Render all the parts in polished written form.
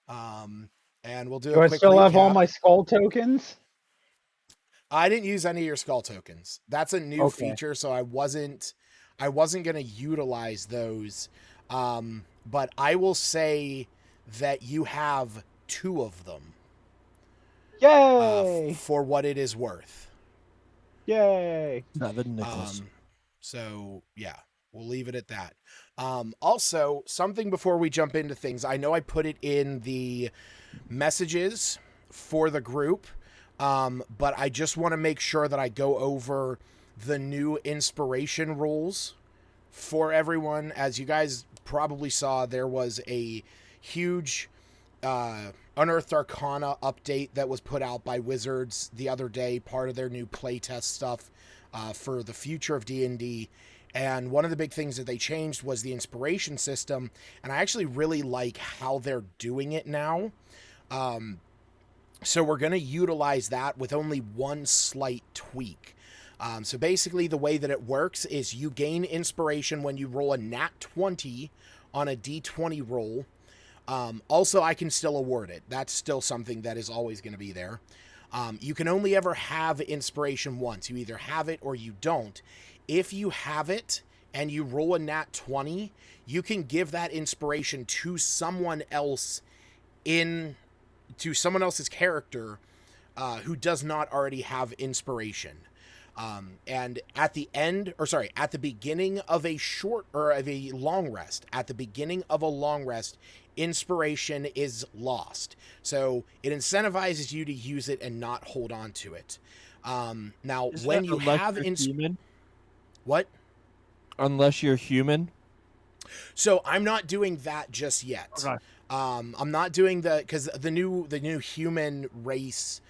And we'll do Do a I quick still have all recap. my skull tokens? I didn't use any of your skull tokens. That's a new Okay. feature, so I wasn't going to utilize those. But I will say that you have 2 of them Yay! for what it is worth. Yay! Seven nickels. So yeah, we'll leave it at that. Also, something before we jump into things, I know I put it in the messages for the group, but I just want to make sure that I go over the new inspiration rules for everyone. As you guys probably saw, there was a huge Unearthed Arcana update that was put out by Wizards the other day, part of their new playtest stuff for the future of D&D. And one of the big things that they changed was the inspiration system, and I actually really like how they're doing it now. So we're going to utilize that with only one slight tweak. So basically, the way that it works is you gain inspiration when you roll a nat 20 on a d20 roll. Also, I can still award it. That's still something that is always going to be there. You can only ever have inspiration once. You either have it or you don't. If you have it and you roll a nat 20, you can give that inspiration to someone else to someone else's character who does not already have inspiration. And at the beginning of a long rest, inspiration is lost. So it incentivizes you to use it and not hold on to it. Now, Isn't when it you unless have you're human? What? Unless you're human. So I'm not doing that just yet. Okay. I'm not doing because the new human race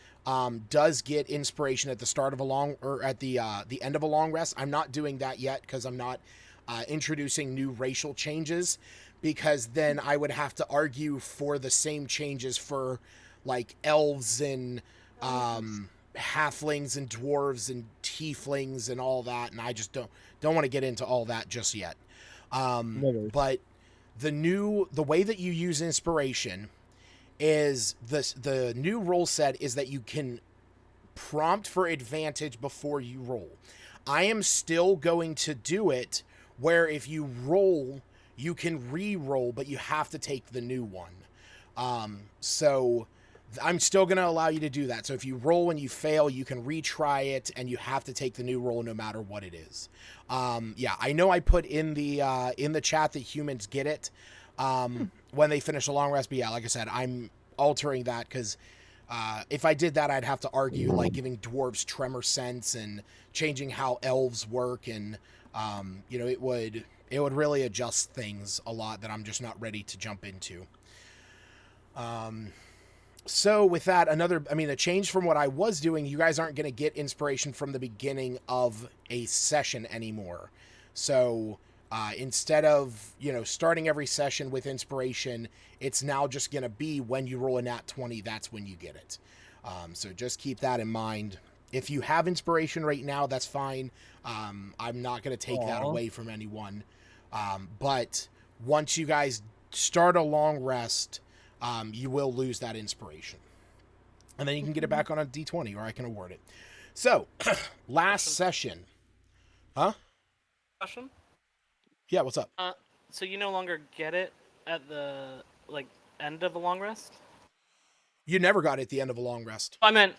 does get inspiration at the start of at the end of a long rest. I'm not doing that yet because I'm not introducing new racial changes, because then I would have to argue for the same changes for like elves and halflings and dwarves and tieflings and all that, and I just don't want to get into all that just yet. But the way that you use inspiration is the new rule set is that you can prompt for advantage before you roll. I am still going to do it where if you roll, you can re-roll, but you have to take the new one. So I'm still going to allow you to do that. So if you roll and you fail, you can retry it, and you have to take the new roll no matter what it is. Yeah, I know I put in the chat that humans get it when they finish a long rest, but yeah, like I said, I'm altering that because if I did that, I'd have to argue like giving dwarves tremor sense and changing how elves work, and it would really adjust things a lot that I'm just not ready to jump into. So with that, a change from what I was doing, you guys aren't going to get inspiration from the beginning of a session anymore. So instead of, starting every session with inspiration, it's now just going to be when you roll a nat 20, that's when you get it. So just keep that in mind. If you have inspiration right now, that's fine. I'm not going to take that away from anyone. But once you guys start a long rest, you will lose that inspiration. And then you can get it back on a D20, or I can award it. So, last session. Huh? Question? Yeah, what's up? So you no longer get it at the end of a long rest? You never got it at the end of a long rest. I meant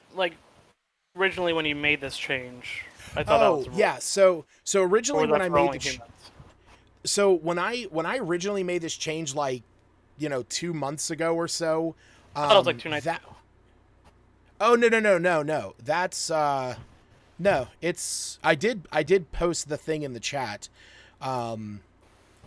originally when you made this change. I thought that was yeah. So originally when I made the humans. So when I originally made this change 2 months ago or so, I thought it was 2 nights ago. Oh no. That's no, it's I did post the thing in the chat.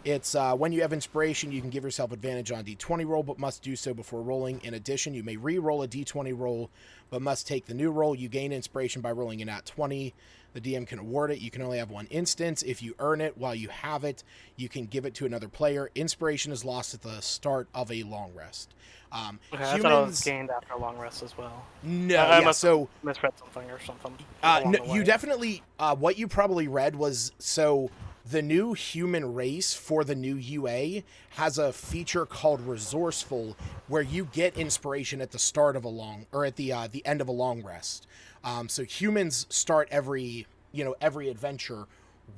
It's when you have inspiration, you can give yourself advantage on a D20 roll, but must do so before rolling. In addition, you may re-roll a D20 roll, but must take the new roll. You gain inspiration by rolling a nat 20. The DM can award it. You can only have one instance. If you earn it while you have it, you can give it to another player. Inspiration is lost at the start of a long rest. Okay, I thought it was gained after a long rest as well. No, I must misread something or something. No, you definitely. What you probably read was the new human race for the new UA has a feature called resourceful, where you get inspiration at the start of at the end of a long rest. So humans start every adventure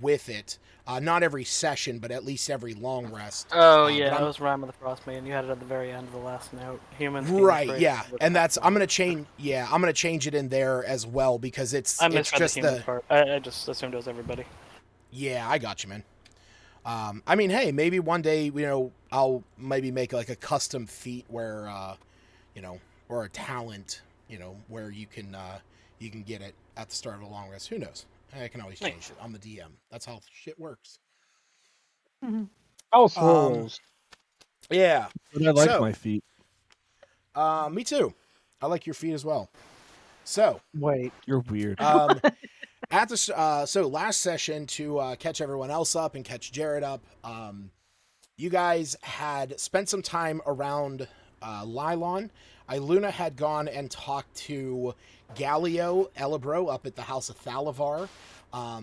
with it. Not every session, but at least every long rest. Oh yeah, that was Rime of the Frostmaiden. You had it at the very end of the last note. Humans. Right, yeah, and I'm gonna change it in there as well, because it's just the human part. I just assumed it was everybody. Yeah, I got you, man. I mean, hey, maybe one day, I'll maybe make like a custom feat where, or a talent, where you can get it at the start of a long rest. Who knows? I can always change it. I'm the DM. That's how shit works. House rules. Yeah. But I like my feet. Me too. I like your feet as well. So. Wait. You're weird. So last session, to catch everyone else up and catch Jared up, you guys had spent some time around Lylon. Iluna had gone and talked to Galio Elibro up at the House of Thalavar.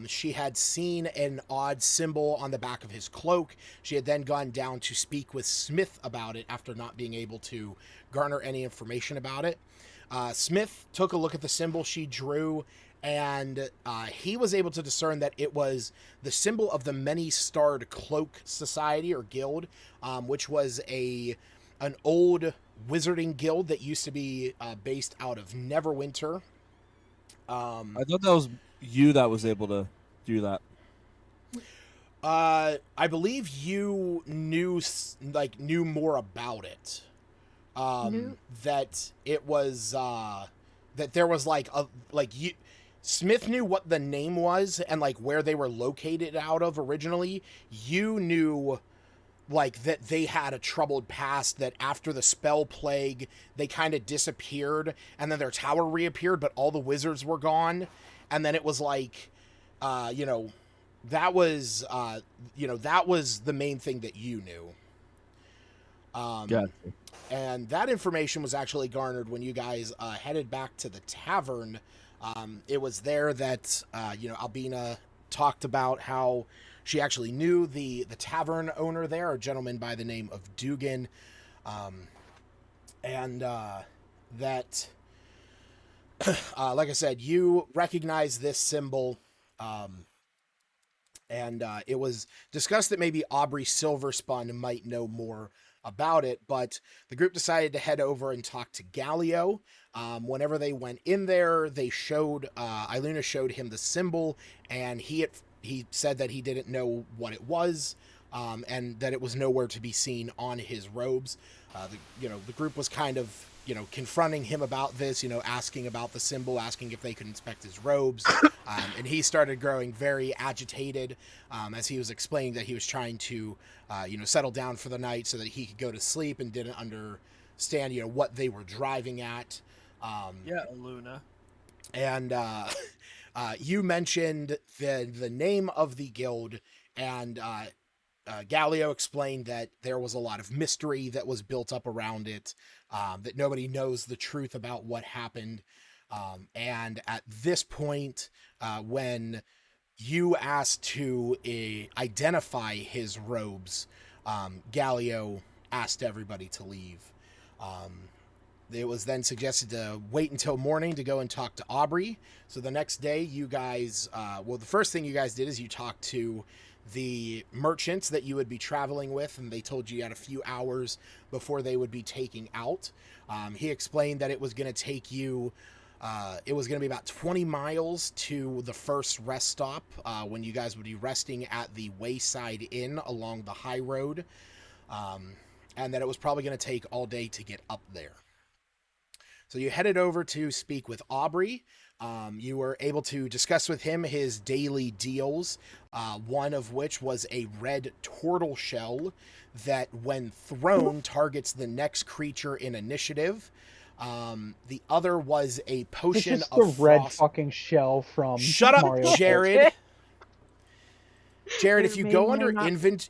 She had seen an odd symbol on the back of his cloak. She had then gone down to speak with Smith about it after not being able to garner any information about it. Smith took a look at the symbol she drew, and he was able to discern that it was the symbol of the Many-Starred Cloak Society or Guild, which was an old wizarding guild that used to be based out of Neverwinter. I thought that was you that was able to do that. I believe you knew more about it. That it was that there was Smith knew what the name was and where they were located out of originally. You knew that they had a troubled past, that after the spell plague they kind of disappeared, and then their tower reappeared, but all the wizards were gone, and then it was that was the main thing that you knew. Gotcha. And that information was actually garnered when you guys headed back to the tavern. It was there that Albina talked about how she actually knew the tavern owner there, a gentleman by the name of Dugan, and that, like I said, you recognize this symbol, and it was discussed that maybe Aubrey Silverspun might know more about it, but the group decided to head over and talk to Galio. Whenever they went in there, they showed Iluna showed him the symbol, and he said that he didn't know what it was, and that it was nowhere to be seen on his robes. The group was kind of confronting him about this, asking about the symbol, asking if they could inspect his robes, and he started growing very agitated as he was explaining that he was trying to settle down for the night so that he could go to sleep, and didn't understand what they were driving at. Luna. And you mentioned the name of the guild, and Galio explained that there was a lot of mystery that was built up around it, that nobody knows the truth about what happened. And at this point, when you asked to identify his robes, Galio asked everybody to leave. It was then suggested to wait until morning to go and talk to Aubrey. So the next day, you guys, the first thing you guys did is you talked to the merchants that you would be traveling with, and they told you had a few hours before they would be taking out. He explained that it was going to take you, it was going to be about 20 miles to the first rest stop, when you guys would be resting at the Wayside Inn along the high road, and that it was probably going to take all day to get up there. So you headed over to speak with Aubrey. You were able to discuss with him his daily deals, one of which was a red turtle shell that, when thrown, targets the next creature in initiative. The other was a potion of the red fucking shell from Shut up, Mario Jared. Jared, if you go under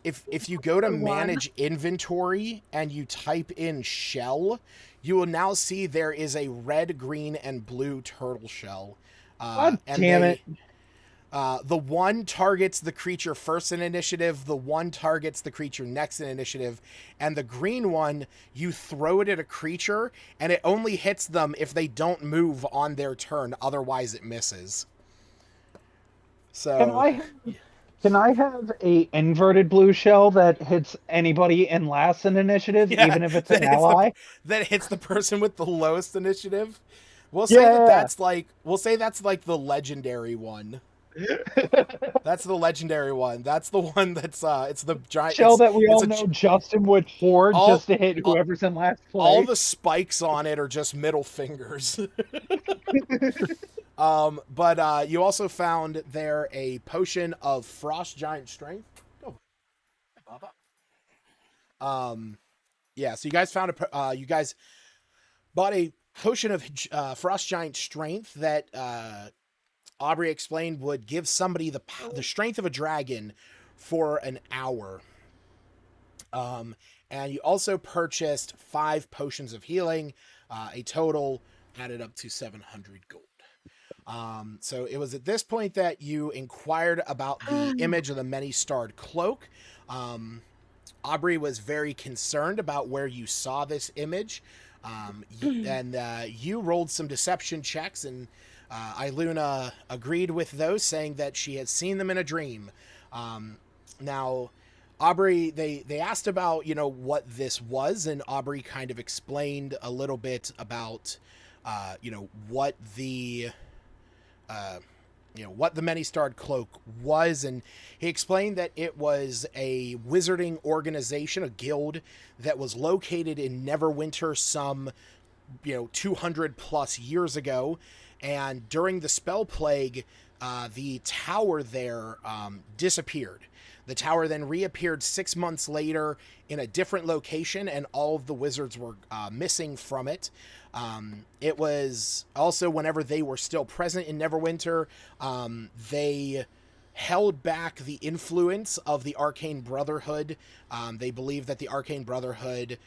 if you go to manage inventory and you type in shell, you will now see there is a red, green, and blue turtle shell. God damn it. The one targets the creature first in initiative, the one targets the creature next in initiative, and the green one, you throw it at a creature, and it only hits them if they don't move on their turn, otherwise it misses. So... Can I have a inverted blue shell that hits anybody in last in initiative, even if it's an ally? That hits the person with the lowest initiative? We'll say that's like the legendary one. That's the legendary one. That's the one that's it's the giant shell that we all know Justin would hoard just to hit whoever's in last place. All the spikes on it are just middle fingers. But you also found there a potion of frost giant strength. Oh, Baba. Yeah. So you guys found you guys bought a potion of frost giant strength that Aubrey explained would give somebody the strength of a dragon for an hour. And you also purchased 5 potions of healing, a total added up to 700 gold. So it was at this point that you inquired about the image of the many-starred cloak. Aubrey was very concerned about where you saw this image. And you rolled some deception checks, and Iluna agreed with those, saying that she had seen them in a dream. Now, Aubrey, they asked about, what this was, and Aubrey kind of explained a little bit about, what the many-starred cloak was, and he explained that it was a wizarding organization, a guild that was located in Neverwinter some, 200 plus years ago, and during the spell plague, the tower there disappeared. The tower then reappeared 6 months later in a different location, and all of the wizards were missing from it. It was also whenever they were still present in Neverwinter, they held back the influence of the Arcane Brotherhood. They believed that the Arcane Brotherhood,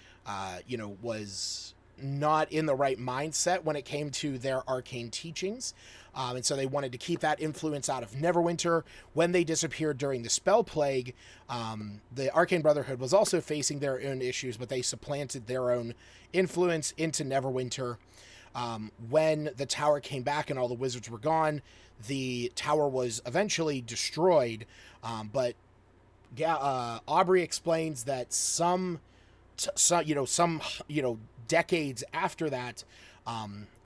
was not in the right mindset when it came to their arcane teachings. And so they wanted to keep that influence out of Neverwinter. When they disappeared during the spell plague, the Arcane Brotherhood was also facing their own issues, but they supplanted their own influence into Neverwinter. When the tower came back and all the wizards were gone, the tower was eventually destroyed. But Aubrey explains that some decades after that,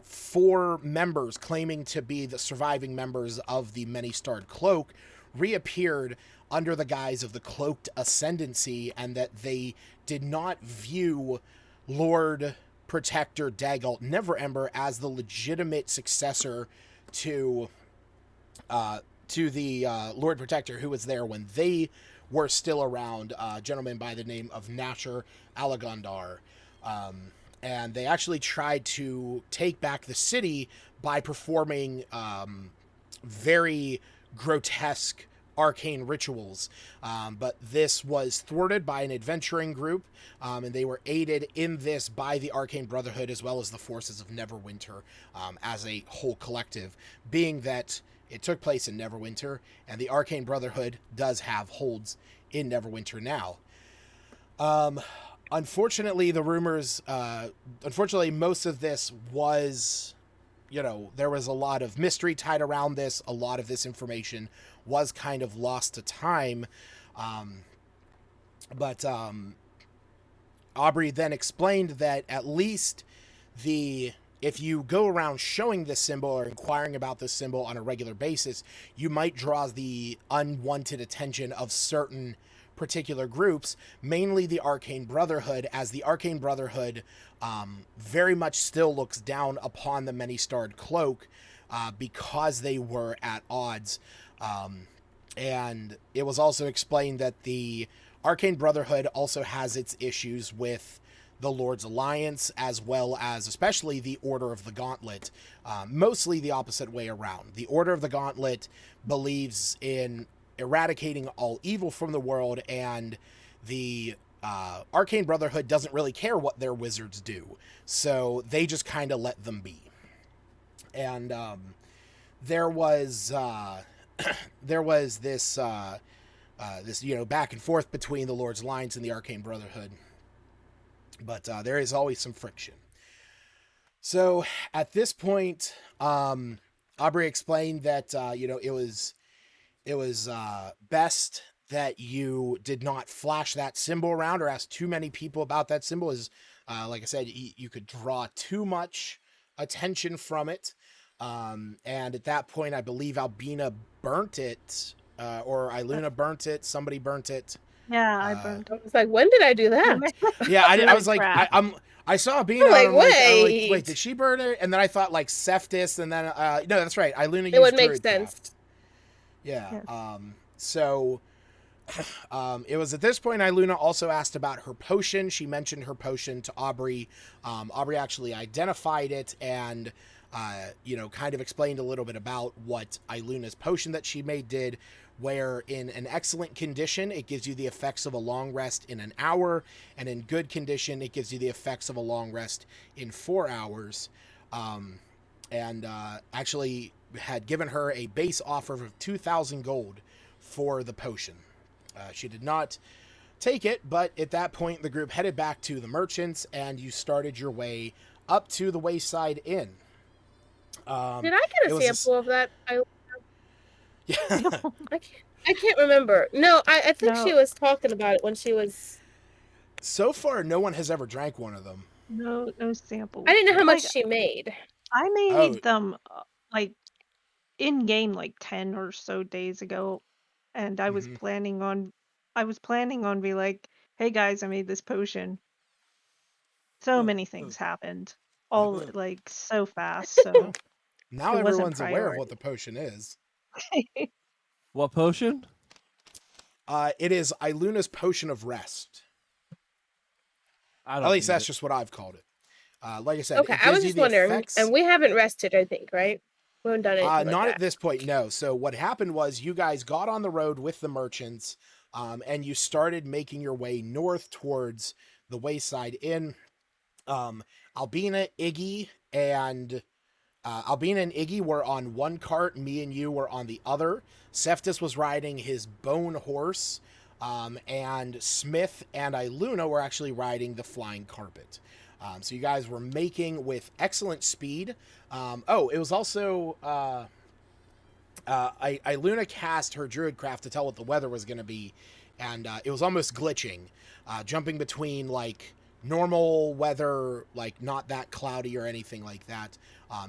4 members claiming to be the surviving members of the many-starred cloak reappeared under the guise of the cloaked ascendancy, and that they did not view Lord Protector Daggalt Neverember as the legitimate successor to the Lord Protector who was there when they were still around, a gentleman by the name of Nasher Alagondar. And they actually tried to take back the city by performing very grotesque arcane rituals. But this was thwarted by an adventuring group, and they were aided in this by the Arcane Brotherhood as well as the forces of Neverwinter as a whole collective, being that it took place in Neverwinter, and the Arcane Brotherhood does have holds in Neverwinter now. Unfortunately, most of this was, there was a lot of mystery tied around this. A lot of this information was kind of lost to time. But Aubrey then explained that at least if you go around showing this symbol or inquiring about this symbol on a regular basis, you might draw the unwanted attention of certain particular groups, mainly the Arcane Brotherhood, as the Arcane Brotherhood very much still looks down upon the many-starred cloak because they were at odds. And it was also explained that the Arcane Brotherhood also has its issues with the Lord's Alliance, as well as especially the Order of the Gauntlet, mostly the opposite way around. The Order of the Gauntlet believes in eradicating all evil from the world, and the Arcane Brotherhood doesn't really care what their wizards do, so they just kind of let them be. And there was there was this back and forth between the Lord's Lines and the Arcane Brotherhood, but there is always some friction. So at this point, Aubrey explained that it was best that you did not flash that symbol around or ask too many people about that symbol. Is like I said, you could draw too much attention from it. And at that point, I believe Albina burnt it, or Iluna burnt it. Somebody burnt it. Yeah, I burnt it. I was like, when did I do that? Yeah, I was like, I saw Albina. Like, I'm like, wait, did she burn it? And then I thought like Cephas, and then no, that's right. Iluna used it would make Druid sense. Craft. Yeah. So it was at this point Iluna also asked about her potion. She mentioned her potion to Aubrey. Aubrey actually identified it and kind of explained a little bit about what Iluna's potion that she made did, where in an excellent condition, it gives you the effects of a long rest in an hour, and in good condition, it gives you the effects of a long rest in 4 hours. Actually had given her a base offer of 2,000 gold for the potion. She did not take it, but at that point, the group headed back to the merchants, and you started your way up to the Wayside Inn. Did I get a sample of that? Yeah. I can't remember. No, I think she was talking about it when she was... So far, no one has ever drank one of them. No sample. I didn't know how much she made. I made them in-game 10 or so days ago, and I was planning on be like, hey guys, I made this potion. So many things happened. All so fast, so now everyone's aware of what the potion is. What potion? It is Iluna's Potion of Rest. At least that's just what I've called it. Like I said, okay, I was just wondering, and we haven't rested, I think, right? We haven't done anything not at this point, no. So what happened was you guys got on the road with the merchants, and you started making your way north towards the Wayside Inn. Albina, Iggy, and Iggy were on one cart. Me and you were on the other. Cephas was riding his bone horse, and Smith and Iluna were actually riding the flying carpet. So you guys were making with excellent speed. It was also Iluna cast her Druid Craft to tell what the weather was going to be, and it was almost glitching, jumping between normal weather, not that cloudy or anything like that,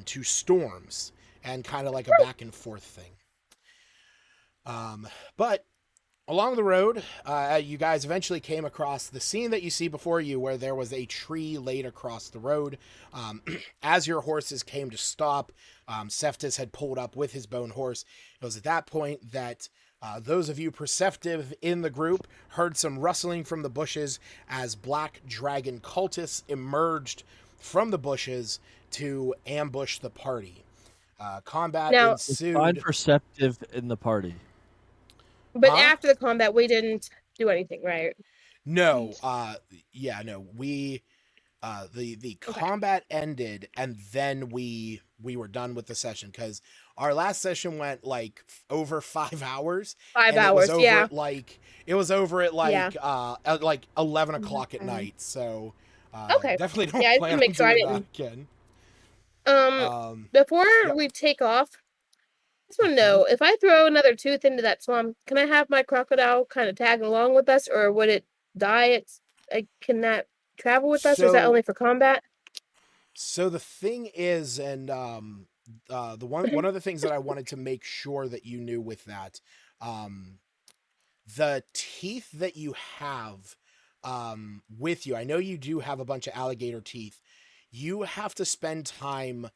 to storms, and kind of like a back and forth thing. But along the road, you guys eventually came across the scene that you see before you, where there was a tree laid across the road. As your horses came to stop, Cephas had pulled up with his bone horse. It was at that point that those of you perceptive in the group heard some rustling from the bushes as black dragon cultists emerged from the bushes to ambush the party. Combat ensued. Find perceptive in the party. But after the combat, we didn't do anything, right? No. No. We the combat ended, and then we were done with the session, because our last session went over 5 hours. 5 hours, yeah. It was over at 11 o'clock at night. So definitely don't plan on doing that again. Before we take off, I just want to know, if I throw another tooth into that swamp, can I have my crocodile kind of tag along with us, or would it die? Can that travel with us, or is that only for combat? So the thing is, and one of the things that I wanted to make sure that you knew with that, the teeth that you have with you, I know you do have a bunch of alligator teeth. You have to spend time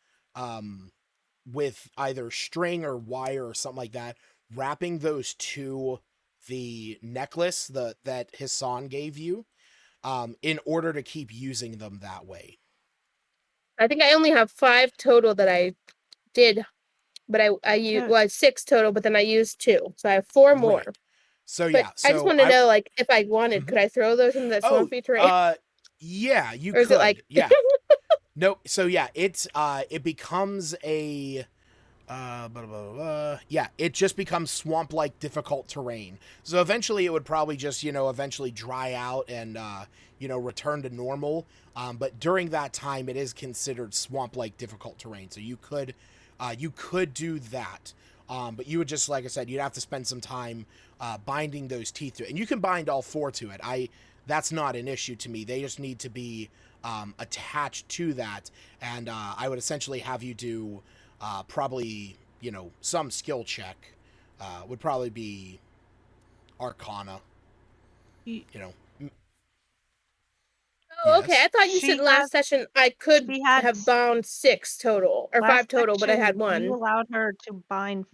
with either string or wire or something like that, wrapping those to the necklace that Hassan gave you, in order to keep using them that way. I think I only have 5 total that I did, but I used 6 total, but then I used 2, so I have 4 more. Right. So I just want to know, if I wanted, could I throw those into that swampy terrain? Yeah, you could. Yeah. No, so yeah, it becomes a Blah, blah, blah, blah. Yeah, it just becomes swamp-like difficult terrain. So eventually it would probably just, eventually dry out and, return to normal. But during that time, it is considered swamp-like difficult terrain. So you could do that. But you would just, like I said, you'd have to spend some time binding those teeth to it. And you can bind all 4 to it. That's not an issue to me. They just need to be attached to that. And I would essentially have you do... probably, some skill check would probably be Arcana. Oh, okay. I thought you said last session I could have bound 6 total or 5 total, but I had 1. You allowed her to bind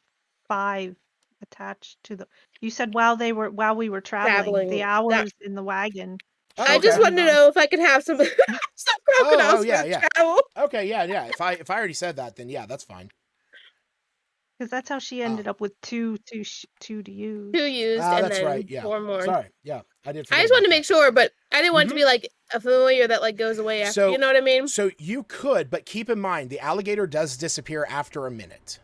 5 attached to the. You said while we were traveling. The hours in the wagon. I just wanted to know if I could have some crocodiles travel. Okay, yeah. If I already said that, then yeah, that's fine. Because that's how she ended up with 2 to use. 2 used, and that's then right. Yeah. 4 more. Sorry, yeah, I did. I just wanted to make sure, but I didn't want it to be like a familiar that like goes away after. So, you know what I mean? So you could, but keep in mind the alligator does disappear after a minute.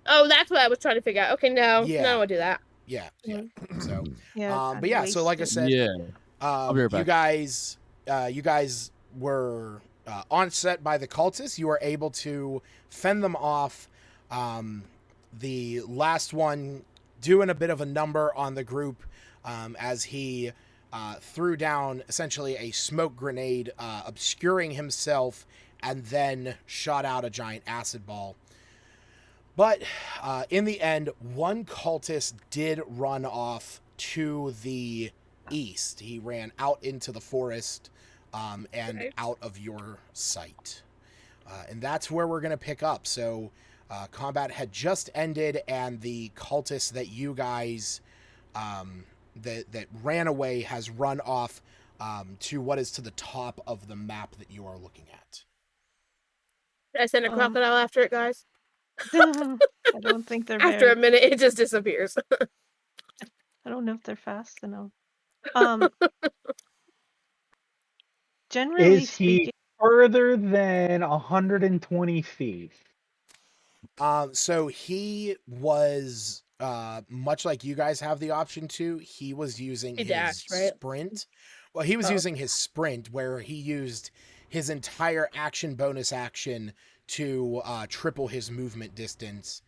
Oh, that's what I was trying to figure out. Okay, no, I won't do that. Yeah. So, yeah, but yeah, so like I said, I'll be right back. you guys were onset by the cultists. You were able to fend them off. The last one doing a bit of a number on the group as he threw down essentially a smoke grenade, obscuring himself, and then shot out a giant acid ball. But in the end, one cultist did run off to the east. He ran out into the forest and out of your sight. And that's where we're going to pick up. So combat had just ended, and the cultist that you guys that ran away has run off to what is to the top of the map that you are looking at. Did I send a crocodile after it, guys? I don't think they're after a minute, it just disappears. I don't know if they're fast enough. Generally is he further than 120 feet? So he was much like you guys have the option to. He was using his sprint. Well, he was using his sprint, where he used his entire action bonus action to triple his movement distance.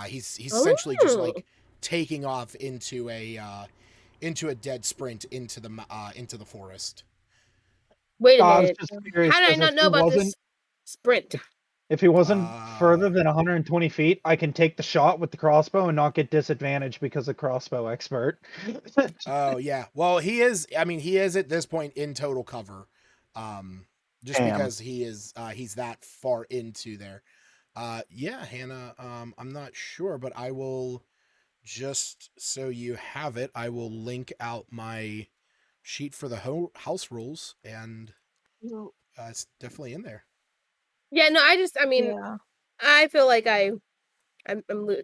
He's essentially just like taking off into a dead sprint into the forest. Wait a minute. How did I not know about this sprint? If he wasn't further than 120 feet, I can take the shot with the crossbow and not get disadvantage because of crossbow expert. Oh yeah. Well, he is at this point in total cover. Just because he's that far into there. Yeah, Hannah, I'm not sure, but I will, just so you have it, I will link out my sheet for the house rules, and it's definitely in there. Yeah, no, I feel like I'm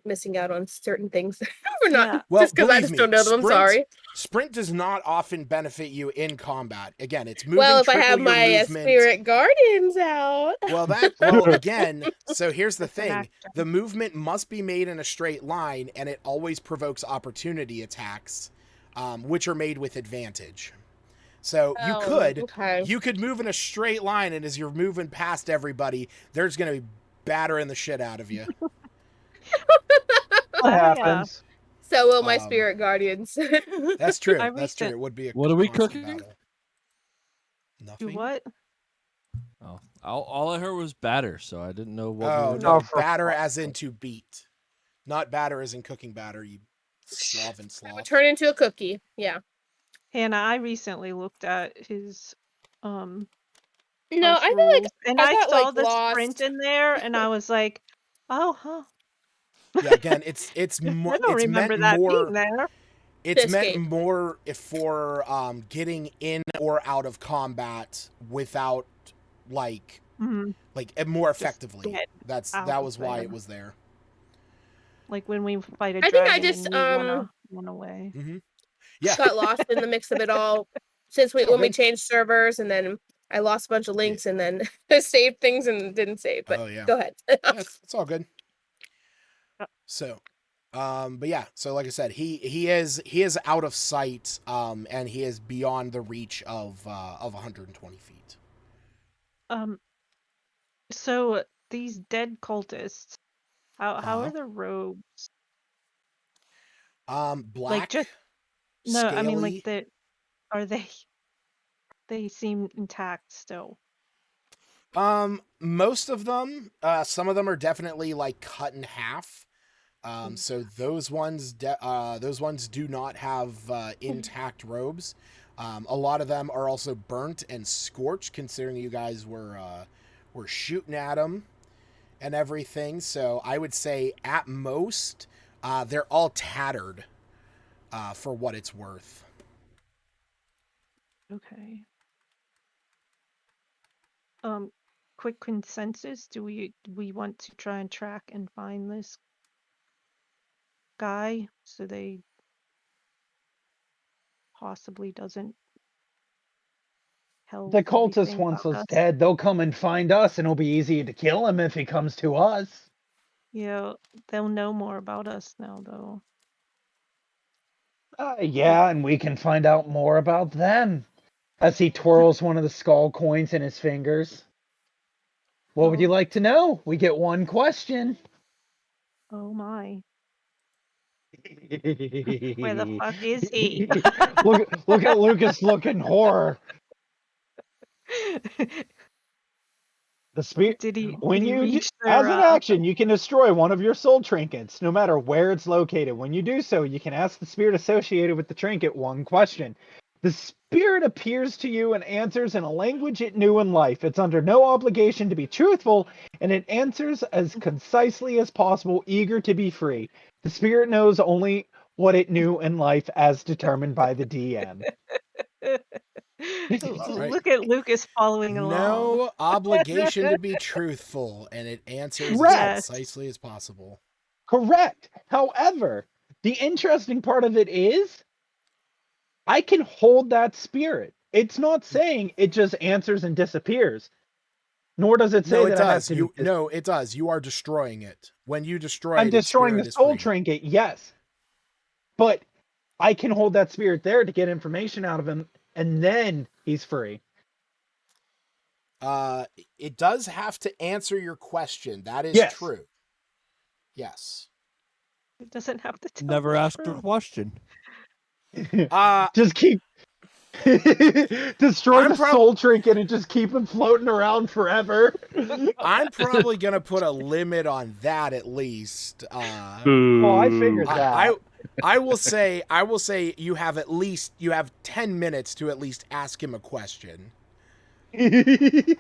missing out on certain things. We're not, just because I just don't know them. I'm sorry. Sprint does not often benefit you in combat. Again, it's moving. Well, if I have my spirit guardians out. Well, again, so here's the thing: the movement must be made in a straight line, and it always provokes opportunity attacks, which are made with advantage. So you could move in a straight line, and as you're moving past everybody, there's going to be battering the shit out of you. What happens? So will my spirit guardians. That's true. That's true. It would be a what are we cooking? Battle. Nothing. Do what? Oh, all I heard was batter, so I didn't know what. Oh, no, batter as in to beat, not batter as in cooking batter. You sloven sloth. Turn into a cookie. Yeah. Hannah, I recently looked at his No, I feel like I saw the sprint in there, and I was like, oh, huh. Yeah, again, it's more. I don't remember that being there. It's meant more for getting in or out of combat without like more effectively. That was why it was there. Like when we fight a dragon, I think I just run away. Mm-hmm. Yeah, got lost in the mix of it all since when we changed servers, and then I lost a bunch of links, and then saved things and didn't save. But go ahead. It's all good. So, but yeah, so like I said, he is out of sight, and he is beyond the reach of 120 feet. So these dead cultists, how Uh-huh. are their robes? Black, Like just no, I mean like scaly. are they seem intact still? Most of them, some of them are definitely like cut in half. So those ones do not have intact robes. A lot of them are also burnt and scorched, considering you guys were shooting at them and everything. So I would say at most, they're all tattered, for what it's worth. Okay. Quick consensus. Do we want to try and track and find this guy so they possibly doesn't tell The cultist everything wants about us us? dead. They'll come and find us, and it'll be easy to kill him if he comes to us. Yeah, they'll know more about us now, though. Yeah, and we can find out more about them. As he twirls one of the skull coins in his fingers. What would you like to know? We get one question. Oh my. Where the fuck is he? Look at Lucas looking horror. The spirit. Did he When reach as their an action, you can destroy one of your soul trinkets, no matter where it's located. When you do so, you can ask the spirit associated with the trinket one question. The spirit appears to you and answers in a language it knew in life. It's under no obligation to be truthful, and it answers as concisely as possible, eager to be free. The spirit knows only what it knew in life as determined by the DM. Look at Lucas following along. No obligation to be truthful, and it answers as Correct. concisely as possible. Correct. However, the interesting part of it is I can hold that spirit. It's not saying it just answers and disappears. Nor does it say No, it that I have does. to. No, it does. You are destroying it. When you destroy I'm it, its destroying the spirit is soul free. trinket, yes. But I can hold that spirit there to get information out of him, and then he's free. It does have to answer your question. That is true. Yes. It doesn't have to tell Never the asked a truth. question. Just keep destroy the soul trinket and just keep him floating around forever. I'm probably gonna put a limit on that at least. Well, I figured that. I will say you have 10 minutes to at least ask him a question. Can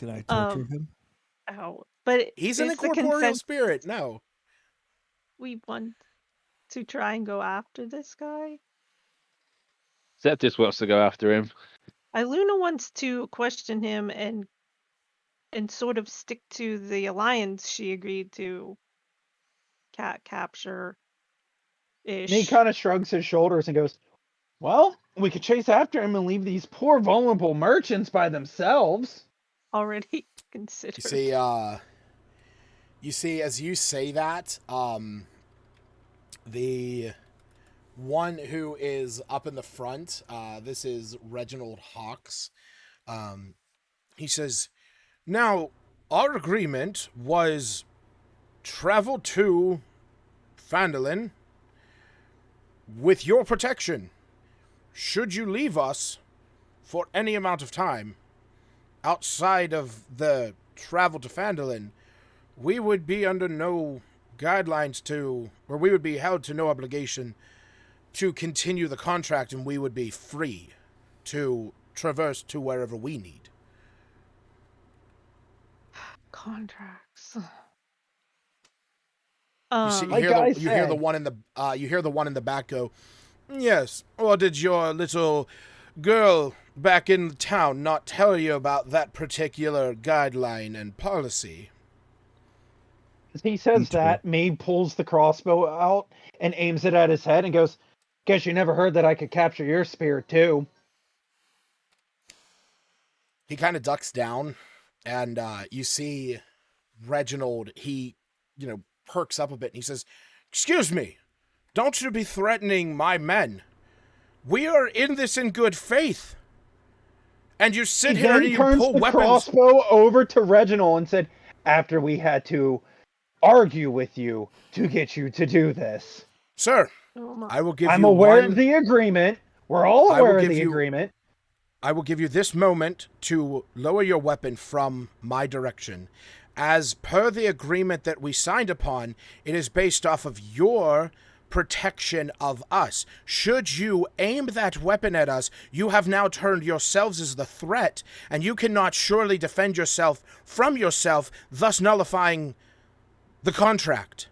I torture him? Ow. But he's an incorporeal spirit. No. We want to try and go after this guy. Septis wants to go after him. Iluna wants to question him and sort of stick to the alliance she agreed to capture. He kind of shrugs his shoulders and goes, well, we could chase after him and leave these poor vulnerable merchants by themselves. Already considered. You see, as you say that, the one who is up in the front, this is Reginald Hawks. He says, now, our agreement was travel to Phandalin with your protection. Should you leave us for any amount of time outside of the travel to Phandalin, we would be under no guidelines or we would be held to no obligation to continue the contract, and we would be free to traverse to wherever we need. Contracts. You hear the one in the back go, yes, or did your little girl back in the town not tell you about that particular guideline and policy? As he says that, Mabe pulls the crossbow out and aims it at his head and goes, guess you never heard that I could capture your spirit too. He kind of ducks down, and you see Reginald, he perks up a bit, and he says, "Excuse me, don't you be threatening my men. We are in this in good faith. And you sit here and you pull weapons." Crossbow over to Reginald and said, "After we had to argue with you to get you to do this. Sir, I will give you I'm aware of the agreement. We're all aware of the agreement. I will give you this moment to lower your weapon from my direction. As per the agreement that we signed upon, it is based off of your protection of us. Should you aim that weapon at us, you have now turned yourselves as the threat, and you cannot surely defend yourself from yourself, thus nullifying the contract."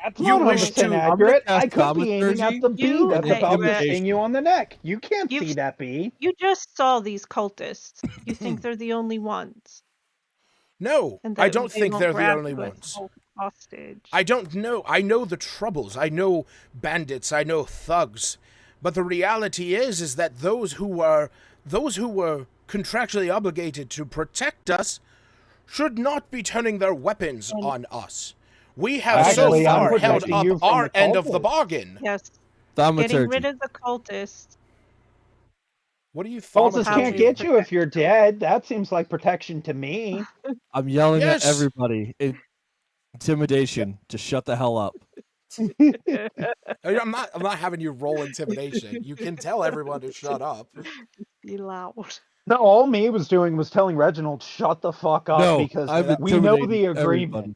That's not 100% accurate. I could be aiming at the bee that's about to sting you on the neck. You can't see that bee. You just saw these cultists. You think they're the only ones. No, I don't think they're the only ones. Hostage. I don't know. I know the troubles. I know bandits. I know thugs. But the reality is that those who were contractually obligated to protect us should not be turning their weapons on us. We have so far held up our end of the bargain. Yes. Getting rid of the cultists. What do you Cultists can't get you if you're dead. That seems like protection to me. I'm yelling at everybody. Intimidation. Just shut the hell up. I'm not having you roll intimidation. You can tell everyone to shut up. Be loud. No, all me was doing was telling Reginald, shut the fuck up, because we know the agreement. Everybody.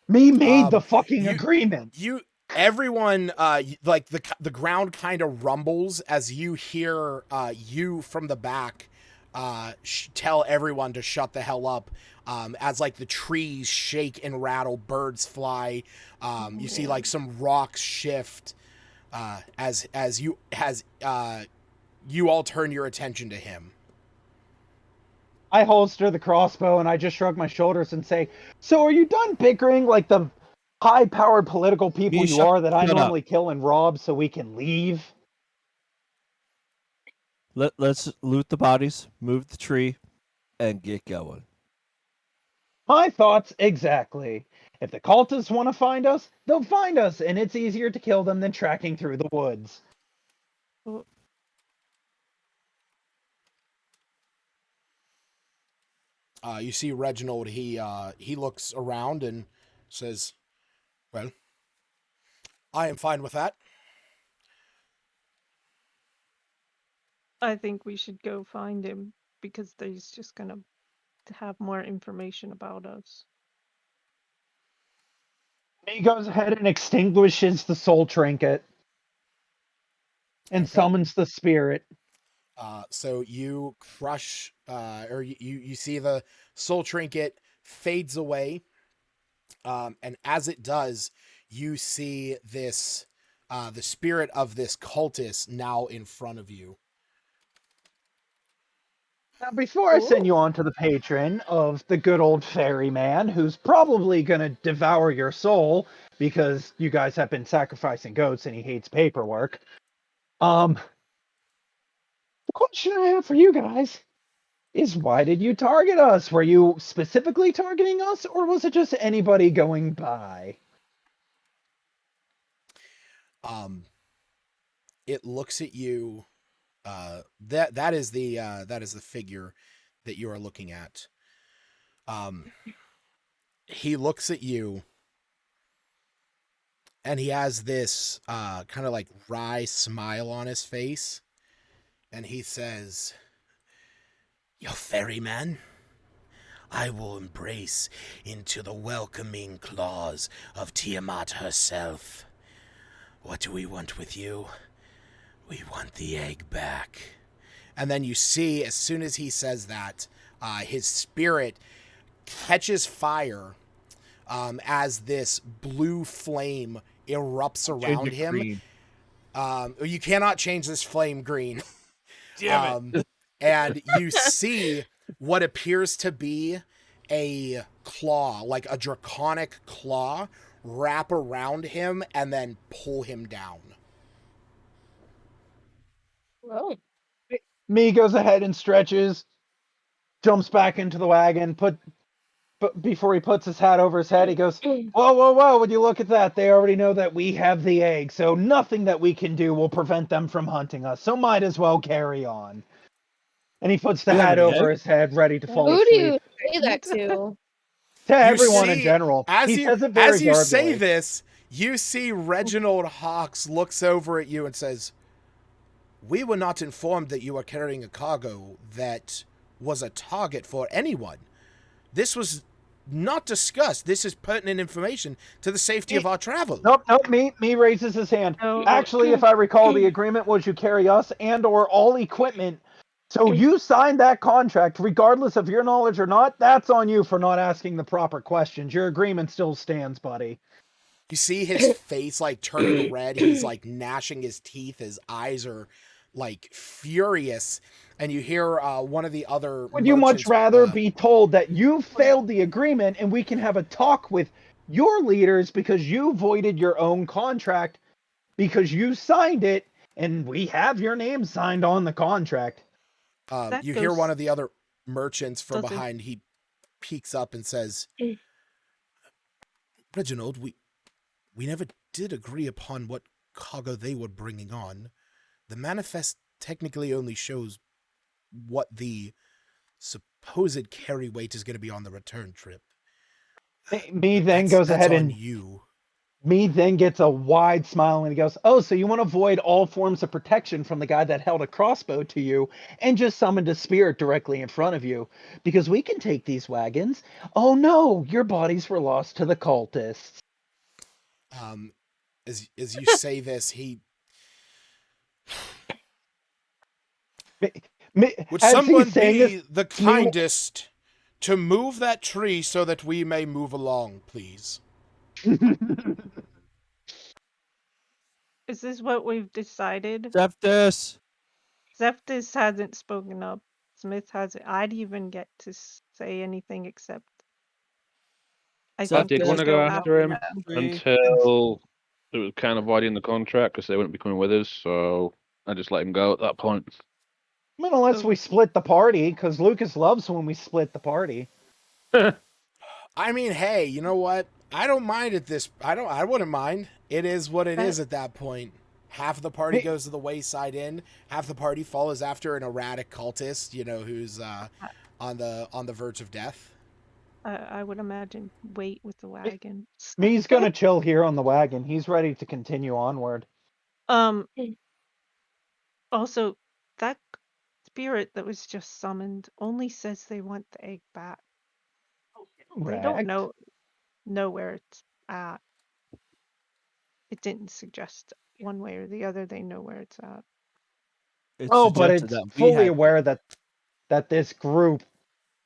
Me made the fucking agreement. Everyone, like the ground kind of rumbles as you hear you from the back tell everyone to shut the hell up. As like the trees shake and rattle, birds fly. You see like some rocks shift as you all turn your attention to him. I holster the crossbow and I just shrug my shoulders and say, "So are you done bickering like the high-powered political people you are that I normally kill and rob so we can leave?" Let's loot the bodies, move the tree, and get going. My thoughts exactly. If the cultists want to find us, they'll find us, and it's easier to kill them than tracking through the woods. You see Reginald, he looks around and says, "Well, I am fine with that." I think we should go find him because he's just gonna have more information about us. He goes ahead and extinguishes the soul trinket and summons the spirit. So you crush, or you see the soul trinket fades away, and as it does, you see this, the spirit of this cultist now in front of you. Now, before I send you on to the patron of the good old ferryman, who's probably going to devour your soul because you guys have been sacrificing goats and he hates paperwork, the question I have for you guys is, why did you target us? Were you specifically targeting us, or was it just anybody going by? It looks at you. That is the figure that you are looking at. He looks at you, and he has this kind of like wry smile on his face, and he says, "Your ferryman, I will embrace into the welcoming claws of Tiamat herself. What do we want with you? We want the egg back." And then you see, as soon as he says that, his spirit catches fire as this blue flame erupts around him. You cannot change this flame green. Damn it. And you see what appears to be a claw, like a draconic claw, wrap around him and then pull him down. Whoa. Me goes ahead and stretches, jumps back into the wagon, But before he puts his hat over his head, he goes, "Whoa, whoa, whoa! Would you look at that? They already know that we have the egg, so nothing that we can do will prevent them from hunting us. So might as well carry on." And he puts the You have hat any over egg? his head, ready to fall Who do asleep. you say that to? To You everyone in see, general, as he you says it very as you say guardedly. this, you see Reginald Hawks looks over at you and says, "We were not informed that you were carrying a cargo that was a target for anyone. This was not discussed. This is pertinent information to the safety of our travel." Nope. Me raises his hand. No. Actually, if I recall, the agreement was you carry us and/or all equipment. So you signed that contract, regardless of your knowledge or not. That's on you for not asking the proper questions. Your agreement still stands, buddy. You see his face like turning red. He's like gnashing his teeth. His eyes are like furious. And you hear one of the other Would you much merchants. rather be told that you failed the agreement and we can have a talk with your leaders because you voided your own contract because you signed it and we have your name signed on the contract? That You hear one goes of the other merchants from doesn't behind. He peeks up and says, "Reginald, we never did agree upon what cargo they were bringing on. The manifest technically only shows what the supposed carry weight is going to be on the return trip. Me then goes That's ahead on and you." Me then gets a wide smile and he goes, "Oh, so you want to avoid all forms of protection from the guy that held a crossbow to you and just summoned a spirit directly in front of you? Because we can take these wagons. Oh no, your bodies were lost to the cultists." As you say this, he would As someone he's saying be this, the kindest to move that tree so that we may move along, please? Is this what we've decided? Zephdis! Zephdis hasn't spoken up. Smith hasn't. I'd even get to say anything except I I think did we want to should go go after him them. until it was kind of voiding the contract because they wouldn't be coming with us. So I just let him go at that point. I mean, unless we split the party, because Lucas loves when we split the party. I mean, hey, you know what? I don't mind at this. I wouldn't mind. It is what it is at that point. Half of the party goes to the wayside inn. Half the party follows after an erratic cultist, who's on the verge of death. I would imagine wait with the wagon. Me's gonna chill here on the wagon. He's ready to continue onward. Also, that spirit that was just summoned only says they want the egg back. They don't know where it's at. It didn't suggest one way or the other. They know where it's at. But it's fully aware that this group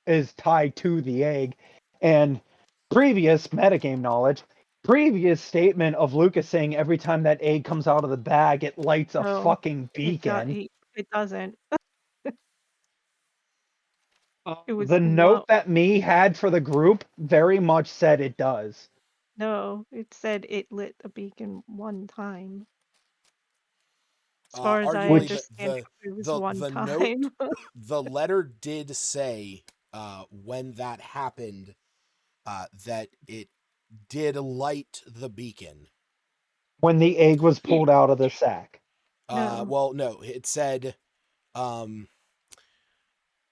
is tied to the egg, and previous metagame knowledge, previous statement of Lucas saying every time that egg comes out of the bag, it lights a fucking beacon. It doesn't. It was The note that me had for the group very much said it does. No, it said it lit a beacon one time. As far as I understand, it was one time. The letter did say when that happened that it did light the beacon. When the egg was pulled out of the sack. Well, no, it said,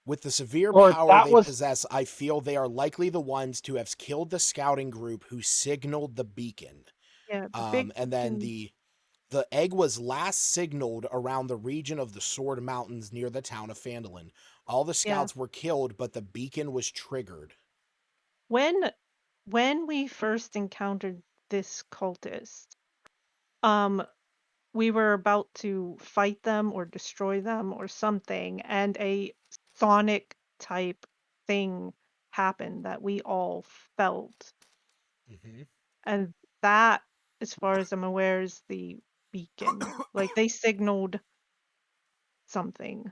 with the severe power they possess, I feel they are likely the ones to have killed the scouting group who signaled the beacon. Yeah, and then the egg was last signaled around the region of the Sword Mountains near the town of Phandalin. All the scouts were killed, but the beacon was triggered. When we first encountered this cultist, we were about to fight them or destroy them or something, and a sonic type thing happened that we all felt. Mm-hmm. And that, as far as I'm aware, is the beacon. Like they signaled something.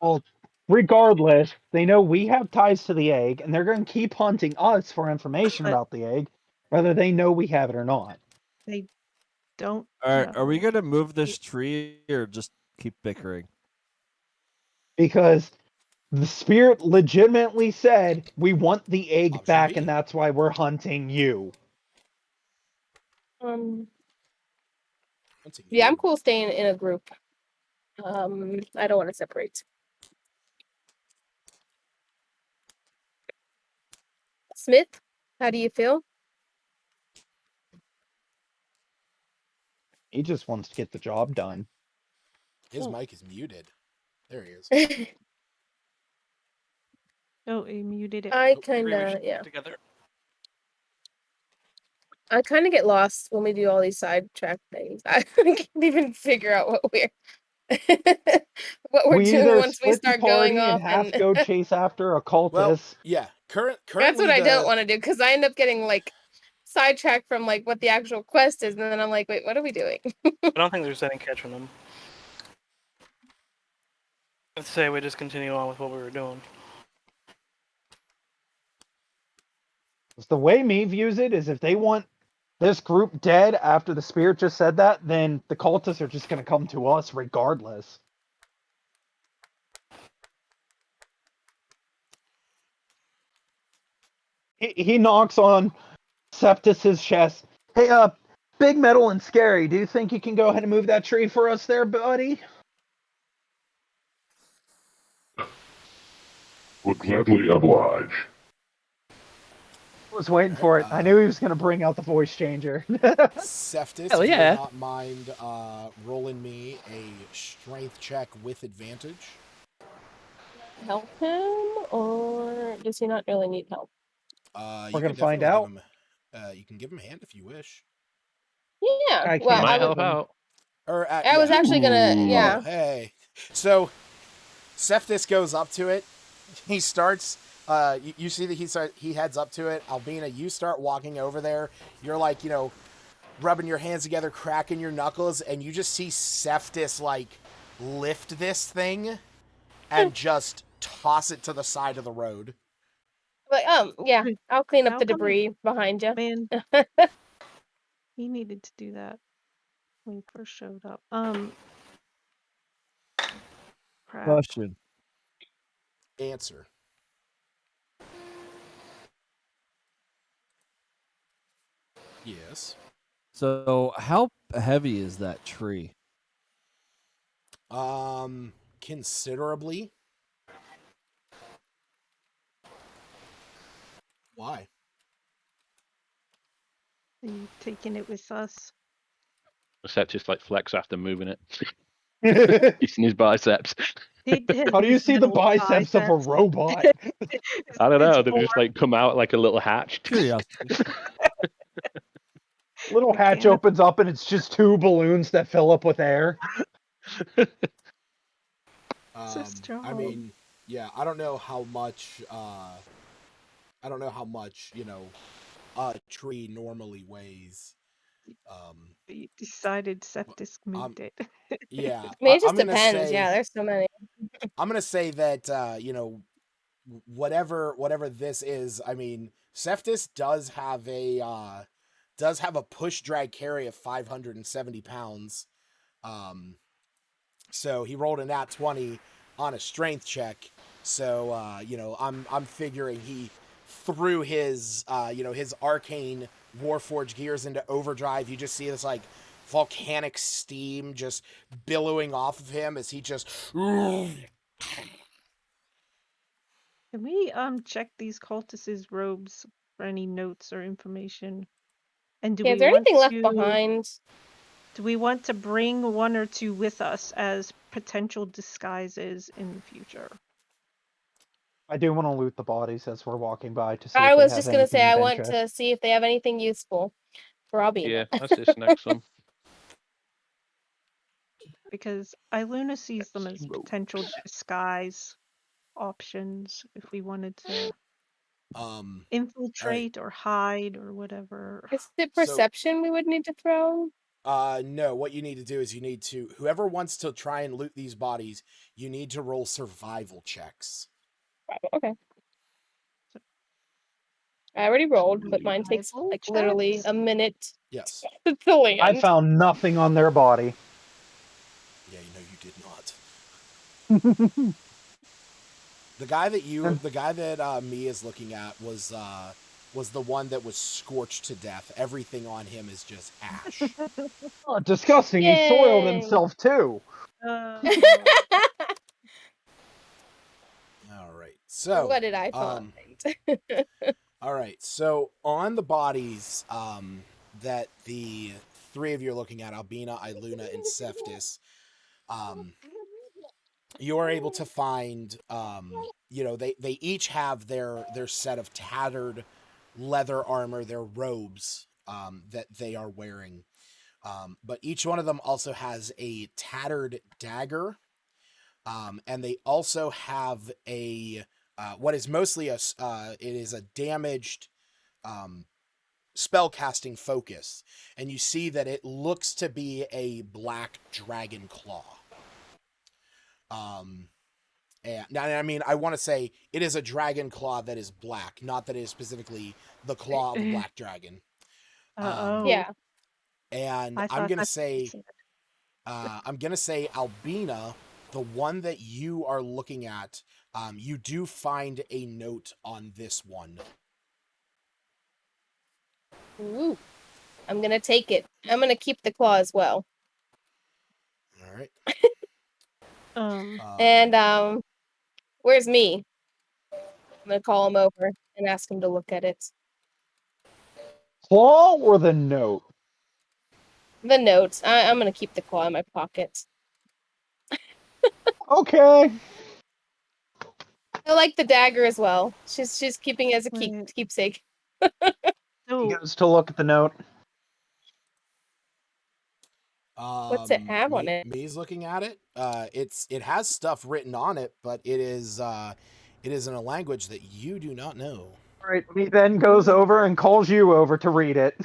Well, regardless, they know we have ties to the egg, and they're going to keep hunting us for information about the egg, whether they know we have it or not. They don't. Are we going to move this tree or just keep bickering? Because The spirit legitimately said, "We want the egg Option back, B. and that's why we're hunting you." Yeah, I'm cool staying in a group. I don't want to separate. Smith, how do you feel? He just wants to get the job done. His mic is muted. There he is. Oh, he muted it. I kind of, yeah. Together. I kind of get lost when we do all these sidetrack things. I can't even figure out what we're We doing either once we split the start going party and off half and go chase after a cultist. Well, yeah. that's Currently, what I don't want to do because I end up getting like sidetracked from like what the actual quest is, and then I'm like, wait, what are we doing? I don't think there's any catch on them. Let's say we just continue on with what we were doing. The way me views it is, if they want this group dead after the spirit just said that, then the cultists are just going to come to us regardless. He knocks on Septus's chest. "Hey, Big Metal and Scary, do you think you can go ahead and move that tree for us there, buddy?" Would gladly oblige. I was waiting for it. I knew he was going to bring out the voice changer. Seftis, Hell if you yeah. would not mind rolling me a strength check with advantage. Help him, or does he not really need help? We're going to find out. You can give him a hand if you wish. Yeah, I well, can't I Might would. help out. Or I was actually gonna, yeah. Oh, hey. So, Seftis goes up to it. He starts. You see that he heads up to it. Albina, you start walking over there. You're like, rubbing your hands together, cracking your knuckles, and you just see Seftis like lift this thing and just toss it to the side of the road. Like, yeah, I'll clean up How the come- debris behind you. Man, he needed to do that when he first showed up. Crap. Question. Answer. Yes. So, how heavy is that tree? Considerably. Why? Are you taking it with us? Except just like flex after moving it. He's in his biceps. How do you see the biceps of a robot? I don't know. They just like come out like a little hatch. Curiosity. Little hatch opens up and it's just two balloons that fill up with air. I mean, yeah, I don't know how much a tree normally weighs. You decided Septis moved it. Yeah. I mean, it just I'm gonna depends. say, Yeah, there's so many. I'm gonna say that whatever this is, I mean, Seftis does have a push drag carry of 570 pounds. So he rolled a nat 20 on a strength check. So I'm figuring he threw his his arcane Warforged gears into overdrive. You just see this like volcanic steam just billowing off of him as he just Can we check these cultists' robes for any notes or information? And Yeah, is there anything left behind? Do we want to bring one or two with us as potential disguises in the future? I do want to loot the bodies as we're walking by to see. I if was they just have gonna say anything I of want interest. to see if they have anything useful for Albina. Yeah, that's just next some. Because Iluna sees them as potential disguise options if we wanted to infiltrate or hide or whatever. Is it perception we would need to throw? No, what you need to do is whoever wants to try and loot these bodies, you need to roll survival checks. Okay. I already rolled, but mine takes like literally a minute. Yes. To land. I found nothing on their body. Yeah, you did not. The guy that me is looking at was the one that was scorched to death. Everything on him is just ash. Oh, disgusting! He soiled Yay. himself too. All right. So What did I find? all right. So on the bodies that the three of you are looking at, Albina, Iluna, and Seftis, you are able to find they each have their set of tattered leather armor, their robes that they are wearing. But each one of them also has a tattered dagger, and they also have a what is mostly it is a damaged spell casting focus, and you see that it looks to be a black dragon claw. And now, I mean, I want to say it is a dragon claw that is black, not that it is specifically the claw of a black dragon. Yeah. And I'm gonna say Albina, the one that you are looking at, you do find a note on this one. Ooh. I'm gonna take it. I'm gonna keep the claw as well. All right. And where's me? I'm gonna call him over and ask him to look at it. Claw or the note? The note. I'm gonna keep the claw in my pocket. Okay. I like the dagger as well. She's keeping it as a keepsake. He goes to look at the note. What's it have on it? Me's looking at it. It has stuff written on it, but it is in a language that you do not know. All right. He then goes over and calls you over to read it.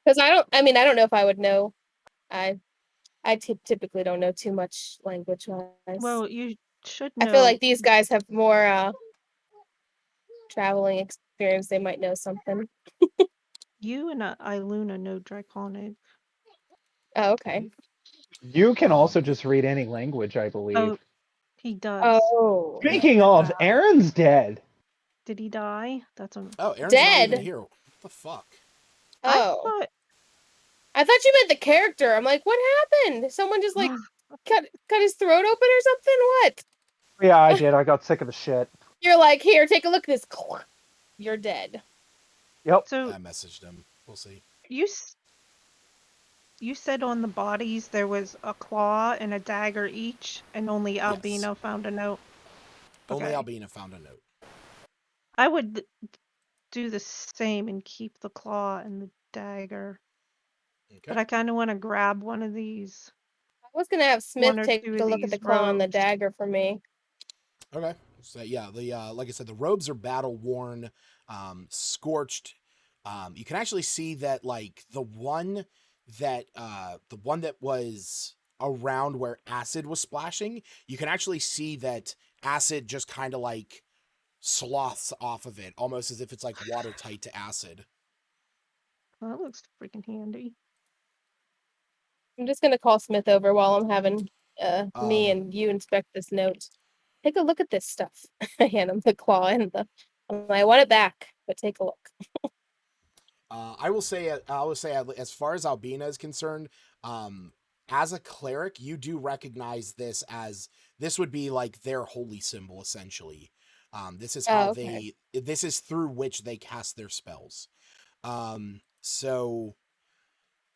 Because I don't know if I would know. I typically don't know too much language wise. Well, you should know. I feel like these guys have more traveling experience. They might know something. You and Iluna know Draconic. Oh, okay. You can also just read any language, I believe. Oh, he does. Oh. Speaking of, Aaron's dead. Did he die? That's a... Oh, Aaron's dead. not even here. What the fuck? Oh. I thought you meant the character. I'm like, what happened? Someone just like cut his throat open or something? What? Yeah, I did. I got sick of the shit. You're like, here, take a look at this. You're dead. Yep. So I messaged him. We'll see. You said on the bodies there was a claw and a dagger each, and only Albino found a note. Only Okay. Albina found a note. I would do the same and keep the claw and the dagger. Okay. But I kind of want to grab one of these. I was gonna have Smith take a look at the claw and the robes. dagger for me. Okay. So yeah, the like I said, the robes are battle worn, scorched. You can actually see that like the one that was around where acid was splashing, you can actually see that acid just kind of like sloths off of it, almost as if it's like watertight to acid. Well, that looks freaking handy. I'm just gonna call Smith over while I'm having me and you inspect this note. Take a look at this stuff. I hand him the claw and I want it back, but take a look. I will say, as far as Albina is concerned, as a cleric, you do recognize this as this would be like their holy symbol, essentially. This is how this is through which they cast their spells. So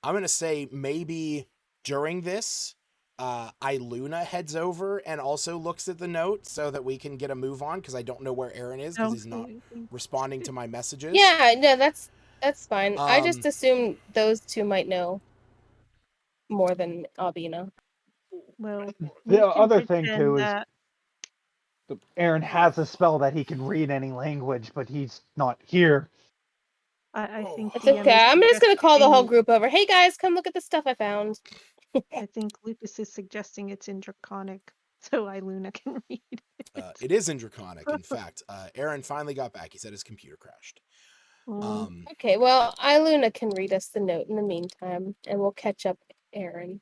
I'm gonna say maybe during this, Iluna heads over and also looks at the note so that we can get a move on, because I don't know where Aaron is because he's not responding to my messages. Yeah, no, that's fine. I just assumed those two might know more than Albina. Well, the other thing too is Aaron has a spell that he can read any language, but he's not here. I think it's okay. I'm just gonna call the whole group over. Hey guys, come look at the stuff I found. I think Lucas is suggesting it's in Draconic, so Iluna can read it. It is in Draconic. In fact, Aaron finally got back. He said his computer crashed. Okay, well, Iluna can read us the note in the meantime, and we'll catch up Aaron.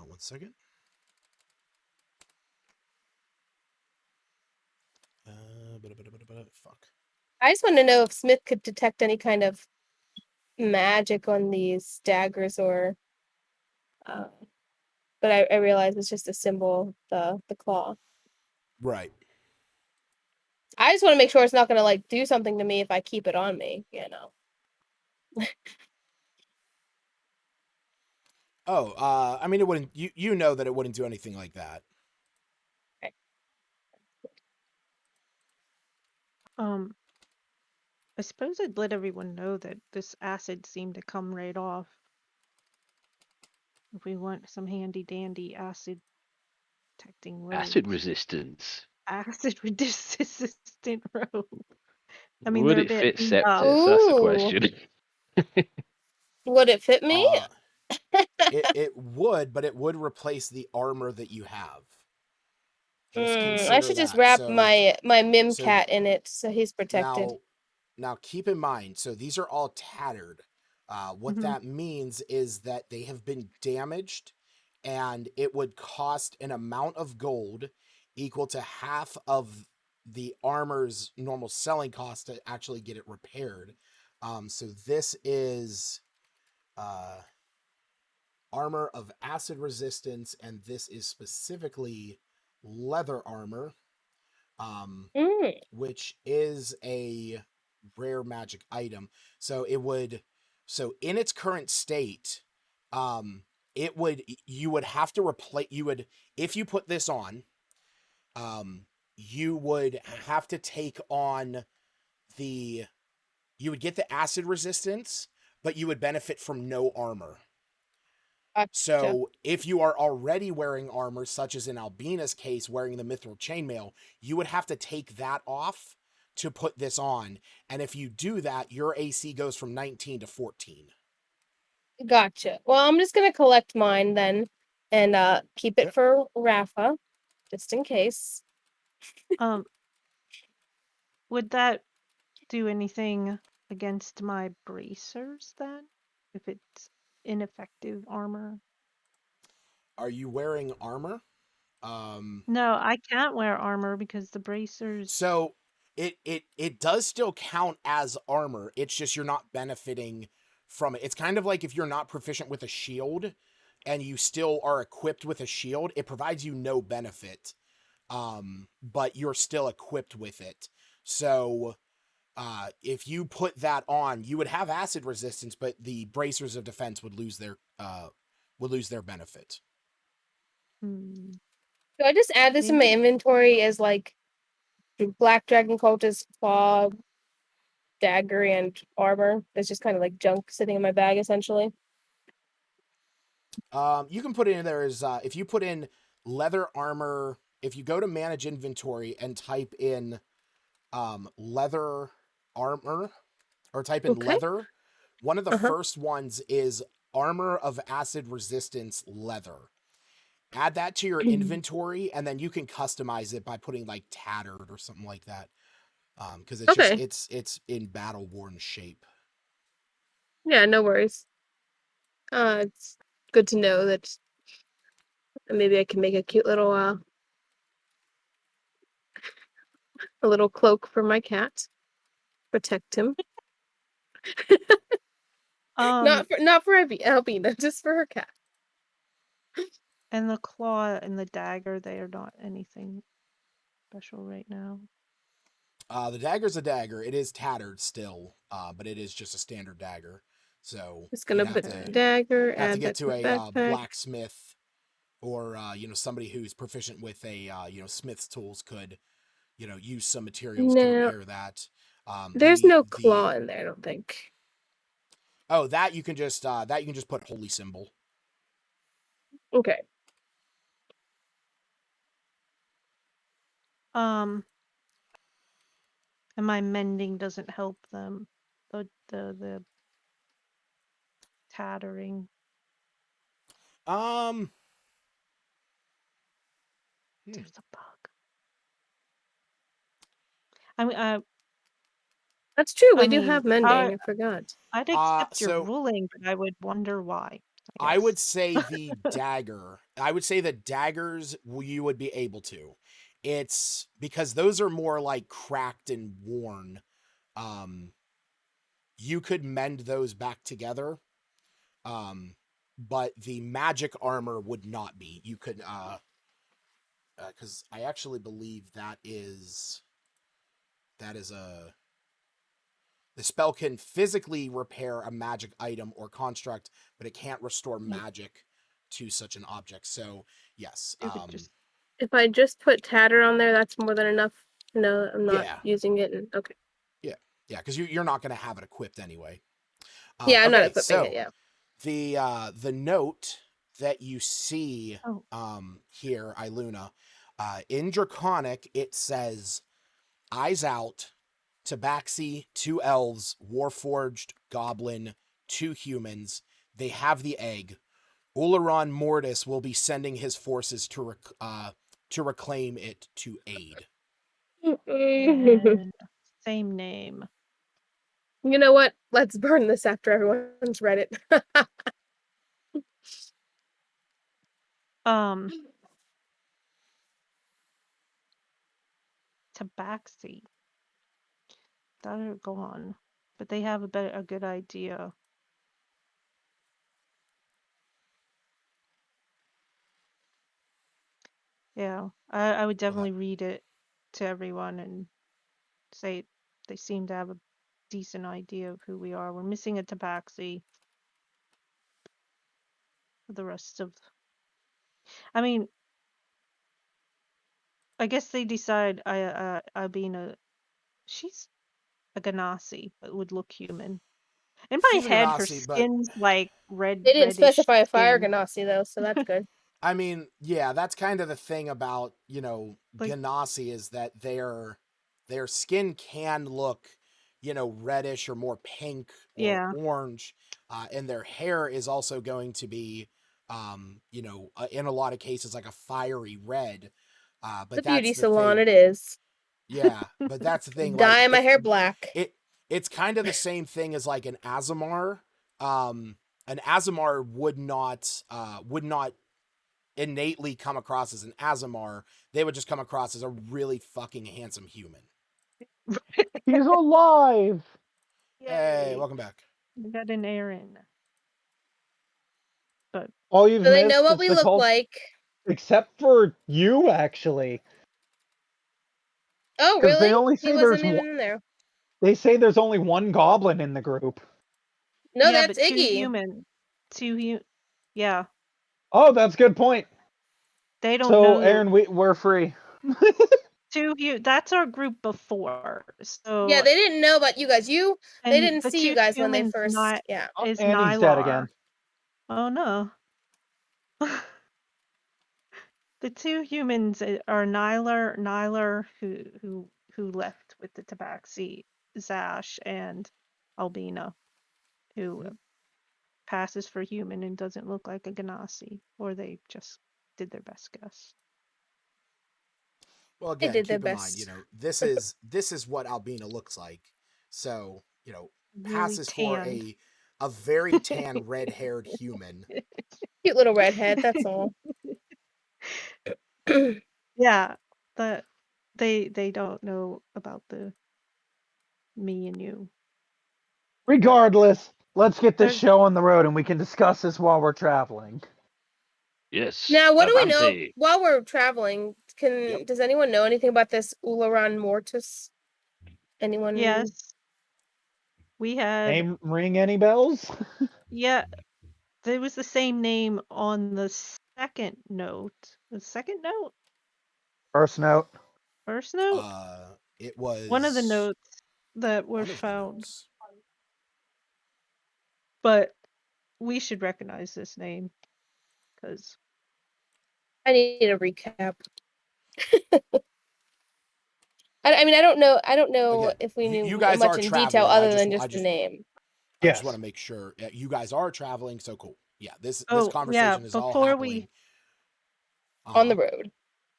1 second. Fuck. I just want to know if Smith could detect any kind of magic on these daggers, or but I realize it's just a symbol, the claw. Right. I just want to make sure it's not gonna like do something to me if I keep it on me, you know. Oh, I mean, it wouldn't. You know that it wouldn't do anything like that. Okay. I suppose I'd let everyone know that this acid seemed to come right off. If we want some handy dandy acid detecting robes. Acid resistance. Acid resistant robe. I mean, Would they're a it bit fit beat up. septis? That's the Ooh. question. Would it fit me? It would, but it would replace the armor that you have. Just consider I should just that. wrap So, my Mim so cat in it so he's protected. now keep in mind, so these are all tattered. What that means is that they have been damaged, and it would cost an amount of gold equal to half of the armor's normal selling cost to actually get it repaired. So this is armor of acid resistance, and this is specifically leather armor, which is a rare magic item. So in its current state, you would have to replace, if you put this on, you would have to take on you would get the acid resistance, but you would benefit from no armor. Gotcha. So if you are already wearing armor, such as in Albina's case, wearing the mithril chainmail, you would have to take that off to put this on. And if you do that, your AC goes from 19 to 14. Gotcha. Well, I'm just gonna collect mine then, and keep it for Rafa, just in case. Would that do anything against my bracers then? If it's ineffective armor? Are you wearing armor? No, I can't wear armor because the bracers. So it does still count as armor. It's just you're not benefiting from it. It's kind of like if you're not proficient with a shield and you still are equipped with a shield, it provides you no benefit. But you're still equipped with it. So if you put that on, you would have acid resistance, but the bracers of defense would lose their benefit. Do I just add this in my inventory as like Black Dragon Cultist claw, dagger, and armor? That's just kind of like junk sitting in my bag, essentially. You can put it in there as if you put in leather armor. If you go to manage inventory and type in leather armor, or type in leather, one of the first ones is armor of acid resistance leather. Add that to your inventory, and then you can customize it by putting like tattered or something like that. Because it's in battle worn shape. Yeah, no worries. It's good to know that maybe I can make a cute little a little cloak for my cat. Protect him. Not for Albina, just for her cat. And the claw and the dagger, they are not anything special right now. The dagger's a dagger. It is tattered still, but it is just a standard dagger. So just gonna put the dagger. Have to get to a blacksmith, or somebody who's proficient with a smith's tools could use some materials to repair that. There's no claw in there, I don't think. Oh, that you can just put holy symbol. Okay. And my mending doesn't help them. The tattering. There's a bug. I mean, that's true. We do have mending. I forgot. I'd accept your ruling, but I would wonder why. I would say the dagger. I would say the daggers you would be able to. It's because those are more like cracked and worn. You could mend those back together. But the magic armor would not be. You could because I actually believe that is a the spell can physically repair a magic item or construct, but it can't restore magic to such an object. So yes, if I just put tatter on there, that's more than enough to know that I'm not using it. And okay. Yeah, because you're not going to have it equipped anyway. Yeah, I'm not equipping it. Yeah. The note that you see here, Iluna, in Draconic, it says, "Eyes out, Tabaxi, 2 elves, Warforged, Goblin, 2 humans. They have the egg. Ullaron Mortis will be sending his forces to reclaim it to aid." Same name. You know what? Let's burn this after everyone's read it. Tabaxi. They're gone, but they have a good idea. Yeah, I would definitely read it to everyone and say they seem to have a decent idea of who we are. We're missing a Tabaxi. The rest of, I mean, I guess they decide Albina, she's a Ganassi, but would look human. In my head, her skin's like red. They didn't specify a fire skin. Ganassi though, so that's good. I mean, yeah, that's kind of the thing about, Ganassi is that their skin can look, reddish or more pink or orange. And their hair is also going to be, in a lot of cases, like a fiery red. But the beauty salon it is. Yeah, but that's the thing. Dye my hair black. It's kind of the same thing as like an Azamar. An Azamar would not innately come across as an Azamar. They would just come across as a really fucking handsome human. He's alive! Hey, welcome back. We got an Aaron. But all you've they know what we look like. Except for you, actually. Oh, really? They only say he wasn't even in there. They say there's only 1 goblin in the group. No, that's but Iggy. 2 human. Yeah. Oh, that's a good point. They don't know. So, Aaron, we're free. That's our group before. So yeah, they didn't know about you guys. They didn't see you guys when they first. Is Andy's dead again. Oh no. The 2 humans are Nyler, who left with the Tabaxi, Zash, and Albina, who passes for human and doesn't look like a Ganassi, or they just did their best guess. Well, again, keep in mind, this is what Albina looks like. So, passes really for a very tan, red-haired human. Cute little redhead, that's all. Yeah, but they don't know about the me and you. Regardless, let's get this show on the road and we can discuss this while we're traveling. Yes. Now, what do we know while we're traveling? Does anyone know anything about this Ullaron Mortis? Anyone? Yes. We had. Name ring any bells? Yeah, there was the same name on the second note. The second note? First note. First note? It was one of the notes that were found. But we should recognize this name because I need a recap. I mean, I don't know again, if we knew much in detail other than just the name. I just want to make sure you guys are traveling, so cool. Yeah, this conversation is all happening on the road.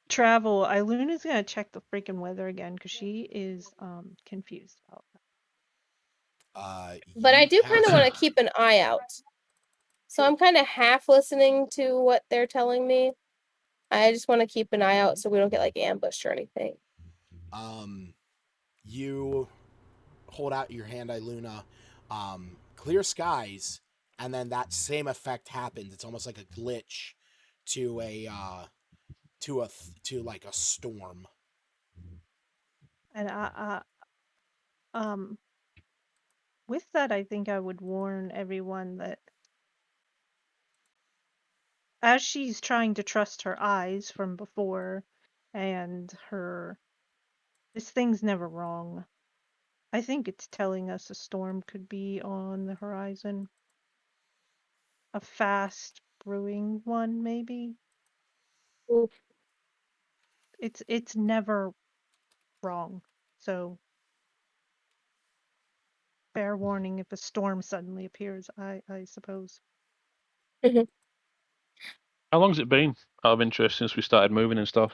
Travel. Iluna's gonna check the freaking weather again because she is confused about that. But I do kind of want to keep an eye out. So I'm kind of half listening to what they're telling me. I just want to keep an eye out so we don't get like ambushed or anything. You hold out your hand, Iluna. Clear skies, and then that same effect happens. It's almost like a glitch to like a storm. And with that, I think I would warn everyone that as she's trying to trust her eyes from before and this thing's never wrong. I think it's telling us a storm could be on the horizon. A fast brewing one, maybe. Oof. It's never wrong. So fair warning if a storm suddenly appears, I suppose. How long's it been out of interest since we started moving and stuff?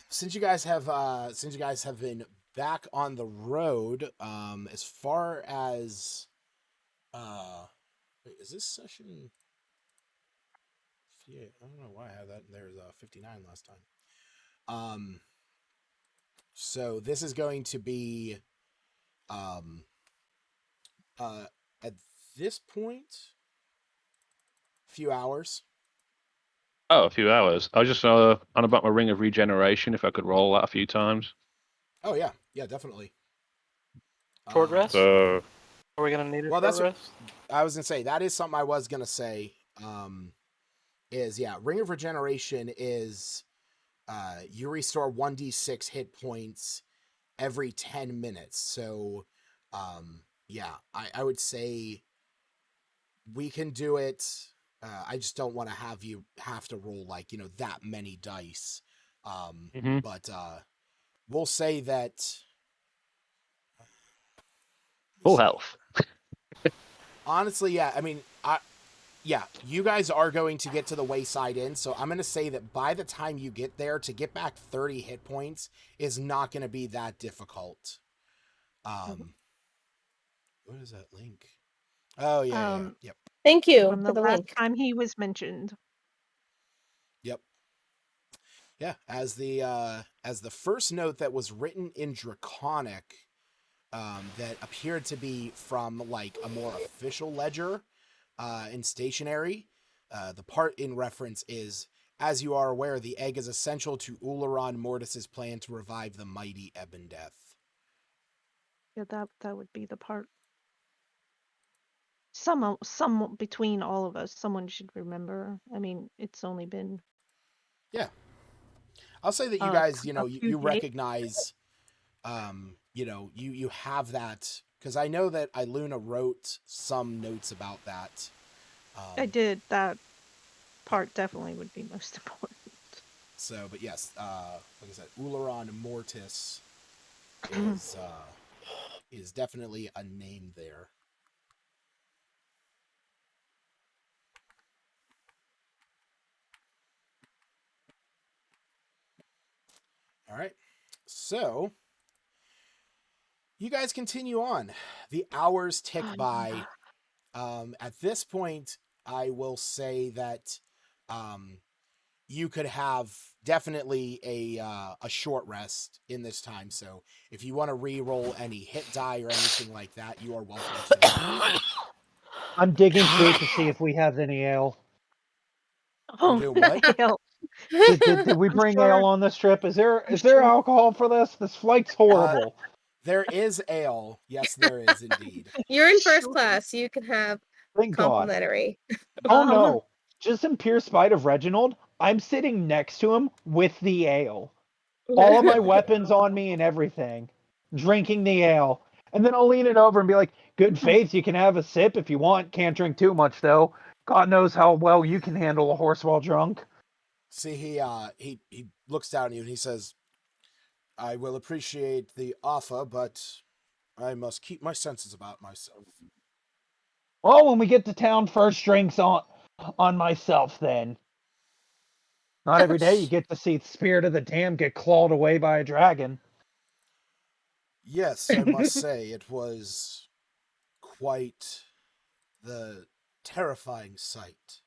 Since you guys have been back on the road, as far as wait, is this session? Yeah, I don't know why I had that. There's 59 last time. So this is going to be at this point, a few hours. Oh, a few hours. I was just on about my ring of regeneration. If I could roll that a few times. Oh yeah, definitely. Short rest? So Are we gonna need a well, short rest? I was gonna say. That is something I was gonna say. Ring of Regeneration is you restore 1d6 hit points every 10 minutes. So I would say we can do it. I just don't want to have you have to roll like, that many dice. But we'll say that full health. honestly, yeah, I mean, you guys are going to get to the Wayside Inn, so I'm going to say that by the time you get there, to get back 30 hit points is not going to be that difficult. What is that link? Oh, yeah. Yep. Thank you From for the the last link. time he was mentioned. Yep. Yeah, as the first note that was written in Draconic, that appeared to be from like a more official ledger, in stationary. The part in reference is, as you are aware, the egg is essential to Ullaron Mortis's plan to revive the mighty Ebondeth. Yeah, that would be the part. Some between all of us, someone should remember. I mean, it's only been. Yeah, I'll say that you guys, you recognize, you have that, because I know that Iluna wrote some notes about that. I did. That part definitely would be most important. So, but yes, like I said, Ullaron Mortis is definitely a name there. All right, so you guys continue on. The hours tick by. At this point, I will say that you could have definitely a short rest in this time. So if you want to re-roll any hit die or anything like that, you are welcome to. I'm digging through to see if we have any ale. You're doing what? Ale. Did we bring ale on this trip? Is there alcohol for this? This flight's horrible. There is ale. Yes, there is indeed. You're in first class. You can have Thank complimentary. God. Oh no! Just in pure spite of Reginald, I'm sitting next to him with the ale. All of my weapons on me and everything. Drinking the ale. And then I'll lean it over and be like, good faith, you can have a sip if you want. Can't drink too much, though. God knows how well you can handle a horse while drunk. See, he looks down at you and he says, I will appreciate the offer, but I must keep my senses about myself. Well, when we get to town, first drinks on myself, then. Not every day you get to see the spirit of the damned get clawed away by a dragon. Yes, I must say it was quite the terrifying sight.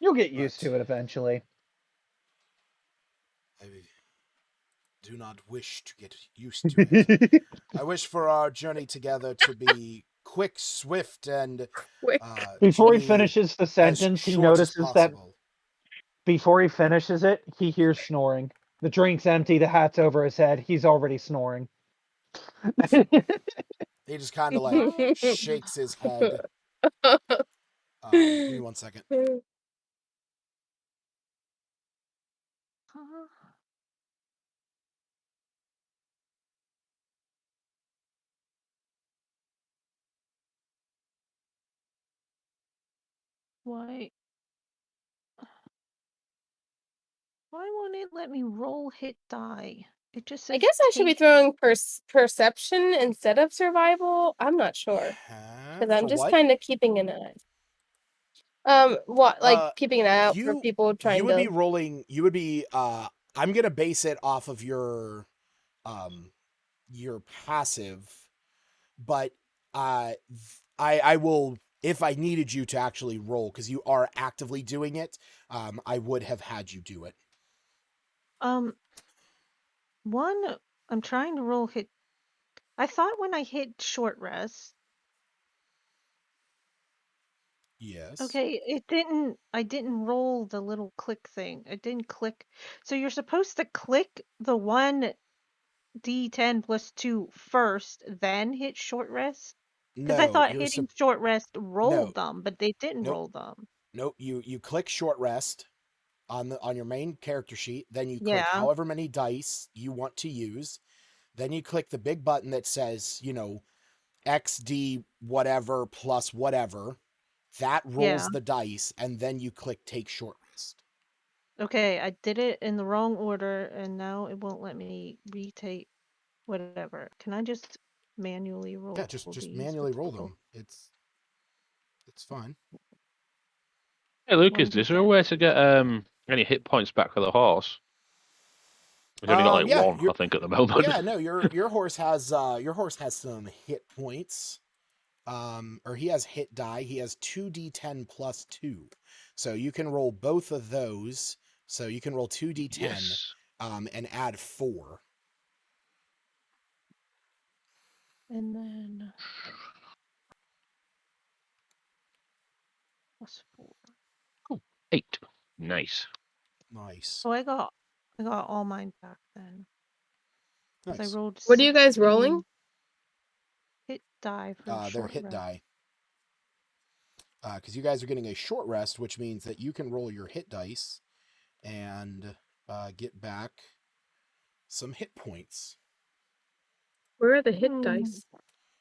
You'll get used to it eventually. I do not wish to get used to it. I wish for our journey together to be quick, swift, and Quick. Before he finishes the sentence, he notices that before he finishes it, he hears snoring. The drink's empty, the hat's over his head. He's already snoring. He just kind of like shakes his head. Give me 1 second. Why won't it let me roll hit die? It just says I guess I should be throwing perception instead of survival. I'm not sure. Because I'm just kind of keeping an eye. What, like keeping an eye out for people trying to. You would be rolling. You would be. I'm gonna base it off of your passive, but I will, if I needed you to actually roll, because you are actively doing it. I would have had you do it. One, I'm trying to roll hit. I thought when I hit short rest. Yes. Okay, I didn't roll the little click thing. It didn't click. So you're supposed to click the 1d10 plus 2 first, then hit short rest? Because I thought hitting short rest rolled them, but they didn't roll them. Nope, you click short rest on your main character sheet, then you click however many dice you want to use, then you click the big button that says, XD whatever plus whatever. That rolls the dice, and then you click take short rest. Okay, I did it in the wrong order, and now it won't let me retake whatever. Can I just manually roll? Yeah, just manually roll them. It's fine. Hey Lucas, is there a way to get any hit points back for the horse? We've only got like one, I think, at the moment. Yeah, no, your horse has some hit points. Or he has hit die. He has 2d10 plus 2. So you can roll both of those. So you can roll 2d10 and add 4. And then plus 4. Oh, 8. Nice. So I got all mine back then. Nice. I rolled. What are you guys rolling? Hit die for they're hit rest. die. Because you guys are getting a short rest, which means that you can roll your hit dice and get back some hit points. Where are the hit dice?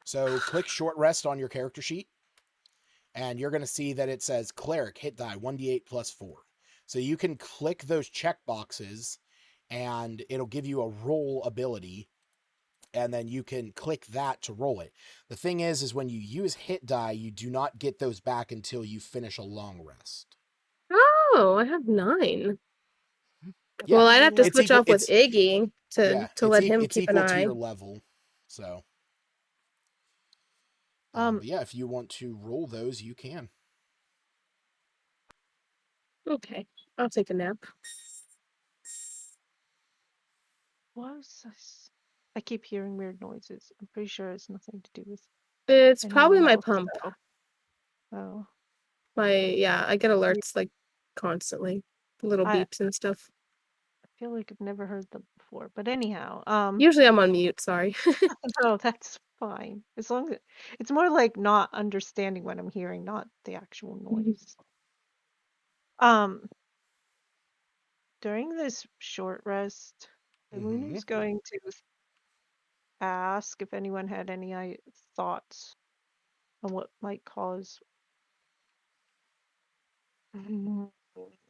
So click short rest on your character sheet, and you're going to see that it says cleric hit die 1d8 plus 4. So you can click those check boxes, and it'll give you a roll ability, and then you can click that to roll it. The thing is when you use hit die, you do not get those back until you finish a long rest. Oh, I have 9. Yeah, well, I'd have to switch off with Iggy to let him keep an eye. It's equal to your level, so. But yeah, if you want to roll those, you can. Okay, I'll take a nap. What was this? I keep hearing weird noises. I'm pretty sure it's nothing to do with. It's probably my pump. Oh. I get alerts like constantly, little beeps and stuff. I feel like I've never heard them before, but anyhow, usually I'm on mute. Sorry. No, that's fine. As long as it's more like not understanding what I'm hearing, not the actual noise. During this short rest, Luna's going to ask if anyone had any thoughts on what might cause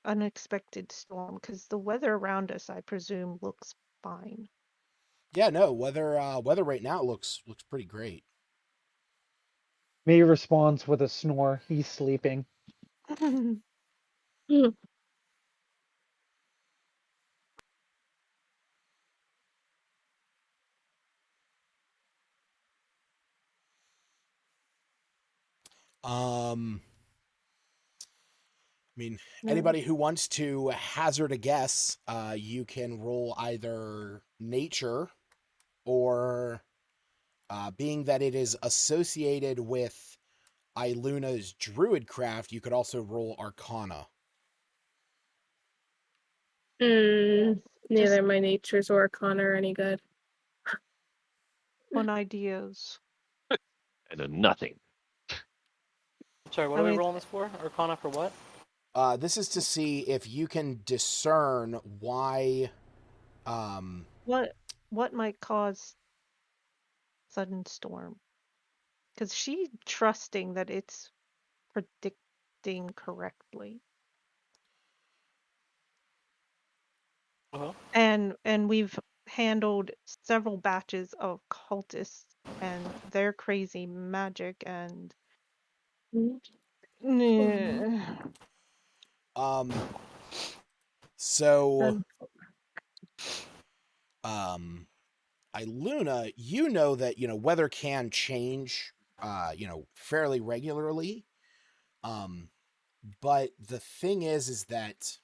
unexpected storm, because the weather around us, I presume, looks fine. Yeah, no, weather right now looks pretty great. Me responds with a snore. He's sleeping. I mean, anybody who wants to hazard a guess, you can roll either nature or, being that it is associated with Iluna's druid craft, you could also roll arcana. Neither my natures or arcana are any good. On ideas. I know nothing. Sorry, what are we rolling this for? Arcana for what? This is to see if you can discern why. What might cause sudden storm? Because she's trusting that it's predicting correctly. Uh-huh. And we've handled several batches of cultists and their crazy magic and So Iluna, you know that, weather can change, fairly regularly. But the thing is that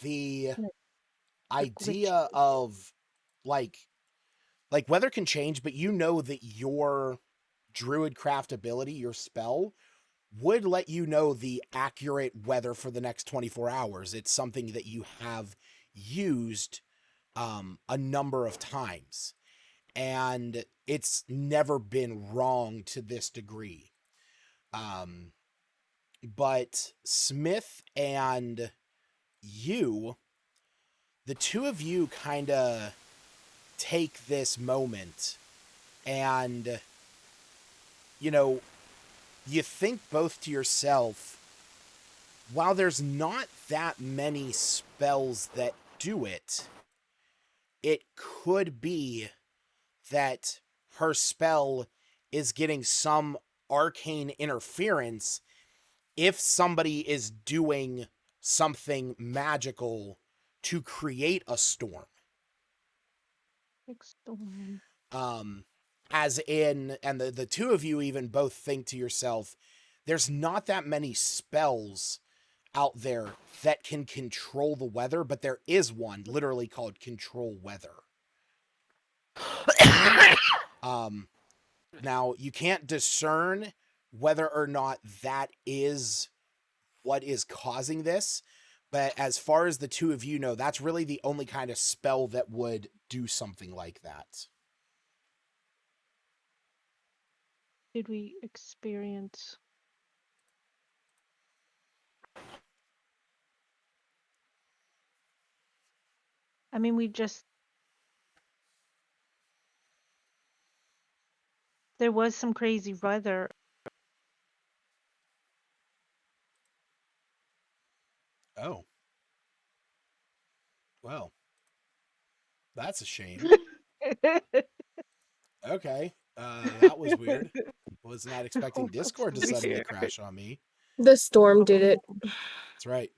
the idea of like weather can change, but you know that your druid craft ability, your spell, would let you know the accurate weather for the next 24 hours. It's something that you have used a number of times, and it's never been wrong to this degree. But Smith and you, the two of you kind of take this moment and, you think both to yourself, while there's not that many spells that do it, it could be that her spell is getting some arcane interference if somebody is doing something magical to create a storm. Storm. As in, and the two of you even both think to yourself, there's not that many spells out there that can control the weather, but there is one literally called control weather. Now you can't discern whether or not that is what is causing this, but as far as the two of you know, that's really the only kind of spell that would do something like that. Did we experience there was some crazy weather. Oh. Well, that's a shame. Okay. That was weird. Was not expecting Discord to suddenly crash on me. The storm did it. That's right.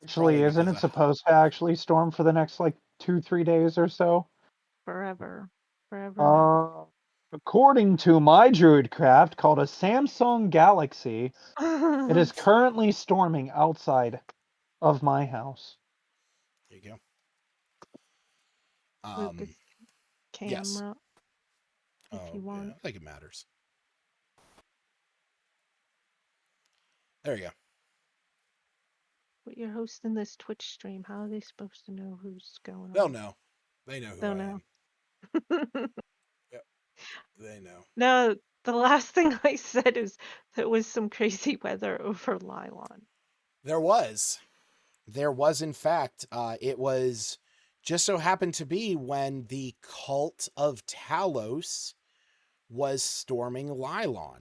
Actually, isn't it supposed to actually storm for the next 2-3 days or so? Forever. According to my druid craft called a Samsung Galaxy, it is currently storming outside of my house. There you go. Lucas, camera. Yes. If you want. Yeah, I think it matters. There you go. But you're hosting this Twitch stream. How are they supposed to know who's going on? They'll know. They know who They'll I know. am. Yep. They know. No, the last thing I said is there was some crazy weather over Lylon. There was. There was, in fact. It was just so happened to be when the cult of Talos was storming Lylon.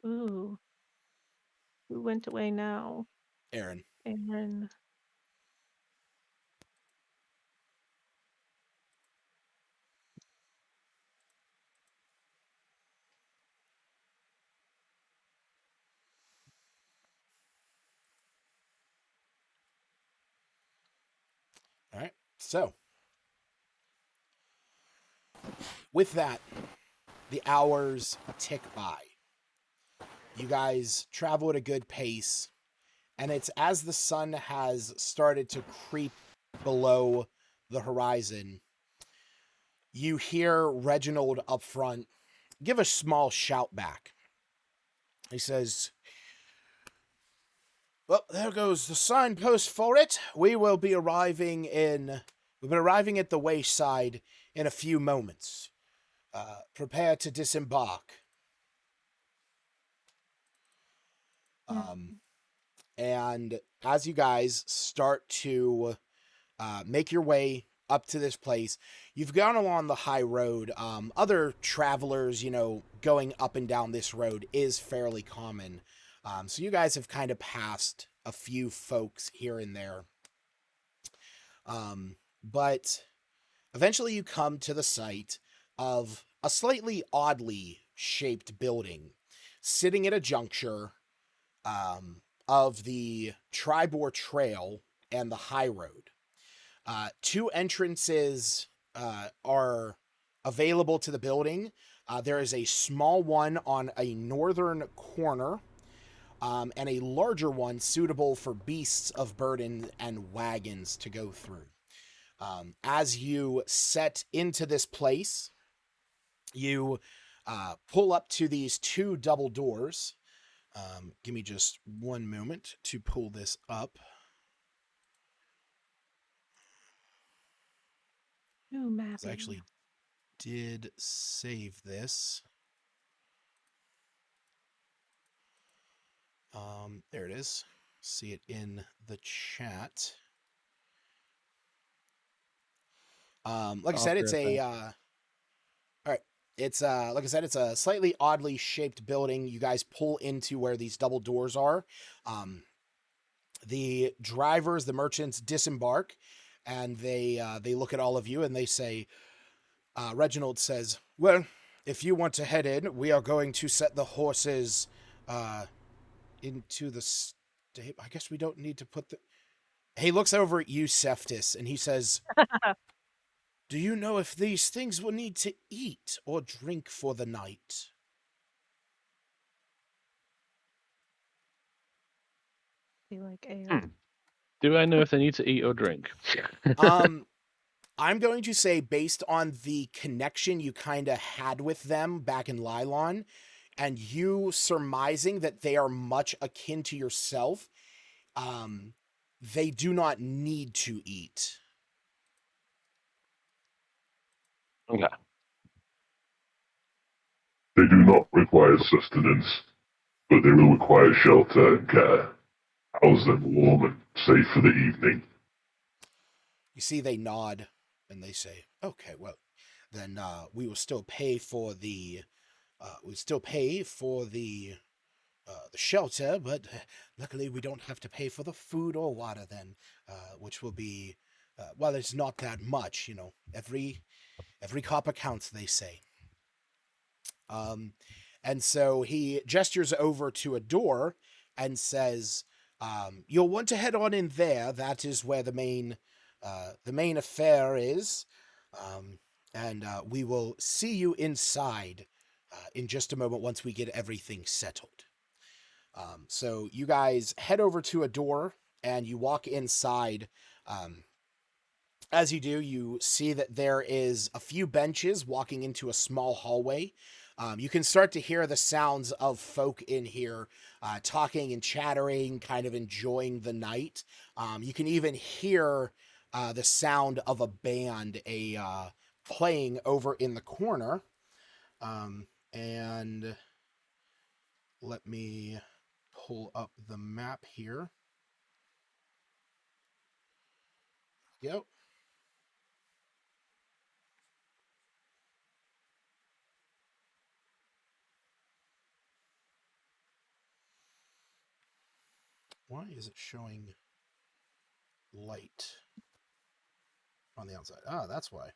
Ooh. Who went away now? Aaron. Aaron. All right. So, with that, the hours tick by. You guys travel at a good pace, and it's as the sun has started to creep below the horizon, you hear Reginald up front give a small shout back. He says, well, there goes the signpost for it. We'll be arriving at the wayside in a few moments. Prepare to disembark. And as you guys start to make your way up to this place, you've gone along the high road. Other travelers, going up and down this road is fairly common. So you guys have kind of passed a few folks here and there. But eventually you come to the site of a slightly oddly shaped building sitting at a juncture of the Tribor Trail and the high road. Two entrances are available to the building. There is a small one on a northern corner, and a larger one suitable for beasts of burden and wagons to go through. As you set into this place, you pull up to these two double doors. Give me just one moment to pull this up. New mapping. I actually did save this. There it is. See it in the chat. Like I said, it's a all right. It's like I said, it's a slightly oddly shaped building. You guys pull into where these double doors are. The drivers, the merchants, disembark, and they look at all of you and they say, Reginald says, "Well, if you want to head in, we are going to set the horses into the stable. I guess we don't need to put the." He looks over at you, Seftis, and he says, "Do you know if these things will need to eat or drink for the night?" Be like air. Do I know if they need to eat or drink? I'm going to say, based on the connection you kind of had with them back in Lylon, and you surmising that they are much akin to yourself, they do not need to eat. Okay. They do not require sustenance, but they will require shelter and care. House them warm and safe for the evening. You see, they nod and they say, "Okay, well, then we will still pay for the the shelter, but luckily we don't have to pay for the food or water then, which will be well, it's not that much, every copper counts, they say." And so he gestures over to a door and says, "You'll want to head on in there. That is where the main affair is, and we will see you inside in just a moment once we get everything settled." So you guys head over to a door and you walk inside. As you do, you see that there is a few benches walking into a small hallway. You can start to hear the sounds of folk in here talking and chattering, kind of enjoying the night. You can even hear the sound of a band playing over in the corner. And let me pull up the map here. Yep. Why is it showing light on the outside? Ah, that's why.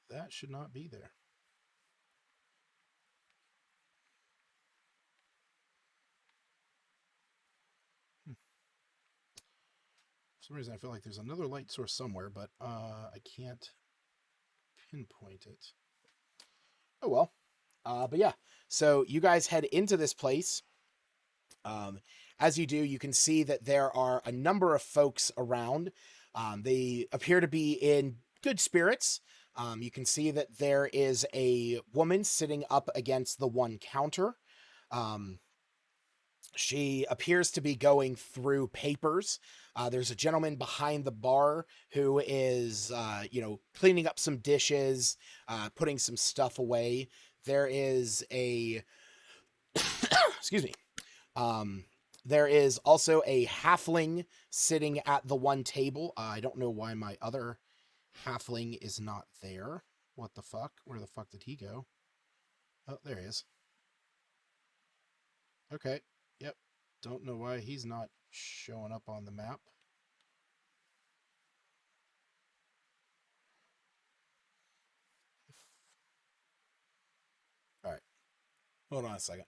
That should not be there. some reason I feel like there's another light source somewhere, but I can't pinpoint it. Oh well. But yeah, so you guys head into this place. As you do, you can see that there are a number of folks around. They appear to be in good spirits. You can see that there is a woman sitting up against the one counter. She appears to be going through papers. There's a gentleman behind the bar who is, cleaning up some dishes, putting some stuff away. There is a, excuse me. There is also a halfling sitting at the one table. I don't know why my other halfling is not there. What the fuck? Where the fuck did he go? Oh, there he is. Okay. Yep. Don't know why he's not showing up on the map. All right. Hold on a second.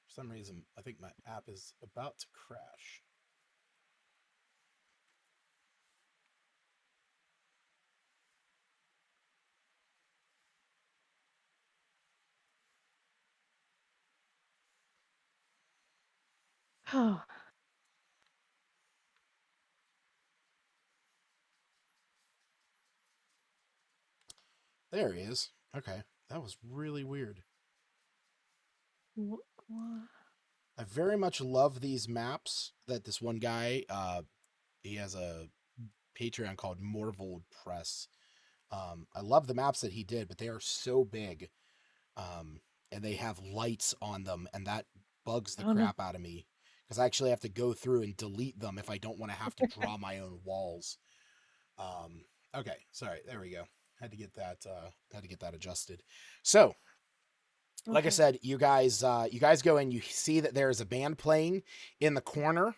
For some reason, I think my app is about to crash. Oh. There he is. Okay. That was really weird. What? I very much love these maps that this one guy, he has a Patreon called Morvold Press. I love the maps that he did, but they are so big. And they have lights on them, and that bugs the crap out of me. Because I actually have to go through and delete them if I don't want to have to draw my own walls. Okay, sorry, there we go. Had to get that adjusted. So, like I said, you guys go in. You see that there is a band playing in the corner,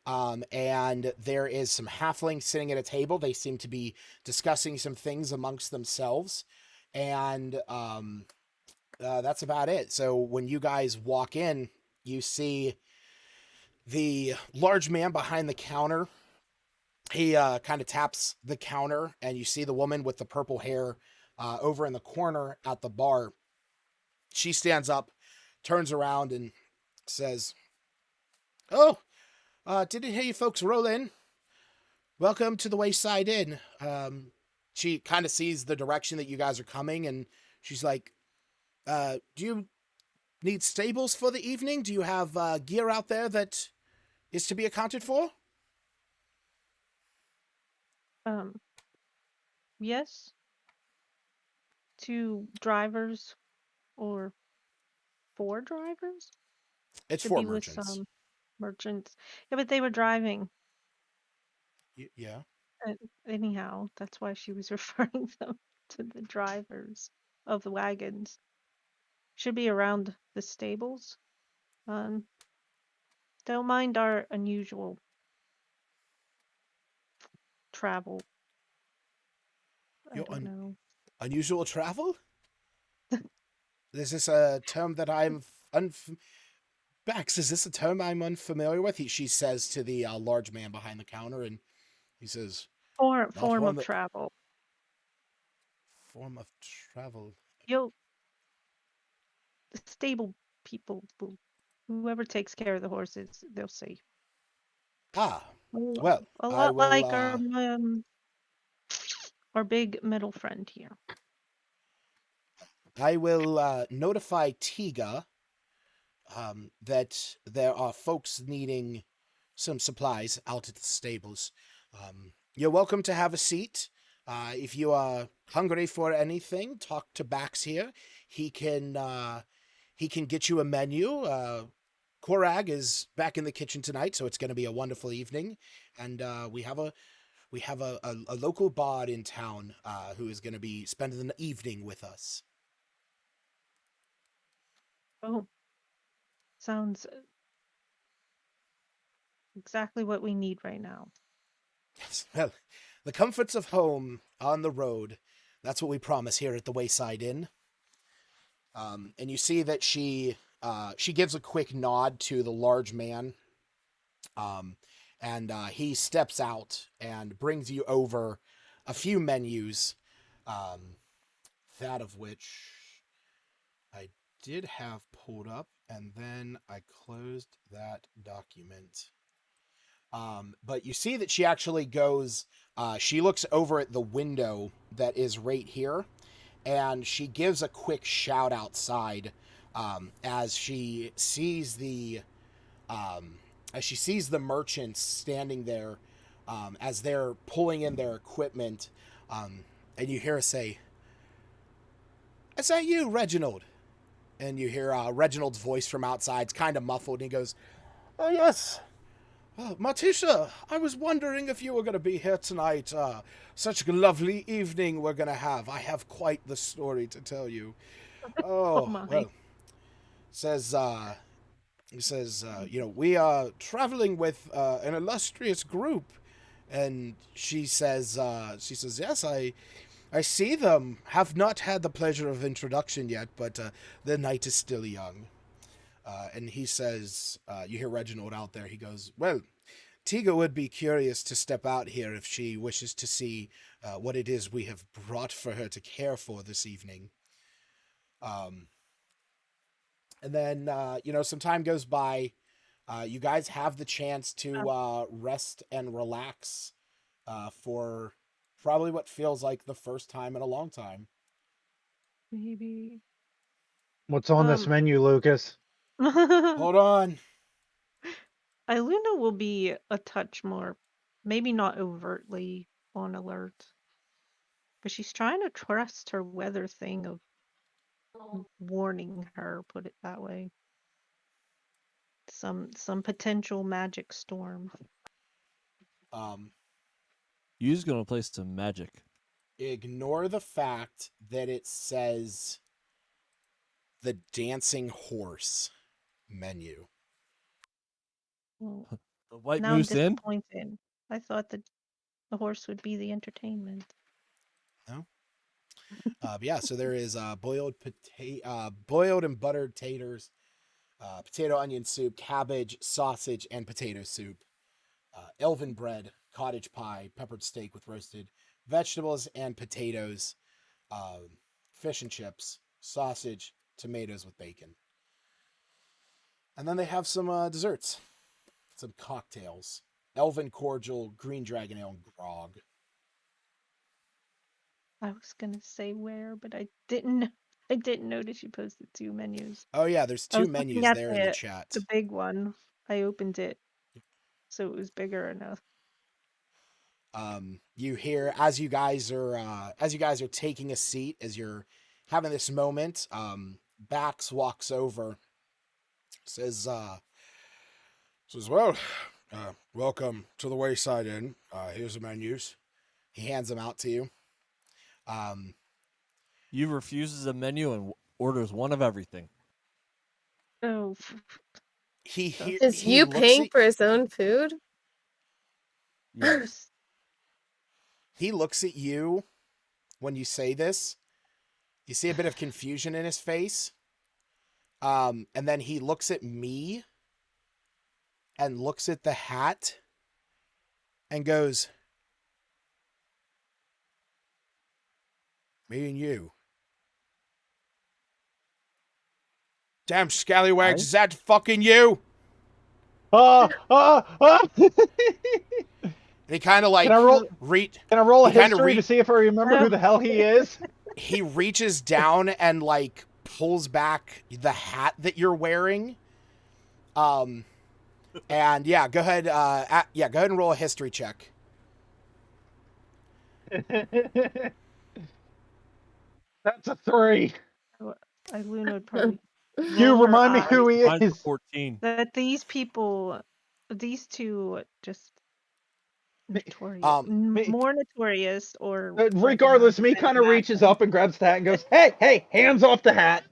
and there is some halflings sitting at a table. They seem to be discussing some things amongst themselves, and that's about it. So when you guys walk in, you see the large man behind the counter. He kind of taps the counter, and you see the woman with the purple hair over in the corner at the bar. She stands up, turns around, and says, "Oh, didn't hear you folks roll in. Welcome to the Wayside Inn." She kind of sees the direction that you guys are coming, and she's like, "Do you need stables for the evening? Do you have gear out there that is to be accounted for?" Yes. 2 drivers or 4 drivers? It's Could 4 be with merchants. some merchants. Yeah, but they were driving. Yeah. Anyhow, that's why she was referring them to the drivers of the wagons. Should be around the stables. Don't mind our unusual travel. I don't know. Unusual travel? Is this a term that I'm Bax, is this a term I'm unfamiliar with? She says to the large man behind the counter, and he says, Form of travel. Form of travel. The stable people whoever takes care of the horses, they'll see. Ah, well, a lot like our big metal friend here. I will notify Tiga that there are folks needing some supplies out at the stables. You're welcome to have a seat. If you are hungry for anything, talk to Bax here. He can get you a menu. Korag is back in the kitchen tonight, so it's going to be a wonderful evening. And we have a local bard in town who is going to be spending the evening with us. Oh, sounds exactly what we need right now. Yes, well, the comforts of home on the road. That's what we promise here at the Wayside Inn. And you see that she gives a quick nod to the large man. And he steps out and brings you over a few menus, that of which I did have pulled up, and then I closed that document. But you see that she actually goes, she looks over at the window that is right here, and she gives a quick shout outside as she sees the merchants standing there as they're pulling in their equipment, and you hear her say, "Is that you, Reginald?" And you hear Reginald's voice from outside. It's kind of muffled, and he goes, "Oh, yes. Martisha, I was wondering if you were going to be here tonight. Such a lovely evening we're going to have. I have quite the story to tell you." Oh my. Well, he says, we are traveling with an illustrious group. And she says, yes, I see them. Have not had the pleasure of introduction yet, but the night is still young. And he says, you hear Reginald out there. He goes, "Well, Tiga would be curious to step out here if she wishes to see what it is we have brought for her to care for this evening." And then, some time goes by. You guys have the chance to rest and relax for probably what feels like the first time in a long time. Maybe. What's on this menu, Lucas? Hold on. Iluna will be a touch more, maybe not overtly on alert, but she's trying to trust her weather thing of warning her, put it that way. Some potential magic storm. You's gonna play some magic. Ignore the fact that it says the dancing horse menu. Well, The white now moose I'm in? disappointed. I thought that the horse would be the entertainment. No. But yeah, so there is boiled and buttered taters, potato onion soup, cabbage, sausage, and potato soup, elven bread, cottage pie, peppered steak with roasted vegetables and potatoes, fish and chips, sausage, tomatoes with bacon. And then they have some desserts, some cocktails, elven cordial, green dragon ale, and grog. I was gonna say where, but I didn't. I didn't notice you posted 2 menus. Oh yeah, there's 2 menus there in the chat. The big one. I opened it, so it was bigger enough. You hear as you guys are taking a seat, as you're having this moment, Bax walks over, says, "Well, welcome to the Wayside Inn. Here's the menus." He hands them out to you. You refuses a menu and orders one of everything. Oh. Is you paying for his own food? Yes. He looks at you when you say this. You see a bit of confusion in his face. And then he looks at me and looks at the hat and goes, "Me and you. Damn scallywags, is that fucking you?" And he kind of like... Can I roll a history to see if I remember who the hell he is? He reaches down and like pulls back the hat that you're wearing. And yeah, go ahead. Go ahead and roll a history check. That's a 3. Iluna would probably... You remind me who he is. 14. That these people, these 2, just notorious, more notorious, or regardless, me kind of reaches up and grabs the hat and goes, "Hey, hands off the hat."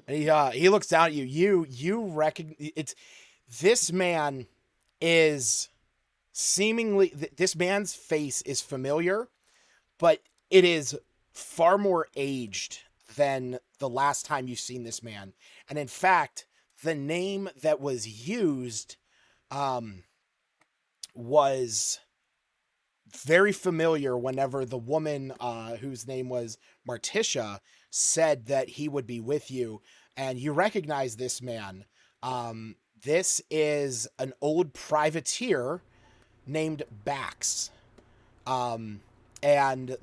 He looks down at you. You recognize this man is seemingly this man's face is familiar, but it is far more aged than the last time you've seen this man. And in fact, the name that was used was very familiar whenever the woman whose name was Marticia said that he would be with you, and you recognize this man. This is an old privateer named Bax. And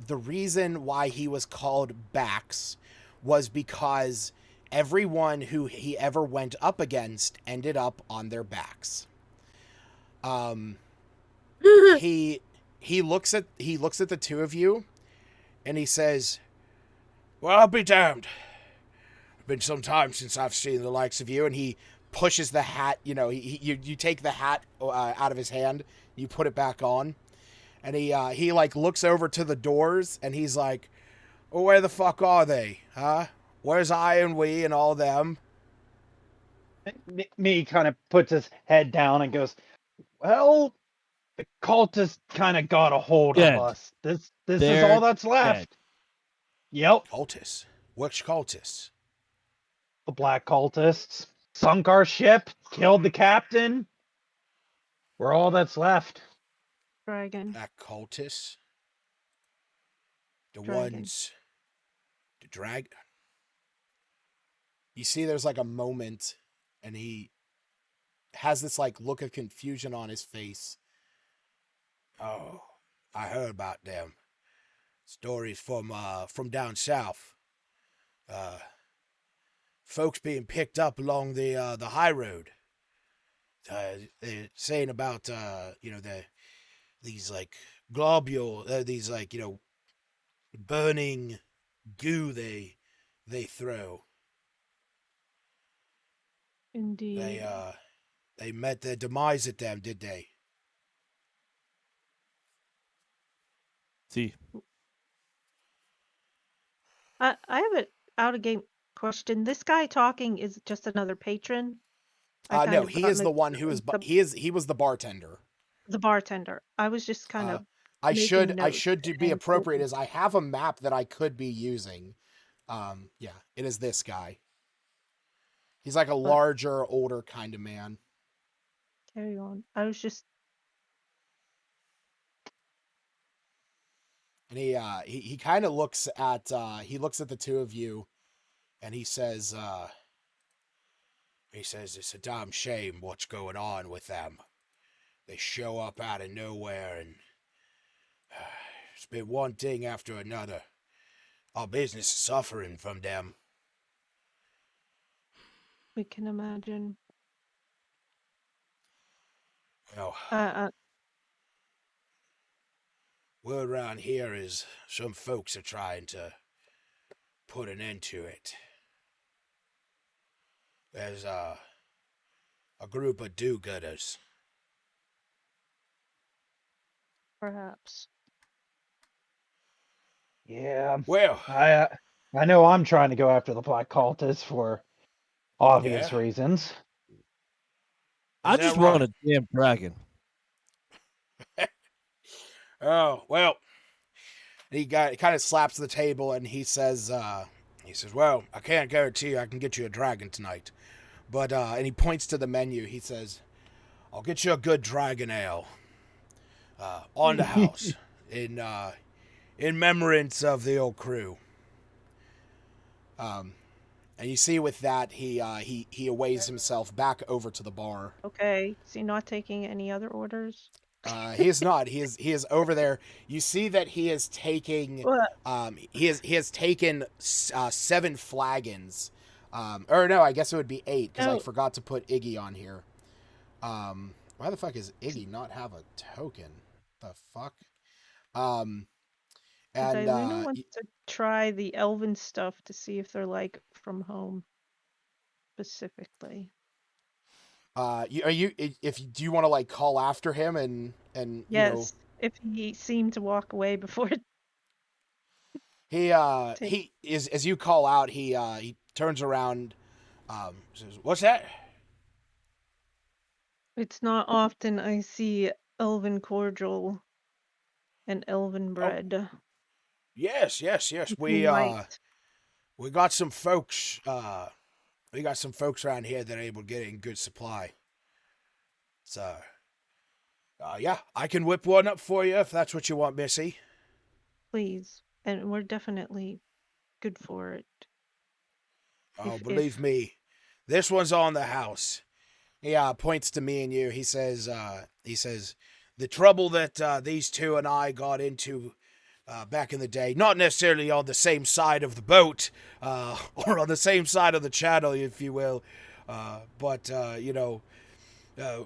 the reason why he was called Bax was because everyone who he ever went up against ended up on their backs. He looks at the two of you, and he says, "Well, I'll be damned. It's been some time since I've seen the likes of you." And he pushes the hat. You take the hat out of his hand, you put it back on, and he like looks over to the doors, and he's like, "Well, where the fuck are they, huh? Where's I and we and all them?" Me kind of puts his head down and goes, "Well, the cultists kind of got a hold of us. This is all that's left." Dead. Yep. Cultists? Which cultists? The black cultists sunk our ship, killed the captain. We're all that's left. Dragon. Black cultists? The dragon. You see there's like a moment, and he has this like look of confusion on his face. "Oh, I heard about them. Stories from down south. Folks being picked up along the high road. They're saying about these like these like burning goo they throw. Indeed. They met their demise at them, did they?" See. I have an out of game question. This guy talking is just another patron. No, he is the one who is he was the bartender. The bartender. I was just kind of. I should be appropriate as I have a map that I could be using. Yeah, it is this guy. He's like a larger, older kind of man. Carry on. I was just. And he kind of looks at the two of you, and he says it's a damn shame what's going on with them. They show up out of nowhere, and it's been one thing after another. Our business is suffering from them. We can imagine. Well, word around here is some folks are trying to put an end to it. There's a group of do-gooders. Perhaps. Yeah. Well, I know I'm trying to go after the black cultists for obvious reasons. I just want a damn dragon. Oh, well. He kind of slaps the table, and he says, "Well, I can't guarantee you I can get you a dragon tonight, but," and he points to the menu. He says, "I'll get you a good dragon ale, on the house, in remembrance of the old crew." And you see with that, he aways himself back over to the bar. Okay. Is he not taking any other orders? He is not. He is over there. You see that he is taking. He has taken 7 flagons. Or no, I guess it would be 8 because I forgot to put Iggy on here. Why the fuck is Iggy not have a token? The fuck. And I really want to try the elven stuff to see if they're like from home specifically. Do you want to like call after him and yes, if he seemed to walk away before he is as you call out, he turns around, says, "What's that?" It's not often I see elven cordial and elven bread. Yes. We got some folks. We got some folks around here that are able to get in good supply. So, yeah, I can whip one up for you if that's what you want, Missy. Please. And we're definitely good for it. Oh, believe me, this one's on the house. He points to me and you. He says, the trouble that these two and I got into back in the day, not necessarily on the same side of the boat, or on the same side of the channel, if you will, but,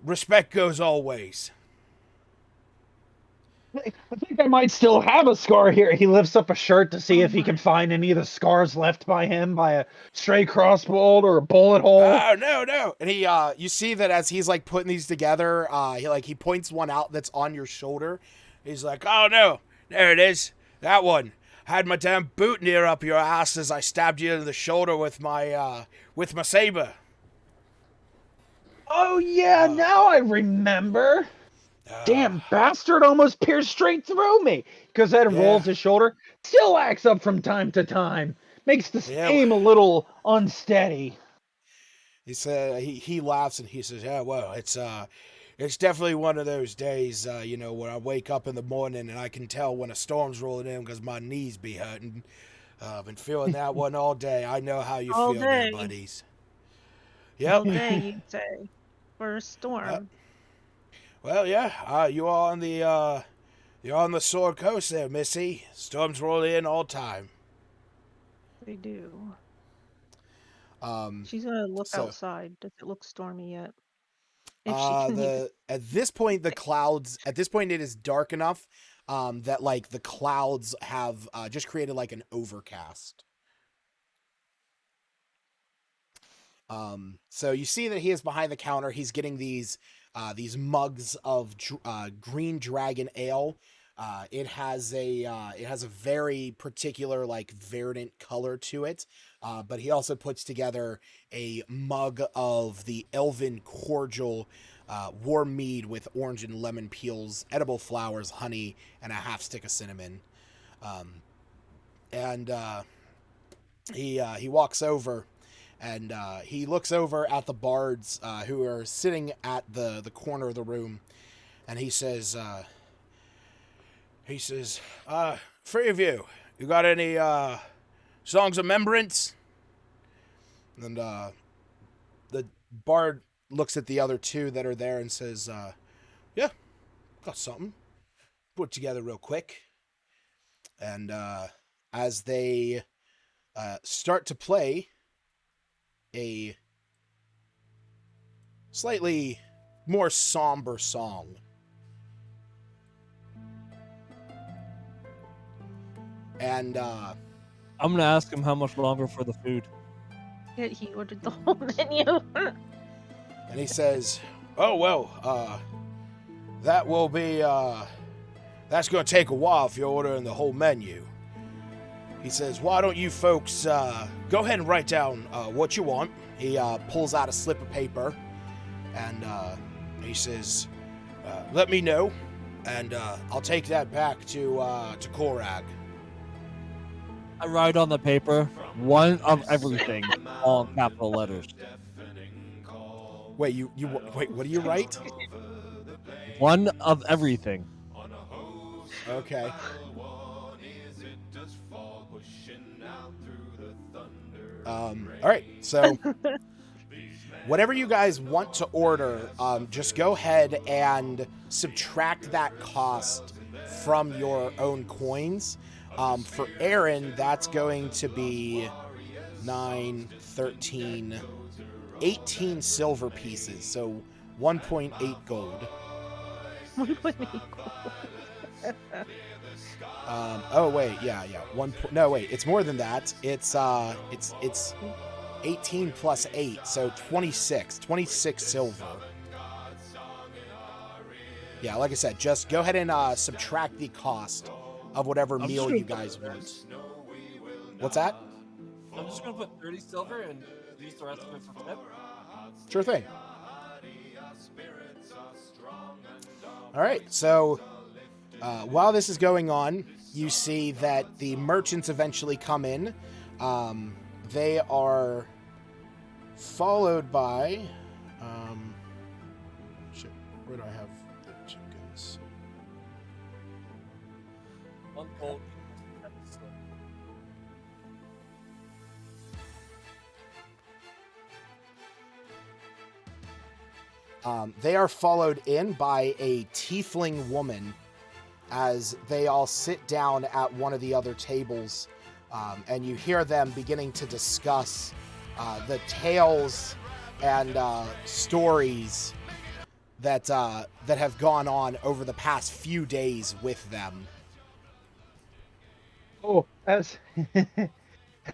respect goes always. I think I might still have a scar here. He lifts up a shirt to see if he can find any of the scars left by him by a stray crossbolt or a bullet hole. Oh, no. And he, you see that as he's like putting these together, he points one out that's on your shoulder. He's like, oh no, there it is. That one. I had my damn boot near up your ass as I stabbed you in the shoulder with my saber. Oh yeah, now I remember. Damn bastard almost pierced straight through me. Goes ahead and rolls his shoulder. Still acts up from time to time. Makes the aim a little unsteady. He said he laughs and he says, "Yeah, well, it's definitely one of those days, where I wake up in the morning and I can tell when a storm's rolling in because my knees be hurting. I've been feeling that one all day. I know how you feel, there, buddies. Yep. All day, you'd say, for a storm. Well, yeah, you're on the Sword Coast there, Missy. Storms roll in all time. They do. She's gonna look outside. Does it look stormy yet? At this point, it is dark enough that like the clouds have just created like an overcast. So you see that he is behind the counter. He's getting these mugs of green dragon ale. It has a very particular like verdant color to it. But he also puts together a mug of the Elven Cordial warm mead with orange and lemon peels, edible flowers, honey, and a half stick of cinnamon. He walks over and he looks over at the bards who are sitting at the corner of the room, and he says, "Three of you got any songs of remembrance?" And the bard looks at the other two that are there and says, "Yeah, got something. Put it together real quick." And as they start to play a slightly more somber song, and I'm gonna ask him how much longer for the food. Yeah, he ordered the whole menu. And he says, "Oh well, that will be that's gonna take a while if you're ordering the whole menu." He says, "Why don't you folks go ahead and write down what you want?" He pulls out a slip of paper, and he says, "Let me know, and I'll take that back to Korag." I write on the paper, one of everything, all in capital letters. Wait, wait, what do you write? One of everything. Okay. All right, so whatever you guys want to order, just go ahead and subtract that cost from your own coins. For Aaron, that's going to be 9, 13, 18 silver pieces, so 1.8 gold. 1.8 gold. Oh wait, yeah. No, wait, it's more than that. It's 18 plus 8, so 26 silver. Yeah, like I said, just go ahead and subtract the cost of whatever meal you guys want. What's that? I'm just gonna put 30 silver and use the rest of it for tip. Sure thing. All right, so while this is going on, you see that the merchants eventually come in. They are followed by... They are followed in by a tiefling woman as they all sit down at one of the other tables, and you hear them beginning to discuss the tales and stories that have gone on over the past few days with them. Oh, as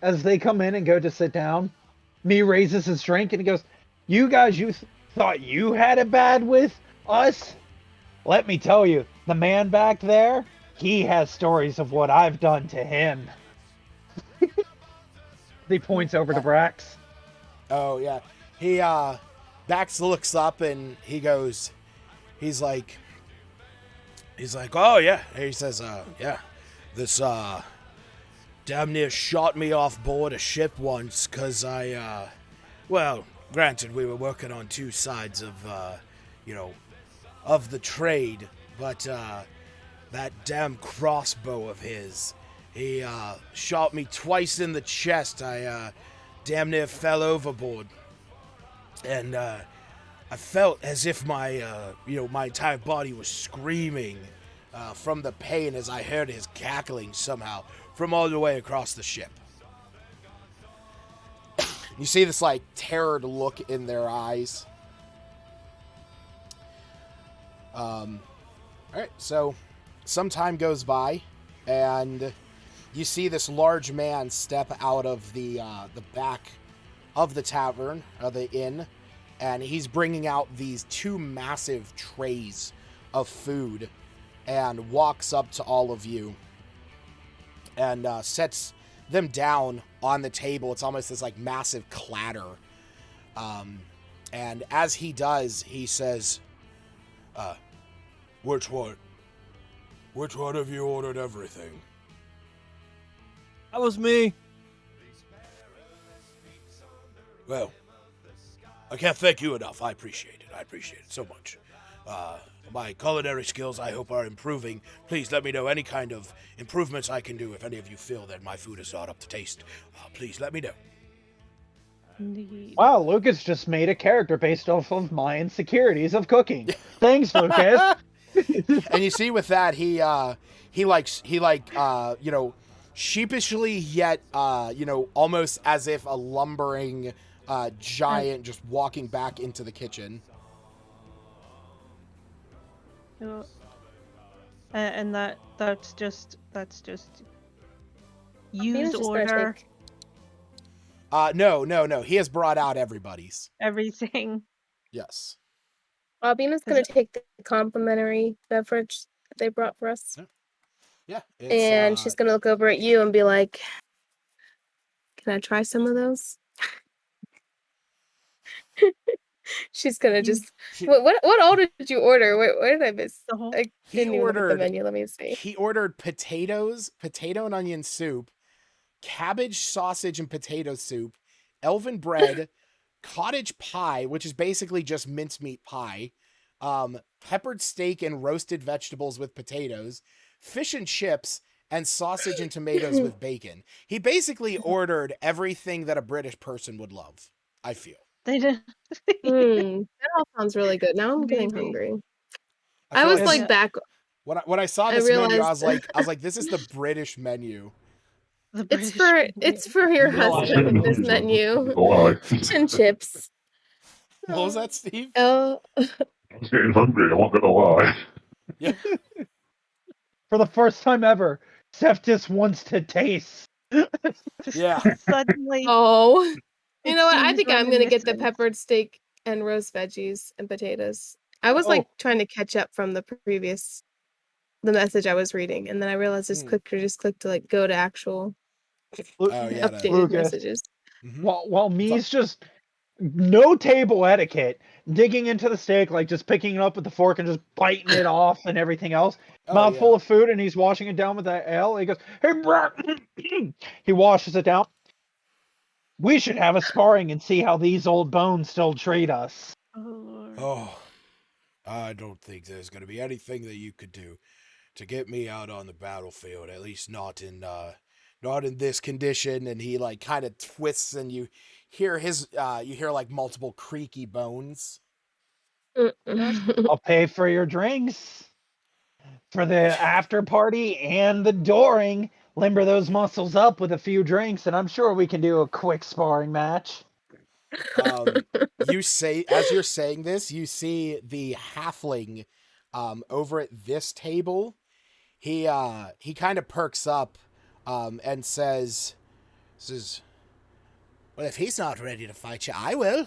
as they come in and go to sit down, me raises his drink and he goes, "You guys, thought you had it bad with us? Let me tell you, the man back there, he has stories of what I've done to him." He points over to Brax. Oh yeah, he Bax looks up and he goes, he's like, oh yeah. And he says, yeah, this damn near shot me off board a ship once, cause well, granted we were working on two sides of of the trade, but that damn crossbow of his, he shot me twice in the chest. I damn near fell overboard, and I felt as if my my entire body was screaming from the pain as I heard his cackling somehow from all the way across the ship. You see this like terrored look in their eyes. All right, so some time goes by, and you see this large man step out of the back of the tavern, the inn, and he's bringing out these two massive trays of food and walks up to all of you and sets them down on the table. It's almost this like massive clatter. And as he does, he says, which one of you ordered everything? That was me. Well, I can't thank you enough. I appreciate it. I appreciate it so much. My culinary skills, I hope, are improving. Please let me know any kind of improvements I can do. If any of you feel that my food is not up to taste, please let me know. Indeed. Wow, Lucas just made a character based off of my insecurities of cooking. Thanks, Lucas. And you see with that, he sheepishly yet, almost as if a lumbering giant just walking back into the kitchen. And that's just use order. No. He has brought out everybody's. Everything. Yes. Bina's gonna take the complimentary beverage that they brought for us. Yeah. And she's gonna look over at you and be like, "Can I try some of those?" She's gonna just. What all did you order? Where did I miss? I didn't even look at the menu. Let me see. He ordered potato and onion soup, cabbage, sausage, and potato soup, elven bread, cottage pie, which is basically just mincemeat pie, peppered steak and roasted vegetables with potatoes, fish and chips, and sausage and tomatoes with bacon. He basically ordered everything that a British person would love, I feel. They did. That all sounds really good. Now I'm getting hungry. I was like back when I saw this menu, I was like, this is the British menu. It's for your husband. This menu. Fish and chips. What was that, Steve? I was getting hungry. I'm not gonna lie. Yeah. For the first time ever, Septis wants to taste. Yeah. Suddenly. Oh. You know what? I think I'm gonna get the peppered steak and roast veggies and potatoes. I was like trying to catch up from the message I was reading, and then I realized this clicker just clicked to like go to actual updated messages. While me's just no table etiquette, digging into the steak, like just picking it up with the fork and just biting it off and everything else. Mouthful of food, and he's washing it down with that ale. He goes, "Hey, bro." He washes it down. We should have a sparring and see how these old bones still treat us. Oh, I don't think there's going to be anything that you could do. to get me out on the battlefield, at least not in this condition. And he like kind of twists, and you hear like multiple creaky bones. I'll pay for your drinks, for the after party and the during. Limber those muscles up with a few drinks, and I'm sure we can do a quick sparring match. You say, as you're saying this, you see the halfling over at this table. He kind of perks up and says, well, if he's not ready to fight you, I will.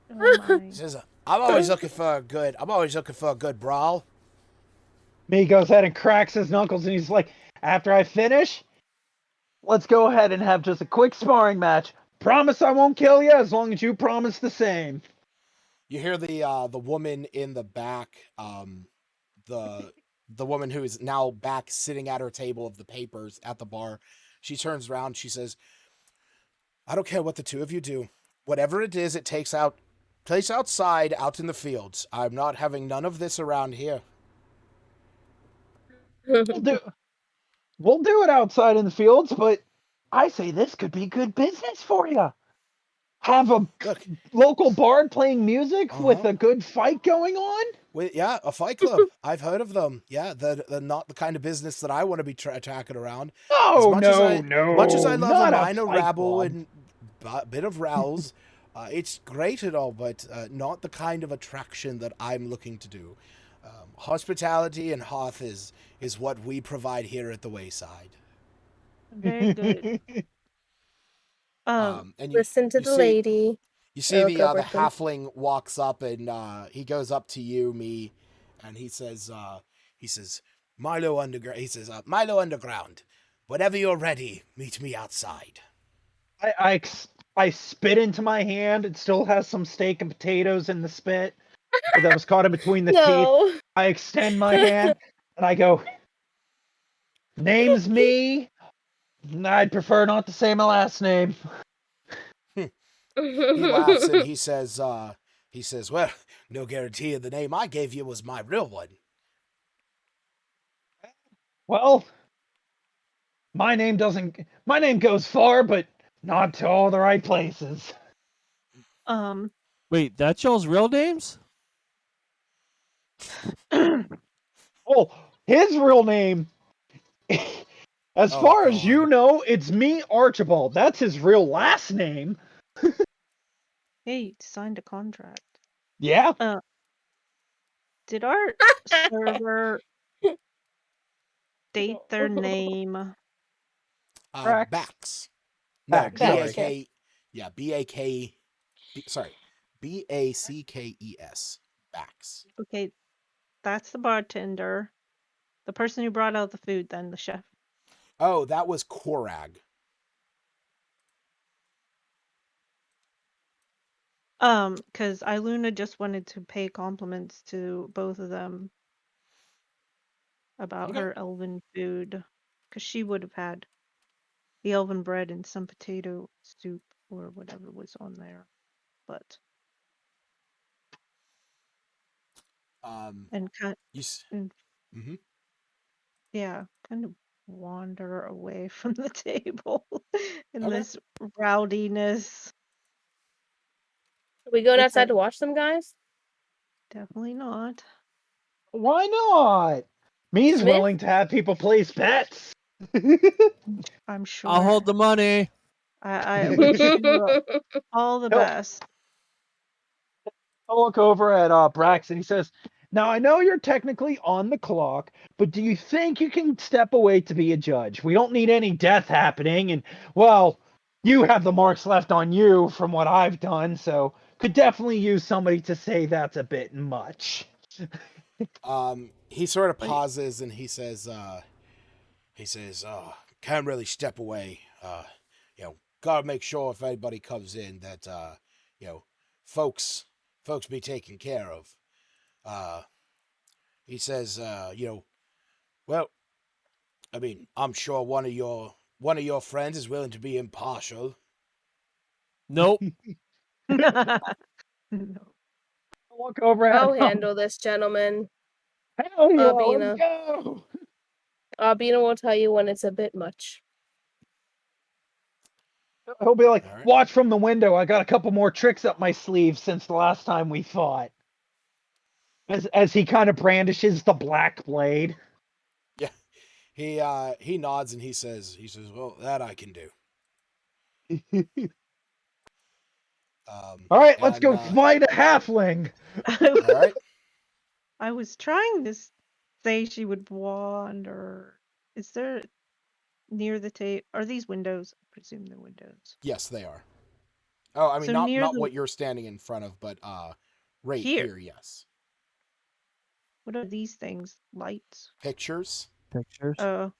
Oh my. He says, I'm always looking for a good brawl. Me goes ahead and cracks his knuckles, and he's like, after I finish, let's go ahead and have just a quick sparring match. Promise I won't kill you as long as you promise the same. You hear the woman in the back, the woman who is now back sitting at her table of the papers at the bar. She turns around, she says, I don't care what the two of you do. Whatever it is, it takes place outside, out in the fields. I'm not having none of this around here. We'll do it outside in the fields, but I say this could be good business for you. Have a local bard playing music with a good fight going on? Yeah, a fight club. I've heard of them. Yeah, they're not the kind of business that I want to be tracking around. No. Much as I love a minor rabble and a bit of rouse, it's great and all, but not the kind of attraction that I'm looking to do. Hospitality and hearth is what we provide here at the Wayside. Very good. And listen to the lady. You see the halfling walks up, and he goes up to you, me, and he says, Milo Underground. He says, Milo Underground, whenever you're ready, meet me outside. I spit into my hand. It still has some steak and potatoes in the spit that was caught in between the teeth. I extend my hand and I go, name's me. I'd prefer not to say my last name. He laughs and he says, well, no guarantee the name I gave you was my real one. Well, my name goes far, but not to all the right places. Wait, that's y'all's real names? Oh, his real name, as far as you know, it's me, Archibald. That's his real last name. Hey, you signed a contract. Yeah. Did our server state their name? Bax. No, B-A-K. Yeah, B-A-K. Sorry, B-A-C-K-E-S. Bax. Okay, that's the bartender. The person who brought out the food, then the chef. Oh, that was Korag. Because Iluna just wanted to pay compliments to both of them about her elven food, because she would have had the elven bread and some potato soup or whatever was on there, but and kind yeah, kind of wander away from the table in this rowdiness. Are we going outside to watch them, guys? Definitely not. Why not? Me's willing to have people place bets. I'm sure. I'll hold the money. I wish you all the best. I'll look over at Braxton. He says, now I know you're technically on the clock, but do you think you can step away to be a judge? We don't need any death happening, and, well, you have the marks left on you from what I've done, so could definitely use somebody to say that's a bit much. He sort of pauses and he says, can't really step away. Gotta make sure if anybody comes in that, folks be taken care of. He says, well, I mean, I'm sure one of your friends is willing to be impartial. Nope. No. Look over at I'll handle this, gentleman. Hell yeah, let's go! Albina will tell you when it's a bit much. He'll be like, watch from the window. I got a couple more tricks up my sleeve since the last time we fought. As he kind of brandishes the black blade. Yeah. He nods and he says, well, that I can do. All right, let's go find a halfling. All right. I was trying to say she would wander. Is there near the tape? Are these windows? I presume they're windows. Yes, they are. Oh, I mean, So not what you're standing in front of, but right here, yes. What are these things? Lights? Pictures. Oh,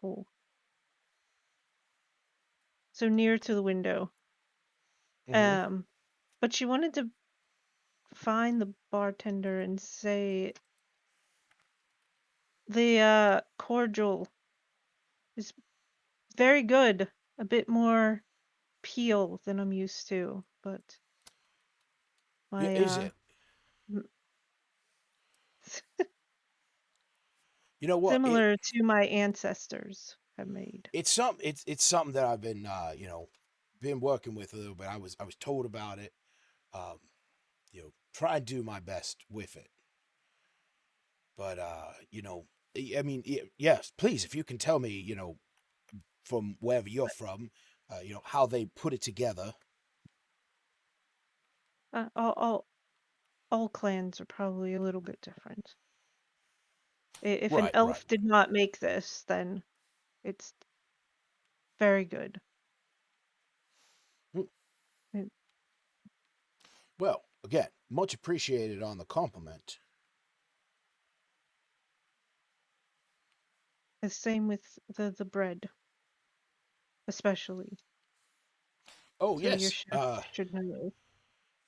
cool. So near to the window. But she wanted to find the bartender and say the cordial is very good. A bit more peel than I'm used to, but Is it? You know what? Similar to my ancestors have made. It's something that I've been been working with a little bit. I was told about it. Try and do my best with it. But I mean, yes, please, if you can tell me, from wherever you're from, how they put it together. All clans are probably a little bit different. If an elf did not make this, then it's very good. Well, again, much appreciated on the compliment. The same with the bread, especially. Oh, so yes. Your chef should know.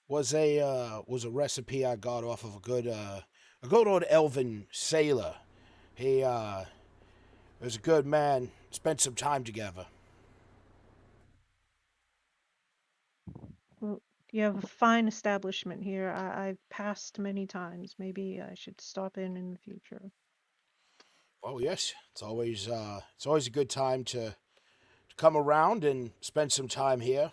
Was a recipe I got off of a good old elven sailor. He was a good man. Spent some time together. Well, you have a fine establishment here. I've passed many times. Maybe I should stop in the future. Oh yes, it's always a good time to come around and spend some time here.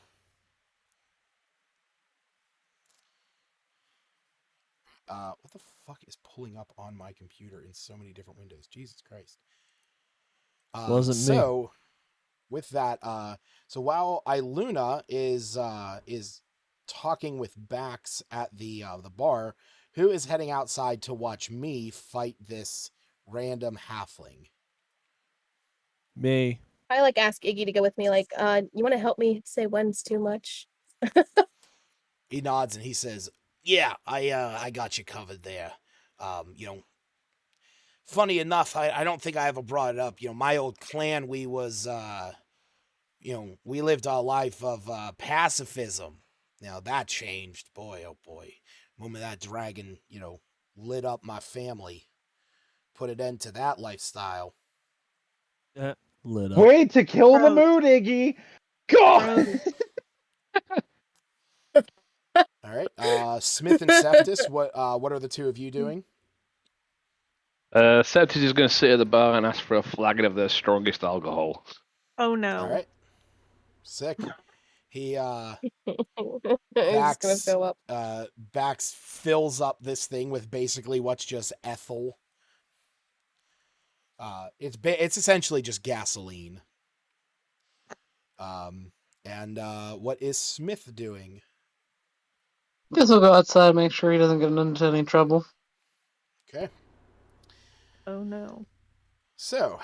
What the fuck is pulling up on my computer in so many different windows? Jesus Christ. Wasn't me. With that, so while Iluna is talking with Bax at the bar, who is heading outside to watch me fight this random halfling? Me. I ask Iggy to go with me. You want to help me say when's too much? He nods and he says, "Yeah, I got you covered there. Funny enough, I don't think I ever brought it up. My old clan, we was we lived our life of pacifism. Now that changed, boy, oh boy. Moment that dragon, lit up my family, put an end to that lifestyle. Yeah, lit up. Way to kill the mood, Iggy. God. All right, Smith and Septis, what are the two of you doing? Septis is going to sit at the bar and ask for a flagon of their strongest alcohol. Oh no! All right, sick. He Bax fills up this thing with basically what's just ethyl. It's essentially just gasoline. And what is Smith doing? Guess we'll go outside, make sure he doesn't get into any trouble. Okay. Oh no. So,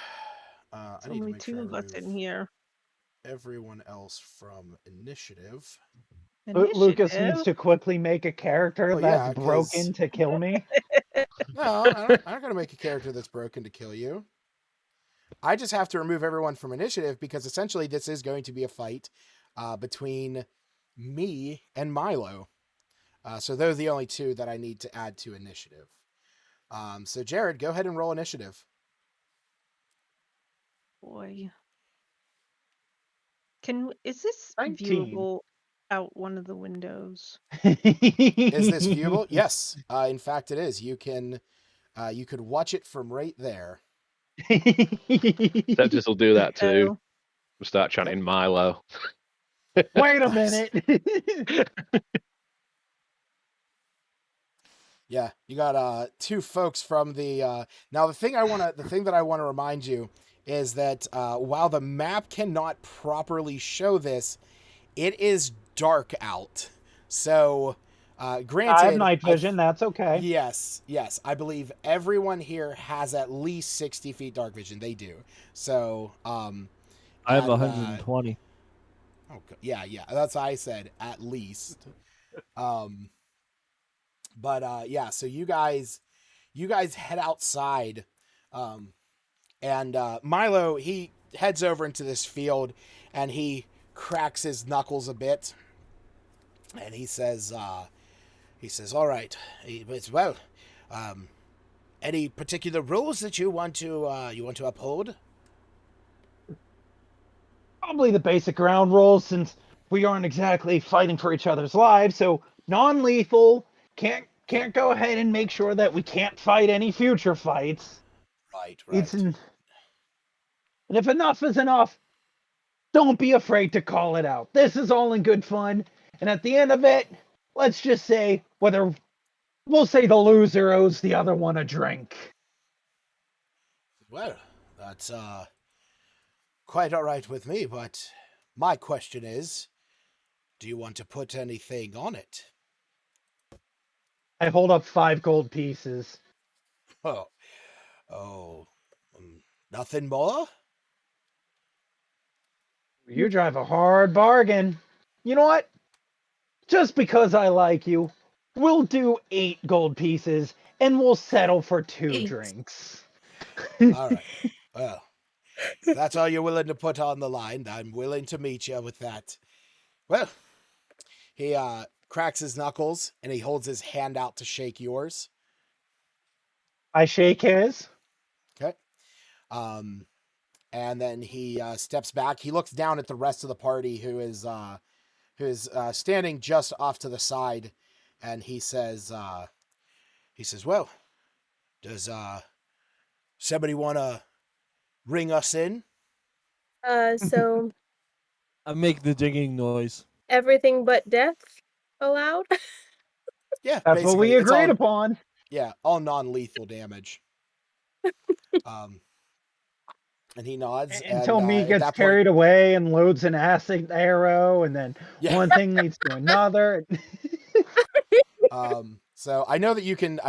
I need only to make two of us in here. Everyone else from initiative. Lucas needs to quickly make a character that's broken to kill me. No, I'm not going to make a character that's broken to kill you. I just have to remove everyone from initiative because essentially this is going to be a fight between me and Milo. So those are the only two that I need to add to initiative. So Jared, go ahead and roll initiative. Boy. Is this 19. viewable out one of the windows? Is this viewable? Yes. In fact, it is. You can You could watch it from right there. Septis will do that too. Oh. We'll start chanting Milo. Wait a minute. Yeah, you got two folks from the now the thing that I want to remind you is that while the map cannot properly show this, it is dark out. So granted, I have night vision, that's okay. Yes, I believe everyone here has at least 60 feet dark vision. They do. So I have 120. Yeah, that's what I said, at least. But yeah, so you guys head outside, and Milo, he heads over into this field, and he cracks his knuckles a bit, and he says, all right, well, any particular rules that you want to uphold? Probably the basic ground rules, since we aren't exactly fighting for each other's lives. So non-lethal, can't go ahead and make sure that we can't fight any future fights. Right. And if enough is enough, don't be afraid to call it out. This is all in good fun, and at the end of it, let's just say we'll say the loser owes the other one a drink. Well, that's quite all right with me, but my question is, do you want to put anything on it? I hold up 5 gold pieces. Nothing more? You drive a hard bargain. You know what? Just because I like you, we'll do 8 gold pieces, and we'll settle for 2 drinks. All right. Well, if that's all you're willing to put on the line, I'm willing to meet you with that. Well, he cracks his knuckles, and he holds his hand out to shake yours. I shake his. Okay. And then he steps back. He looks down at the rest of the party, who is standing just off to the side, and he says, well, does somebody want to ring us in? So I make the digging noise. Everything but death allowed? Yeah, that's what we agreed upon. Yeah, all non-lethal damage. And he nods. Until and, me gets carried away and loads an acid arrow, and then one thing leads to another. So I know that you can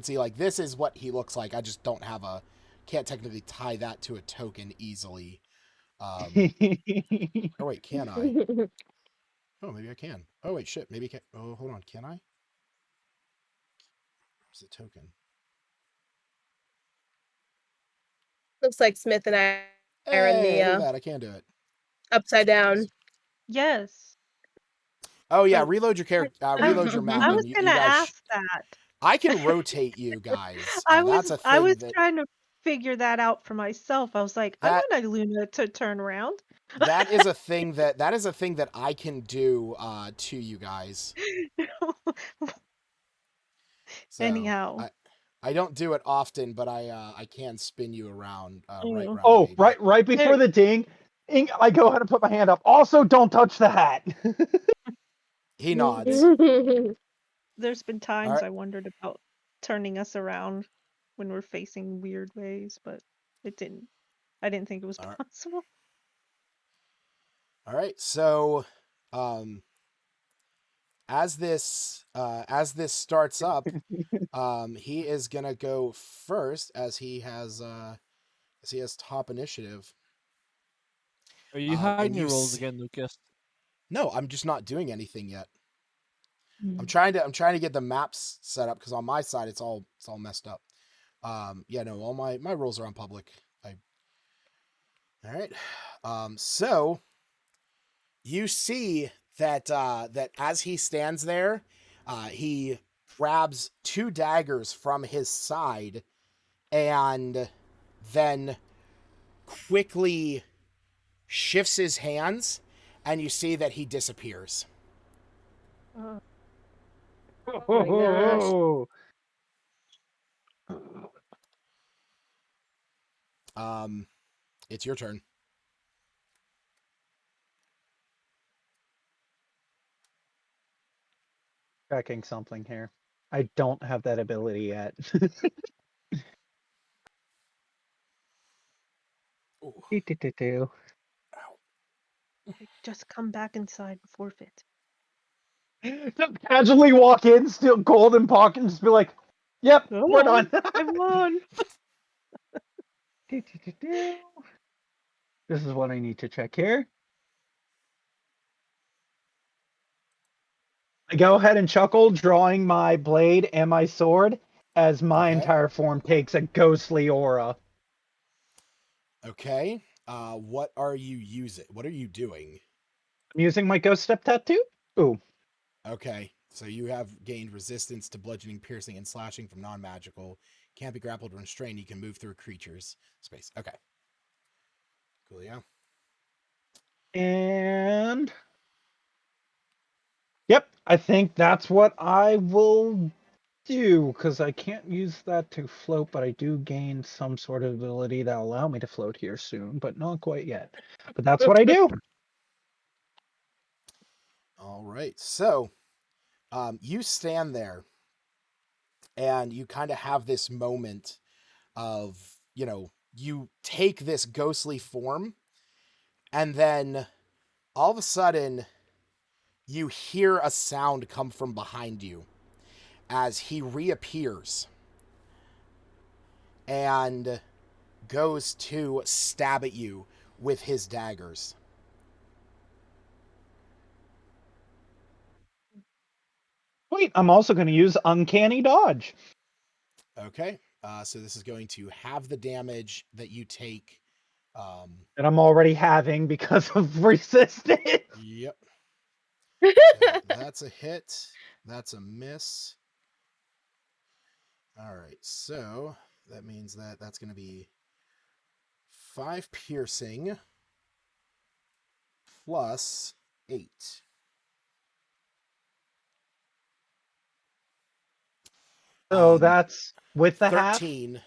see, like, this is what he looks like. I just can't technically tie that to a token easily. Oh wait, can I? Oh, maybe I can. Oh wait, shit, maybe I can. Oh, hold on, can I? Where's the token? Looks like Smith and I are in the Look at that, I can do it. Upside down. Yes. Oh yeah, reload your character. Reload your map. I was gonna ask that. I can rotate you guys. I was trying to figure that out for myself. I was like, I want Luna to turn around. That is a thing that I can do to you guys. So, anyhow, I don't do it often, but I can spin you around. Right before the ding, I go ahead and put my hand up. Also, don't touch the hat. He nods. There's been times I wondered about turning us around when we're facing weird ways, but it didn't. I didn't think it was possible. All right, so as this starts up, he is gonna go first as he has top initiative. Are you hiding your rolls again, Lucas? No, I'm just not doing anything yet. I'm trying to get the maps set up, because on my side it's all messed up. Yeah, no, all my rolls are on public. All right. So you see that as he stands there, he grabs 2 daggers from his side and then quickly shifts his hands, and you see that he disappears. Oh my gosh. It's your turn. Checking something here. I don't have that ability yet. Just come back inside and forfeit. Just casually walk in, steal gold in pocket, and just be like, "Yep, we're done. I won." This is what I need to check here. I go ahead and chuckle, drawing my blade and my sword as my entire form takes a ghostly aura. Okay. What are you using? What are you doing? I'm using my ghost step tattoo. Ooh. Okay. So you have gained resistance to bludgeoning, piercing, and slashing from non-magical. Can't be grappled or restrained. You can move through creatures' space. Okay. Coolio. And yep, I think that's what I will do, because I can't use that to float, but I do gain some sort of ability that'll allow me to float here soon, but not quite yet. But that's what I do. All right. So you stand there and you kind of have this moment of, you take this ghostly form, and then all of a sudden you hear a sound come from behind you as he reappears and goes to stab at you with his daggers. Wait, I'm also going to use Uncanny Dodge. Okay. So this is going to have the damage that you take. That I'm already having because of resistance. Yep. So that's a hit. That's a miss. All right. So that means that that's going to be 5 piercing plus 8. So that's with the 13.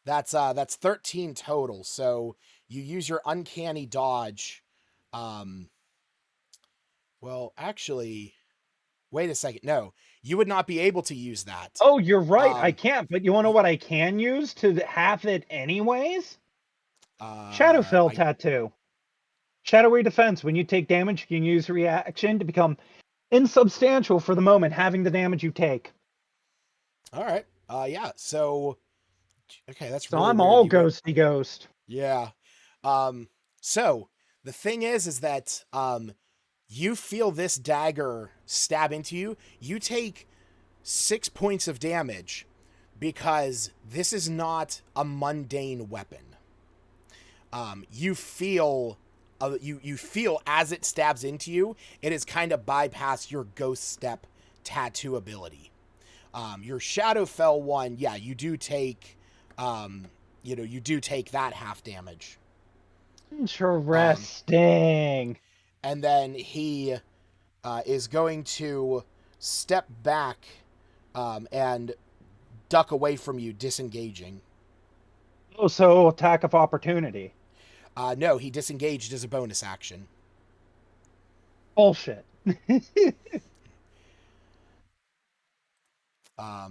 Half? That's 13 total. So you use your uncanny dodge. Well, actually, wait a second. No, you would not be able to use that. Oh, you're right. I can't. But you want to know what I can use to half it anyways? Shadowfell Tattoo. Shadowy defense. When you take damage, you can use reaction to become insubstantial for the moment, having the damage you take. All right. Yeah. So, okay, that's so really I'm weird. all ghosty ghost. Yeah. So the thing is that you feel this dagger stab into you. You take 6 points of damage because this is not a mundane weapon. You feel you feel as it stabs into you, it has kind of bypassed your ghost step tattoo ability. Your Shadowfell one, yeah, you do take you do take that half damage. Interesting. And then he is going to step back and duck away from you, disengaging. Oh, so attack of opportunity. No, he disengaged as a bonus action. Bullshit.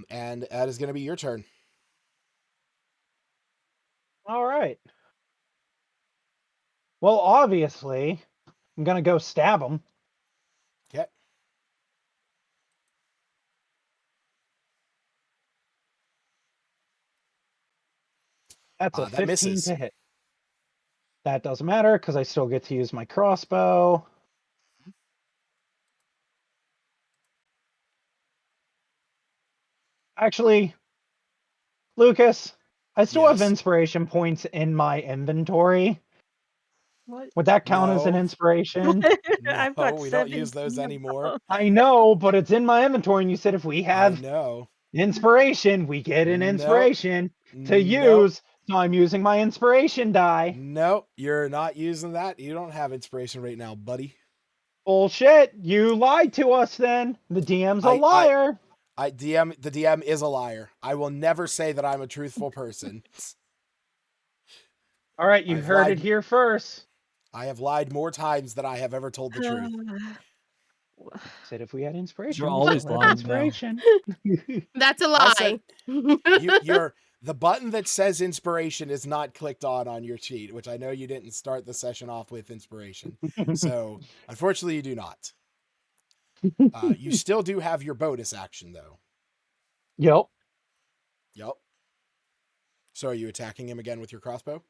And that is going to be your turn. All right. Well, obviously, I'm going to go stab him. Okay. That's a 15 to hit. That doesn't matter because I still get to use my crossbow. Actually, Lucas, I still have inspiration points in my inventory. What? Would that count as an inspiration? I've got we don't use those anymore. I know, but it's in my inventory, and you said if we have inspiration, we get an inspiration to use. So I'm using my inspiration die. Nope, you're not using that. You don't have inspiration right now, buddy. Bullshit! You lied to us. Then the DM's a liar. The DM is a liar. I will never say that I'm a truthful person. All right, you heard it here first. I have lied more times than I have ever told the truth. Said if we had inspiration, You're always lying inspiration. That's a lie. The button that says inspiration is not clicked on your sheet, which I know you didn't start the session off with inspiration. So unfortunately, you do not. You still do have your bonus action though. Yep. So are you attacking him again with your crossbow?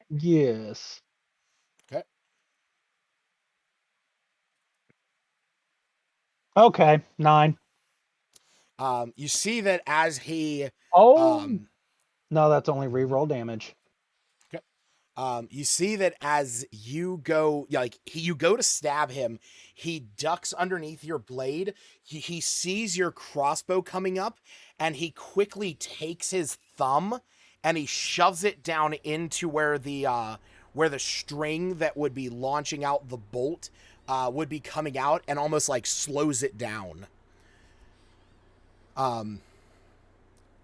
Yes. Okay, 9. You see that as he... no, that's only reroll damage. Okay. You see that as you go, you go to stab him, he ducks underneath your blade. He sees your crossbow coming up, and he quickly takes his thumb and he shoves it down into where the string that would be launching out the bolt would be coming out, and almost like slows it down. As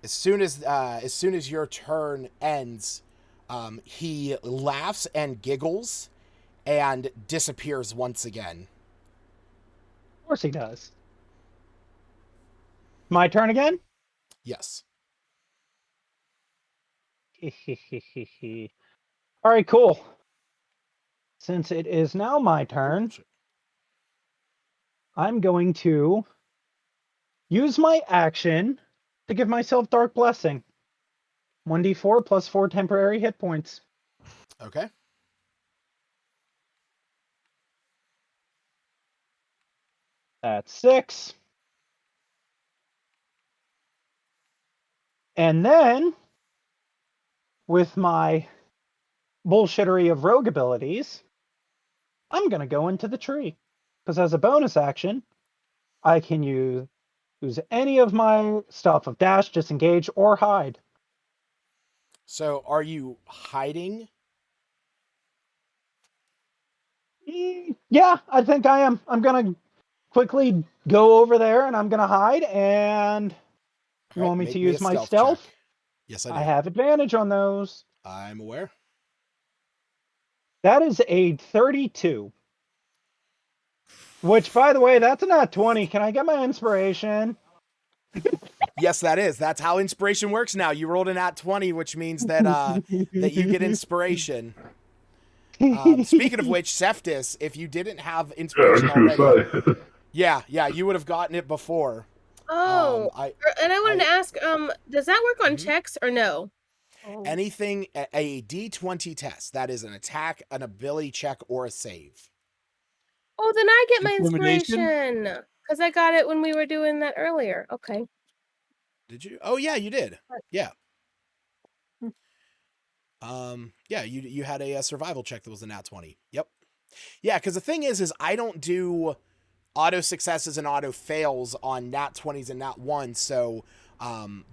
soon as your turn ends, he laughs and giggles and disappears once again. Of course he does. My turn again? Yes. All right, cool. Since it is now my turn, I'm going to use my action to give myself Dark Blessing. 1d4 plus 4 temporary hit points. Okay. That's 6. And then, with my bullshittery of rogue abilities, I'm going to go into the tree. Because as a bonus action, I can use any of my stuff of dash, disengage, or hide. So are you hiding? Yeah, I think I am. I'm going to quickly go over there and I'm going to hide. And you want me to use my stealth? Check. Yes, I do. I have advantage on those. I'm aware. That is a 32. Which, by the way, that's a nat 20. Can I get my inspiration? Yes, that is. That's how inspiration works now. You rolled a nat 20, which means that that you get inspiration. Speaking of which, Cephas, if you didn't have inspiration already, you would have gotten it before. Oh, and I wanted to ask, does that work on checks or no? Anything, a D20 test, that is an attack, an ability check, or a save. Oh, then I get my inspiration because I got it when we were doing that earlier. Okay. Did you? Oh yeah, you did. Yeah. You had a survival check that was a nat 20. Yep. Yeah, because the thing is I don't do auto successes and auto fails on nat 20s and nat 1s, so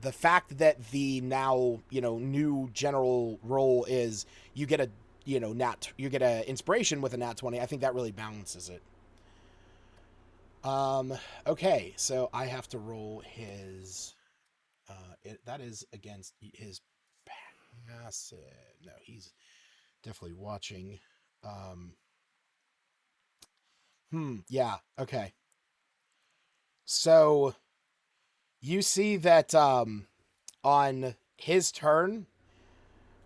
the fact that the now new general role is you get a inspiration with a nat 20, I think that really balances it. Okay, so I have to roll his that is against his passive. No, he's definitely watching. Yeah, okay. So you see that on his turn,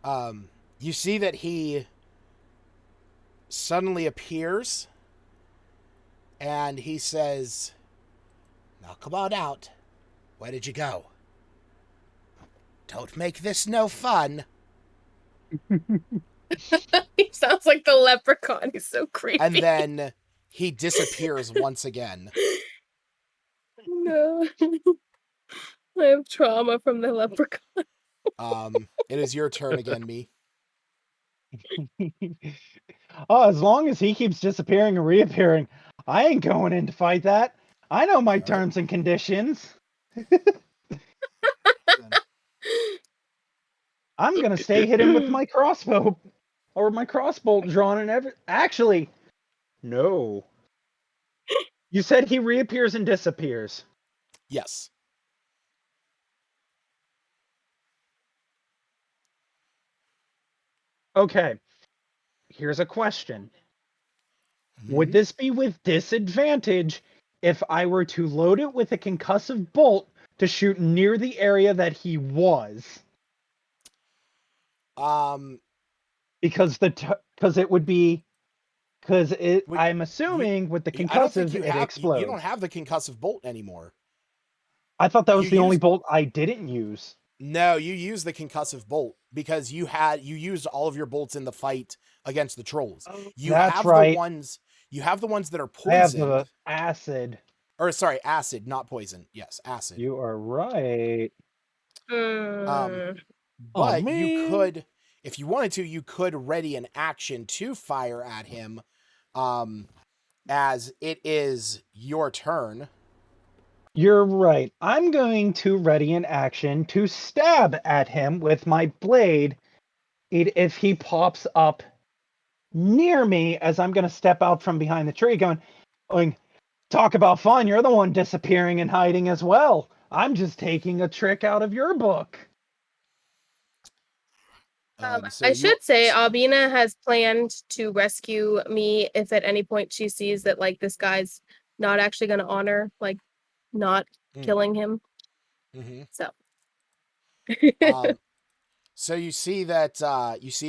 you see that he suddenly appears and he says, "Now come on out. Where did you go? Don't make this no fun." He sounds like the leprechaun. He's so creepy. And then he disappears once again. No. I have trauma from the leprechaun. It is your turn again, me. Oh, as long as he keeps disappearing and reappearing, I ain't going in to fight that. I know my terms and conditions. I'm gonna stay hidden with my crossbow or my crossbolt drawn and Actually, no. You said he reappears and disappears. Yes. Okay. Here's a question. Would this be with disadvantage if I were to load it with a concussive bolt to shoot near the area that he was? Because it would be I'm assuming with the concussive I don't think it explodes. You don't have the concussive bolt anymore. I thought that was the only bolt I didn't use. No, you used the concussive bolt because you used all of your bolts in the fight against the trolls. That's right. You have the ones that are poisoned. I have the acid. Or sorry, acid, not poison. Yes, acid. You are right. But you could, if you wanted to, you could ready an action to fire at him, as it is your turn. You're right. I'm going to ready an action to stab at him with my blade if he pops up near me, as I'm going to step out from behind the tree going, talk about fun. You're the one disappearing and hiding as well. I'm just taking a trick out of your book. I should say Albina has planned to rescue me if at any point she sees that like this guy's not actually going to honor like not killing him. So so you see that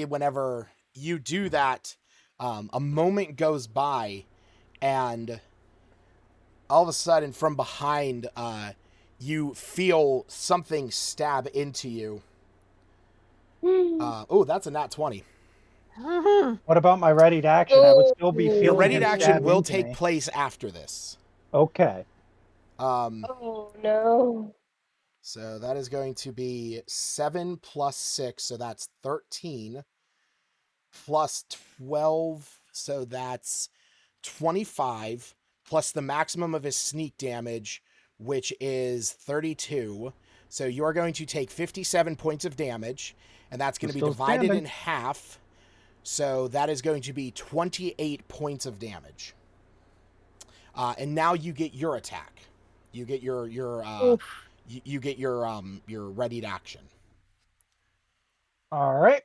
whenever you do that, a moment goes by and all of a sudden from behind you feel something stab into you. That's a nat 20. What about my readied action? I would still be feeling your readied action will into take me. place after this. Okay. Oh no. So that is going to be 7 plus 6, so that's 13. Plus 12, so that's 25. Plus the maximum of his sneak damage, which is 32. So you are going to take 57 points of damage, and that's going to be divided in half. So that is going to be 28 points of damage. And now you get your attack. You get your you get your readied action. All right.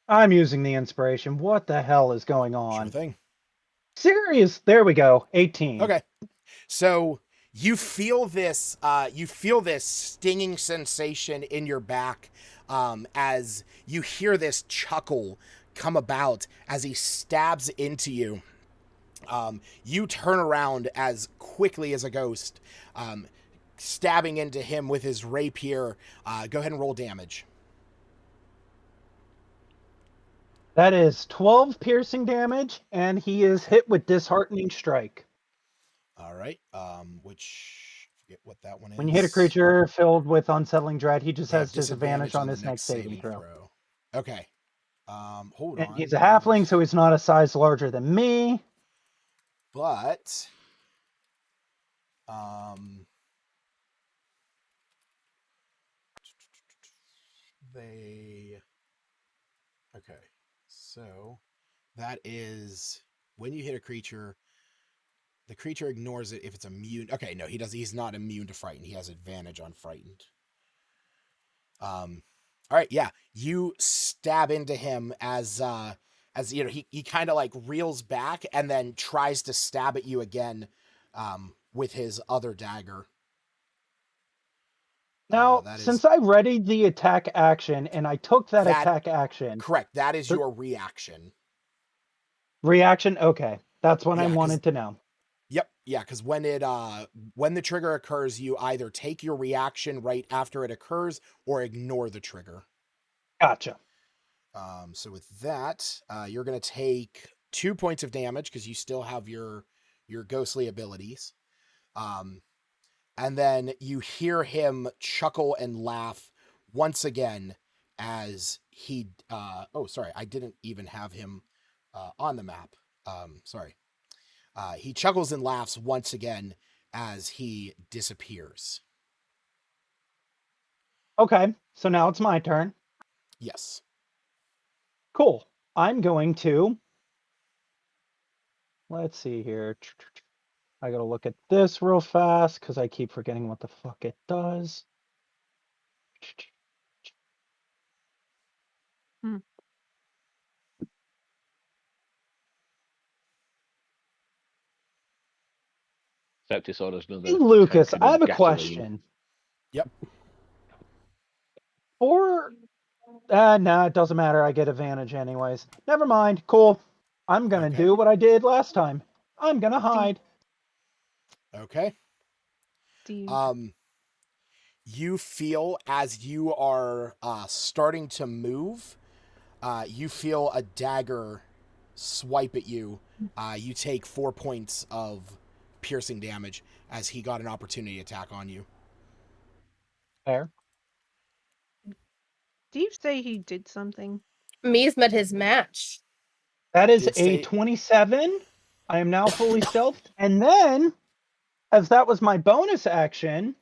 I'm using the inspiration. What the hell is going on? Sure thing. Serious. There we go. 18. Okay. So you feel this stinging sensation in your back as you hear this chuckle come about as he stabs into you. You turn around as quickly as a ghost, stabbing into him with his rapier. Go ahead and roll damage. That is 12 piercing damage, and he is hit with disheartening strike. All right. Which, forget what that one is. When you hit a creature filled with unsettling dread, he just has disadvantage on his next saving throw. Okay. Hold on. He's a halfling, so he's not a size larger than me. But okay. So that is when you hit a creature, the creature ignores it if it's immune. Okay, no, he's not immune to frightened. He has advantage on frightened. All right, yeah. You stab into him as you know, he kind of like reels back and then tries to stab at you again with his other dagger. Now, since I readied the attack action and I took that attack action. Correct. That is your reaction. Reaction? Okay. That's what I wanted to know. Yep. Yeah, because when the trigger occurs, you either take your reaction right after it occurs or ignore the trigger. Gotcha. So with that, you're going to take 2 points of damage because you still have your ghostly abilities. And then you hear him chuckle and laugh once again as he... sorry, I didn't even have him on the map. Sorry. He chuckles and laughs once again as he disappears. Okay, so now it's my turn. Yes. Cool. I'm going to... Let's see here. I gotta look at this real fast because I keep forgetting what the fuck it does. Septis orders another. Hey, Lucas, tank I have a gasoline. question. Yep. Nah, it doesn't matter. I get advantage anyways. Never mind. Cool. I'm gonna do what I did last time. I'm gonna hide. Okay. You feel as you are starting to move, you feel a dagger swipe at you. You take 4 points of piercing damage as he got an opportunity attack on you. Fair. Steve say he did something? Me's met his match. That is a 27. I am now fully stealthed. And then, as that was my bonus action,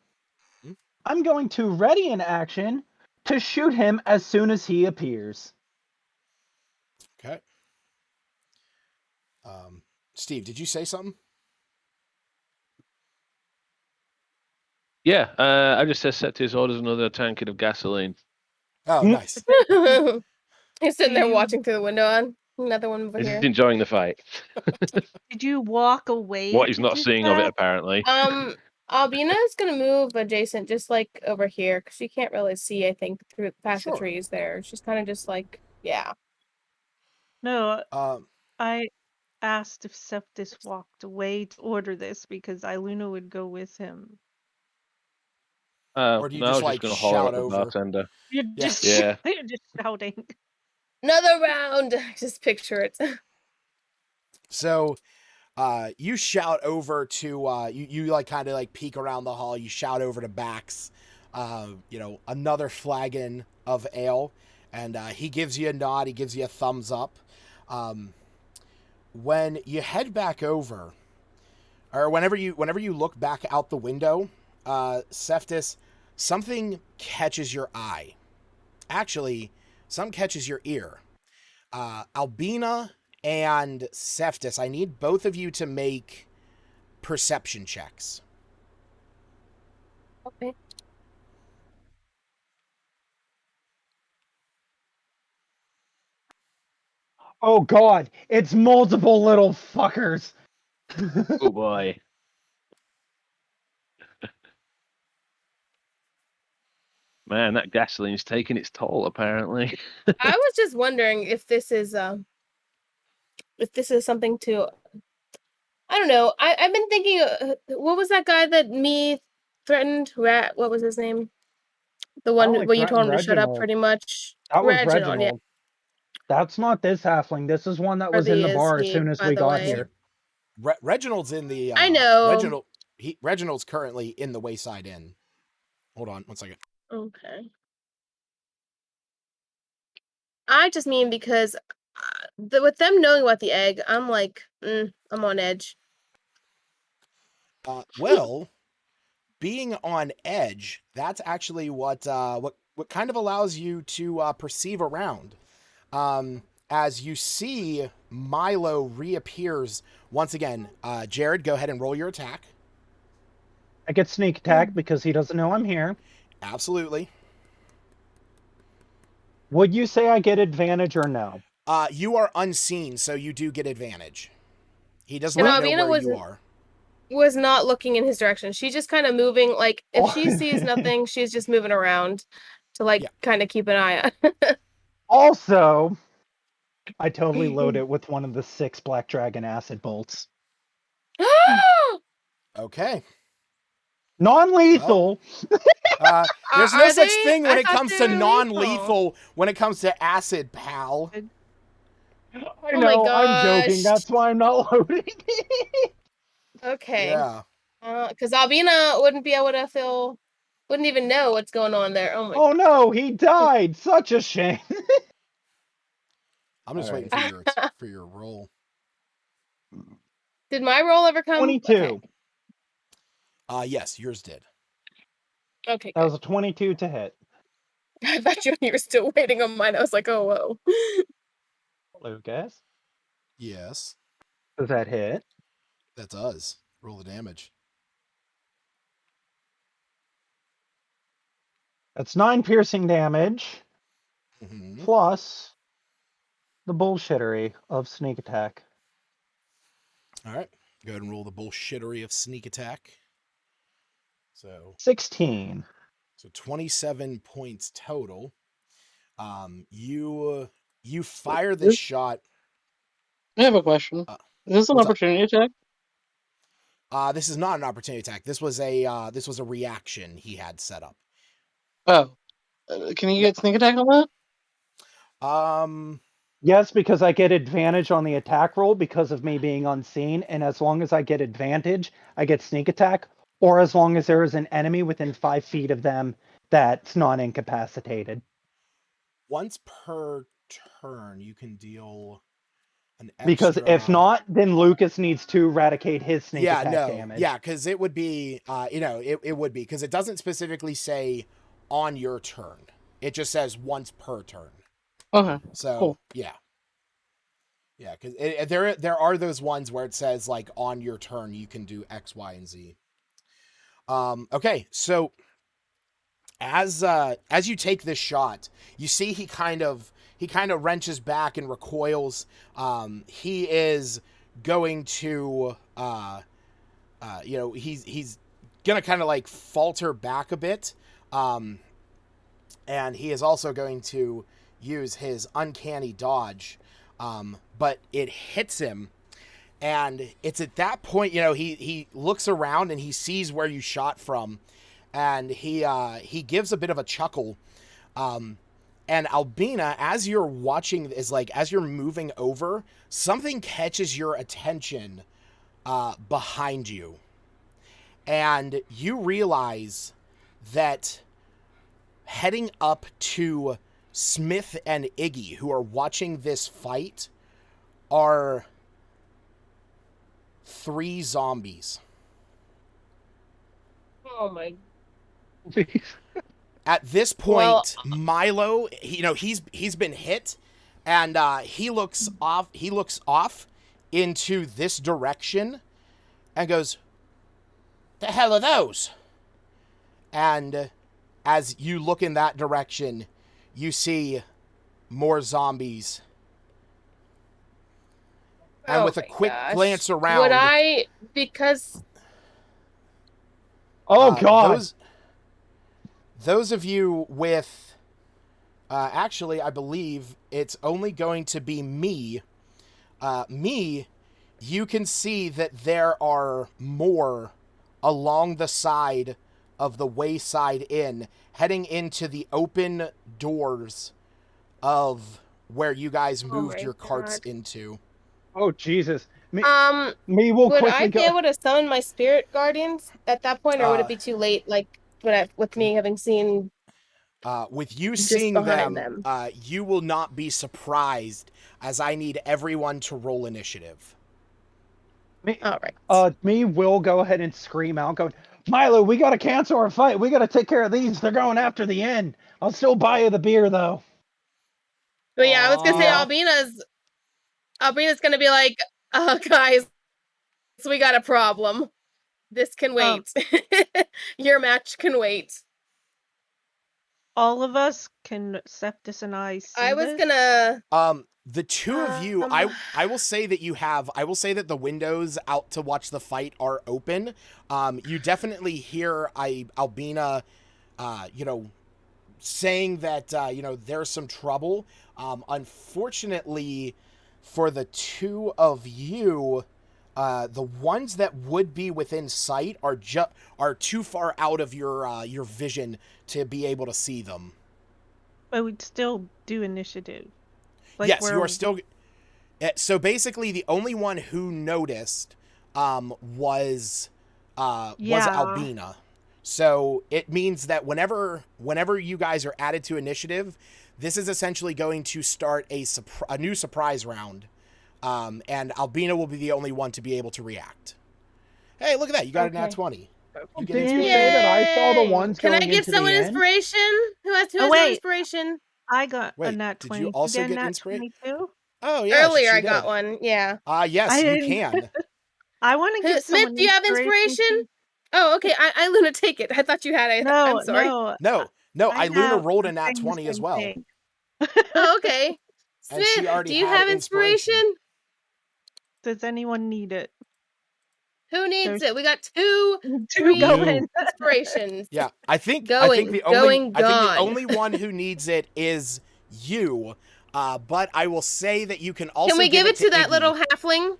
I'm going to ready an action to shoot him as soon as he appears. Okay. Steve, did you say something? Yeah, I just said Septis orders another tank of gasoline. Oh, nice. He's sitting there watching through the window on another one over here. He's enjoying the fight. Did you walk away? What he's not seeing of it, apparently. Albina's gonna move adjacent, just like over here, because she can't really see, I think, through past the trees there. She's kind of just like, yeah. No, I asked if Septis walked away to order this because Iluna would go with him. Or do you no, just I was like just going to holler shout at the over? bartender. You're just, Yeah. you're just shouting. Another round. Just picture it. So, you shout over to you like kind of like peek around the hall. You shout over to Bax, another flagon of ale, and he gives you a nod. He gives you a thumbs up. When you head back over, or whenever you look back out the window, Septis, something catches your eye. Actually, something catches your ear. Albina and Septis, I need both of you to make perception checks. Okay. Oh god, it's multiple little fuckers. Oh boy. Man, that gasoline's taking its toll, apparently. I was just wondering if this is something to, I don't know. I've been thinking, what was that guy that me threatened? What was his name? The one where you told him to shut up, pretty much. That was Reginald. Yeah. That's not this halfling. This is one that was in the bar as soon as we got here. Reginald's in the. I know. Reginald's currently in the Wayside Inn. Hold on, 1 second. Okay. I just mean because with them knowing about the egg, I'm like, I'm on edge. Well, being on edge, that's actually what kind of allows you to perceive around. As you see Milo reappears once again. Jared, go ahead and roll your attack. I get sneak attack because he doesn't know I'm here. Absolutely. Would you say I get advantage or no? You are unseen, so you do get advantage. He does not know where you are. Was not looking in his direction. She's just kind of moving, like, if she sees nothing, she's just moving around to, kind of keep an eye on. Also, I totally load it with one of the 6 Black Dragon acid bolts. Okay. Non-lethal. Well, there's no such thing when it comes to non-lethal when it comes to acid, pal. I know, I'm joking. That's why I'm not loading it. Okay. Yeah. Because Albina wouldn't be able to wouldn't even know what's going on there. Oh my. Oh no, he died. Such a shame. I'm just waiting for your roll. Did my roll ever come? 22. Okay. Yes, yours did. Okay. That was a 22 to hit. I thought you were still waiting on mine. I was like, oh whoa. Lucas? Yes. Does that hit? That does. Roll the damage. That's 9 piercing damage. plus the bullshittery of sneak attack. All right. Go ahead and roll the bullshittery of sneak attack. So 16. So 27 points total. You fire this shot. I have a question. Is this an opportunity attack? This is not an opportunity attack. This was a reaction he had set up. Oh, can you get sneak attack on that? Yes, because I get advantage on the attack roll because of me being unseen, and as long as I get advantage, I get sneak attack, or as long as there is an enemy within 5 feet of them that's not incapacitated. Once per turn, you can deal an extra... Because if not, then Lucas needs to eradicate his sneak attack damage. Yeah, because it would be, it would be, because it doesn't specifically say on your turn. It just says once per turn. Okay. So, cool. Yeah, because there are those ones where it says, like, on your turn, you can do X, Y, and Z. Okay, so as you take this shot, you see he kind of wrenches back and recoils. He is going to, he's gonna kind of like falter back a bit. And he is also going to use his uncanny dodge, but it hits him. And it's at that point, he looks around and he sees where you shot from, and he gives a bit of a chuckle. And Albina, as you're watching, as you're moving over, something catches your attention behind you. And you realize that heading up to Smith and Iggy, who are watching this fight, are 3 zombies. Oh my. At this point, Milo, he's been hit, and he looks off into this direction and goes, "The hell are those?" And as you look in that direction, you see more zombies. And with a quick glance around, Oh God! Those of you with, actually, I believe it's only going to be me. You can see that there are more along the side of the Wayside Inn, heading into the open doors of where you guys moved your carts into. Oh Jesus! Would I be able to summon my spirit guardians at that point, or would it be too late? Like with me having seen. With you seeing them, you will not be surprised, as I need everyone to roll initiative. All right. Me will go ahead and scream out, going, "Milo, we gotta cancel our fight. We gotta take care of these. They're going after the end. I'll still buy you the beer, though." But yeah, I was gonna say Albina's gonna be like, guys, we got a problem. This can wait. Your match can wait. All of us can Septus and I see I was gonna the two of you, I will say that the windows out to watch the fight are open. You definitely hear Albina saying that there's some trouble. Unfortunately for the two of you, the ones that would be within sight are too far out of your vision to be able to see them. But we'd still do initiative. Yes, you are still. So basically, the only one who noticed was Albina. So it means that whenever you guys are added to initiative, this is essentially going to start a new surprise round. And Albina will be the only one to be able to react. Hey, look at that! You got a nat 20. You did you say that I saw the ones Can going I give into someone the end? inspiration? Who has inspiration? I got a nat 20. Did you also get nat inspiration? 22? Oh yeah. Earlier I got one. Yeah. Yes, you can. I want to give Smith, do you have inspiration? Oh, okay. I Luna, take it. I thought you had it. I'm sorry. No. Iluna rolled a nat 20 as well. Oh, okay. And she Smith, already do you had have inspiration? Does anyone need it? Who needs There's it? We got two two free going. inspirations. Yeah, I think Going, the gone. only one who needs it is you. But I will say that you can also Can we give it to that Iggy. little halfling?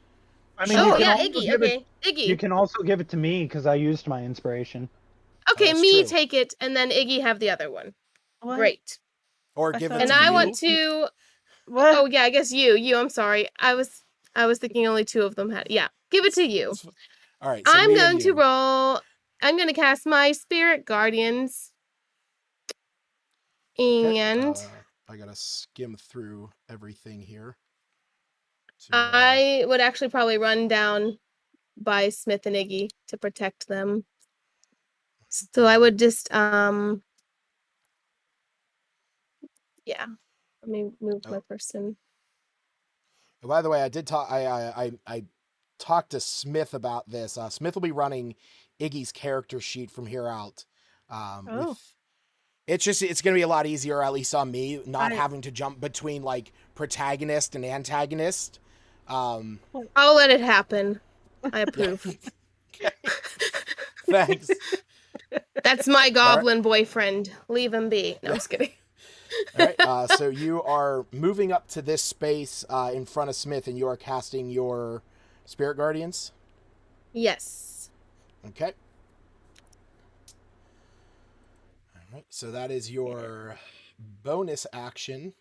I mean, Oh you can yeah, also Iggy. give Okay, it. Iggy. You can also give it to me because I used my inspiration. Okay, that's me true. take it, and then Iggy have the other one. What? Great. Or I give it thought to And it I you. want to. What? Oh yeah, I guess you. I'm sorry. I was thinking only two of them had. Yeah, give it to you. All right. So I'm me and going to you. roll. I'm going to cast my spirit guardians. Okay, And I gotta skim through everything here. I would actually probably run down by Smith and Iggy to protect them. So I would just yeah. Let me move my person. By the way, I did talk. I talked to Smith about this. Smith will be running Iggy's character sheet from here out. It's going to be a lot easier, at least on me, not having to jump between like protagonist and antagonist. I'll let it happen. I approve. Thanks. That's my goblin boyfriend. Leave him be. No, I'm just kidding. All right. So you are moving up to this space in front of Smith, and you are casting your spirit guardians. Yes. Okay. All right. So that is your bonus action.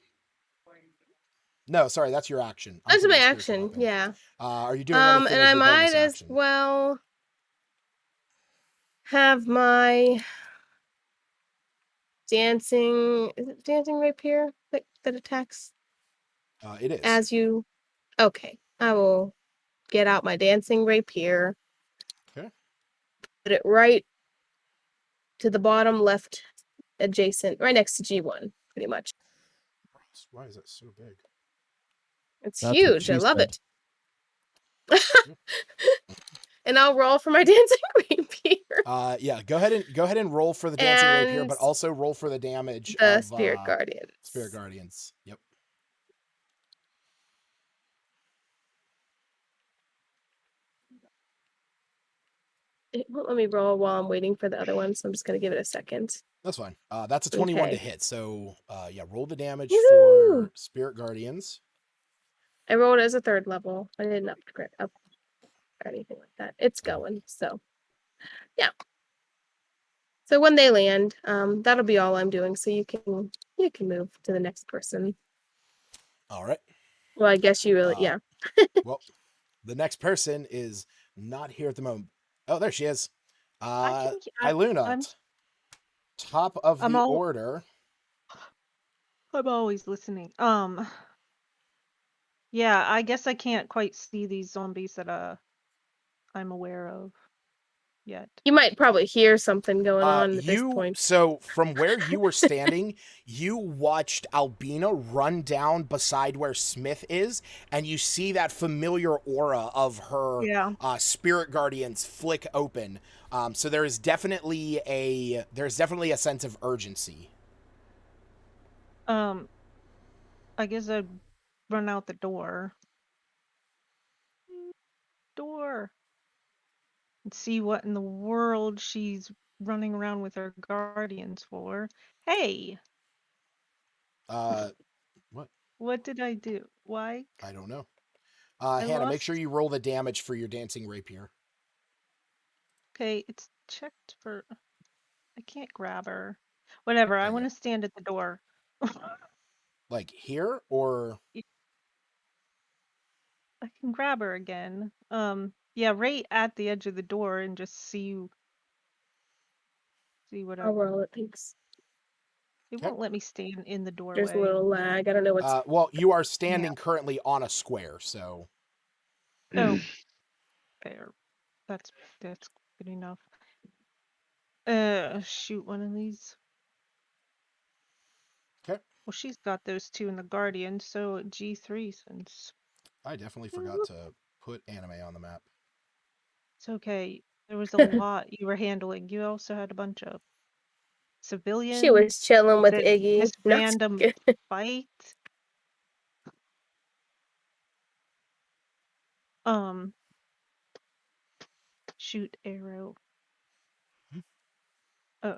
No, sorry, that's your action. That's my action. Yeah. Are you doing anything with and I your might bonus as action? well have my dancing. Is it dancing rapier that attacks? It is. As you. Okay, I will get out my dancing rapier. Okay. Put it right to the bottom left, adjacent, right next to G1, pretty much. Why is that so big? It's huge. I love it. And I'll roll for my dancing rapier. Yeah, go ahead and roll for the dancing rapier, but also roll for the damage of Spirit Guardians. Spirit Guardians. Yep. It won't let me roll while I'm waiting for the other one, so I'm just gonna give it a second. That's fine. That's a 21 to hit. So yeah, roll the damage for Spirit Guardians. I rolled as a 3rd level. I didn't upgrade up or anything like that. It's going. So yeah. So when they land, that'll be all I'm doing. So you can move to the next person. All right. Well, I guess you really yeah. Well, the next person is not here at the moment. Oh, there she is. Iluna, top of the order. I'm always listening. Yeah, I guess I can't quite see these zombies that I'm aware of yet. You might probably hear something going on at this point. So from where you were standing, you watched Albina run down beside where Smith is, and you see that familiar aura of her spirit guardians flick open. So there's definitely a sense of urgency. I guess I'd run out the door. And see what in the world she's running around with her guardians for. Hey! What? What did I do? Why? I don't know. Hannah, make sure you roll the damage for your dancing rapier. Okay, it's checked for... I can't grab her. Whatever, I want to stand at the door. Like here, or... I can grab her again. Yeah, right at the edge of the door and just see what I'll roll it, thanks. It won't let me stand in the doorway. There's a little lag. I don't know what's... well, you are standing currently on a square, so... Oh. There. That's good enough. Shoot one of these. Okay. Well, she's got those two in the Guardian, so G3 since... I definitely forgot to put anime on the map. It's okay. There was a lot you were handling. You also had a bunch of... civilian. She was chilling with Iggy. This No, random fight. Shoot arrow.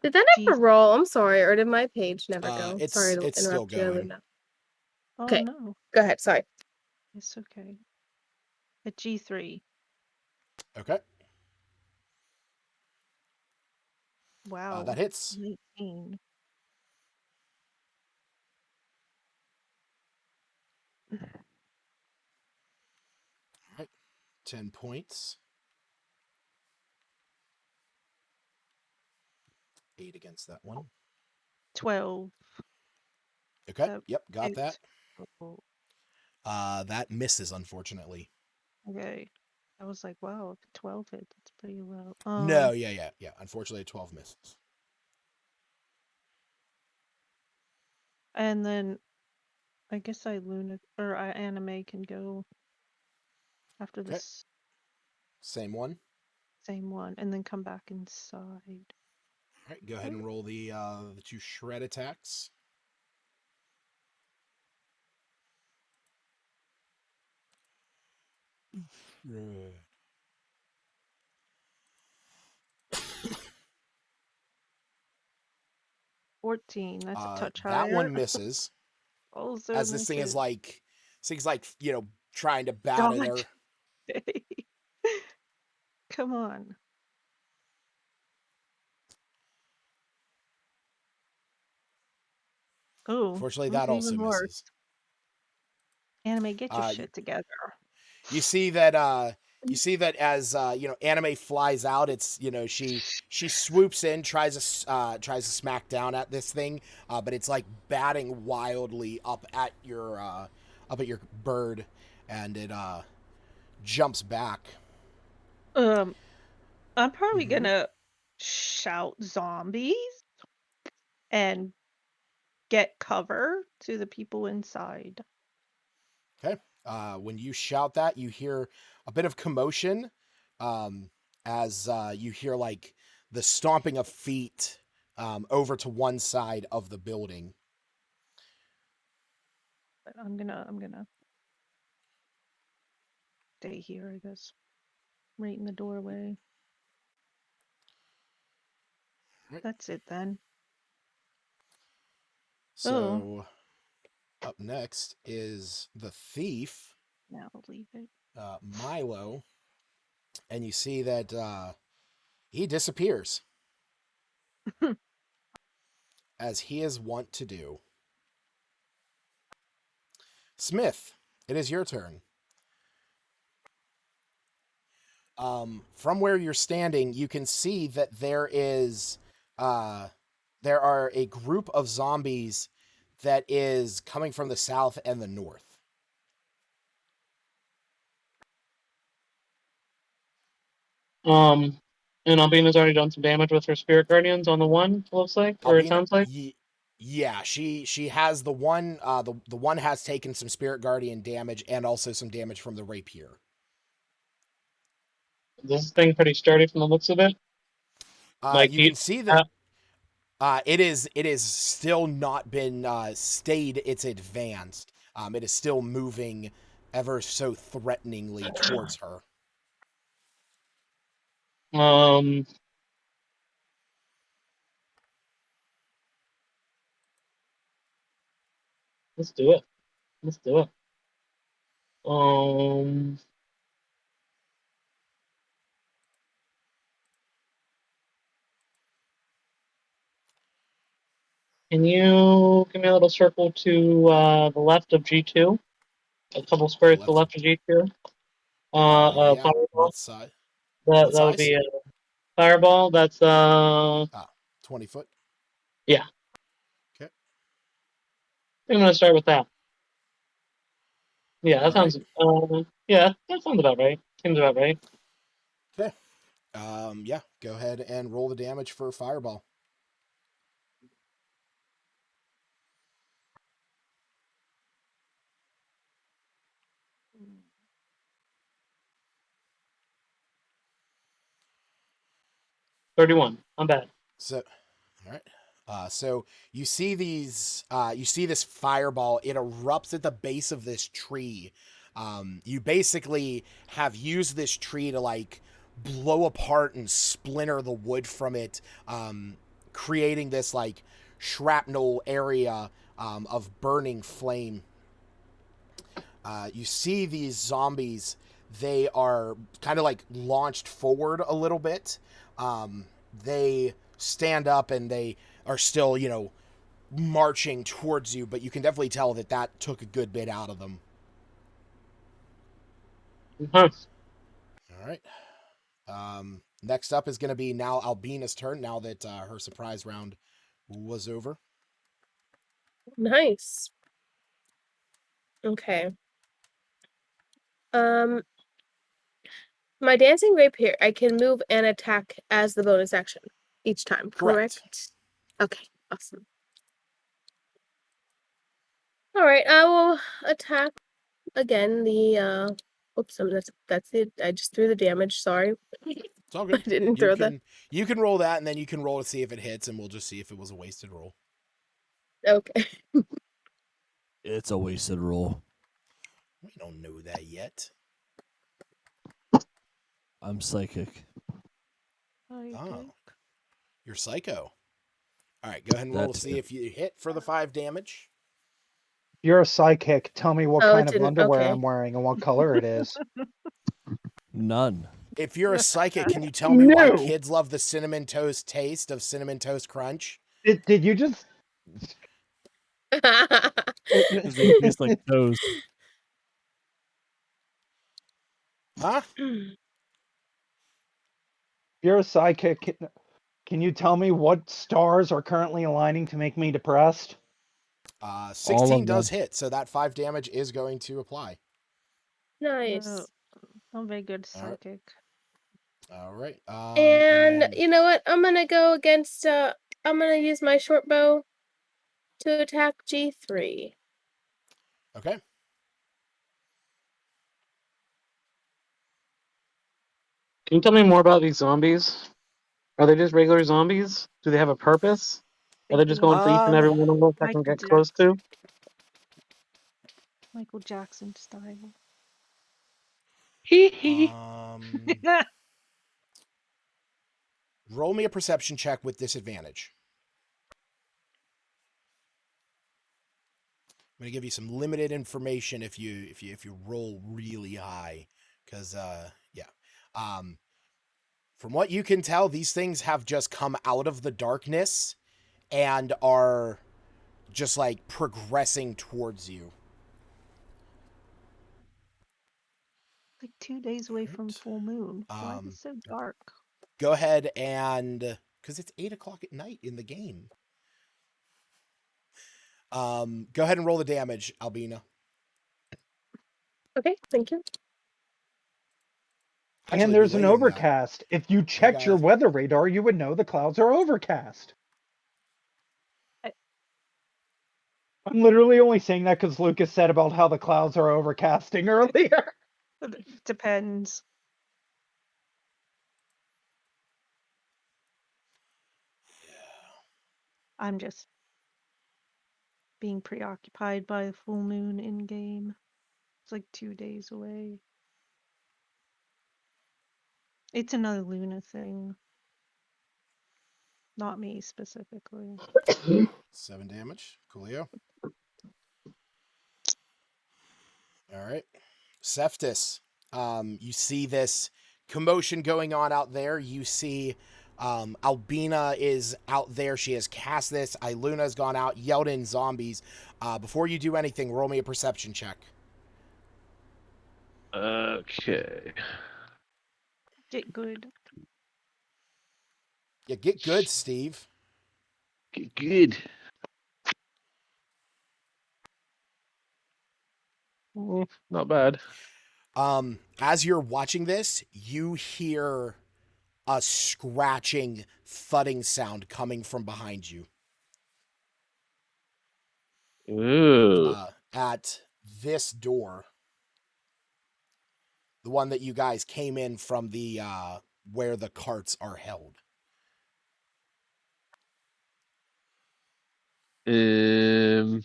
Did that ever roll? I'm sorry, or did my page never go? Sorry to it's interrupt still going. Oh, okay, no. Go ahead. Sorry. It's okay. A G3. Okay. Wow. That hits. 19. All right. 10 points. 8 against that one. 12. Okay. Yep. Got that. That misses, unfortunately. Okay. I was like, wow, 12 hit. That's pretty low. No, yeah. Unfortunately, 12 misses. And then I guess I anime can go after this. Same one. Same one, and then come back inside. All right, go ahead and roll the 2 shred attacks. Shred. 14. That's a touch that higher. one misses. Also as this thing is like, trying to batter her. Come on. Oh, fortunately, that also misses. Anime, get your shit together. You see that as Anime flies out, it's she swoops in, tries to smack down at this thing, but it's like batting wildly up at your bird, and it jumps back. I'm probably gonna shout zombies and get cover to the people inside. Okay. When you shout that, you hear a bit of commotion, as you hear like the stomping of feet over to one side of the building. But I'm gonna stay here, I guess. Right in the doorway. Right. That's it then. So up next is the thief. Now I'll leave it. Milo. And you see that he disappears. As he is wont to do. Smith, it is your turn. From where you're standing, you can see that there are a group of zombies that is coming from the south and the north. And Albina's already done some damage with her spirit guardians on the one, it looks like, or it sounds like. Yeah, she has the one. The one has taken some spirit guardian damage and also some damage from the rapier. This thing pretty sturdy from the looks of it. You can see that it is still not been stayed. It's advanced. It is still moving ever so threateningly towards her. Let's do it. Can you give me a little circle to the left of G2? A couple squares to the left of G2. Yeah, fireball. what side? That would be a fireball. That's 20 foot. Yeah. Okay. I'm gonna start with that. Yeah, that All sounds. Yeah, that sounds about right. Seems about right. Okay. Yeah. Go ahead and roll the damage for fireball. $31. I'm bad. So, all right. So you see these, you see this fireball. It erupts at the base of this tree. You basically have used this tree to like blow apart and splinter the wood from it, creating this like shrapnel area of burning flame. You see these zombies. They are kind of like launched forward a little bit. They stand up and they are still, marching towards you, but you can definitely tell that that took a good bit out of them. All right. Next up is going to be now Albina's turn, now that her surprise round was over. Nice. Okay. My dancing rapier, I can move and attack as the bonus action each time, correct? Okay, awesome. All right, I will attack again the oops, that's it. I just threw the damage, sorry. It's all good. I didn't throw that. You can roll that and then you can roll to see if it hits and we'll just see if it was a wasted roll. Okay. It's a wasted roll. We don't know that yet. I'm psychic. Oh, you're psycho. All right, go ahead and roll to see if you hit for the 5 damage. You're a psychic. Tell me what kind of underwear I'm wearing and what color it is. None. If you're a psychic, can you tell me why kids love the cinnamon toast taste of Cinnamon Toast Crunch? Did you just... Because they taste like toast. Huh? You're a psychic. Can you tell me what stars are currently aligning to make me depressed? 16 does hit, so that 5 damage is going to apply. Nice. I'm very good psychic. All right. And you know what? I'm gonna go against. I'm gonna use my short bow to attack G3. Okay. Can you tell me more about these zombies? Are they just regular zombies? Do they have a purpose? Are they just going for each and every one of them I can get close to? Michael Jackson style. Roll me a perception check with disadvantage. I'm gonna give you some limited information if you roll really high, because from what you can tell, these things have just come out of the darkness and are just like progressing towards you. Like 2 days away from full moon. Why is it so dark? Go ahead and, because it's 8:00 at night in the game. Go ahead and roll the damage, Albina. Okay, thank you. Actually, and there's an overcast. If you checked your weather radar, you would know the clouds are overcast. I'm literally only saying that because Lucas said about how the clouds are overcasting earlier. Depends. I'm just being preoccupied by the full moon in game. It's like 2 days away. It's another Luna thing. Not me specifically. 7 damage. Coolio. All right. Cephas, you see this commotion going on out there. You see Albina is out there. She has cast this. Iluna's gone out, yelled in zombies. Before you do anything, roll me a perception check. Okay. Get good. Yeah, get good, Steve. Get good. Not bad. As you're watching this, you hear a scratching, thudding sound coming from behind you. Ooh. At this door, the one that you guys came in from, the where the carts are held. Can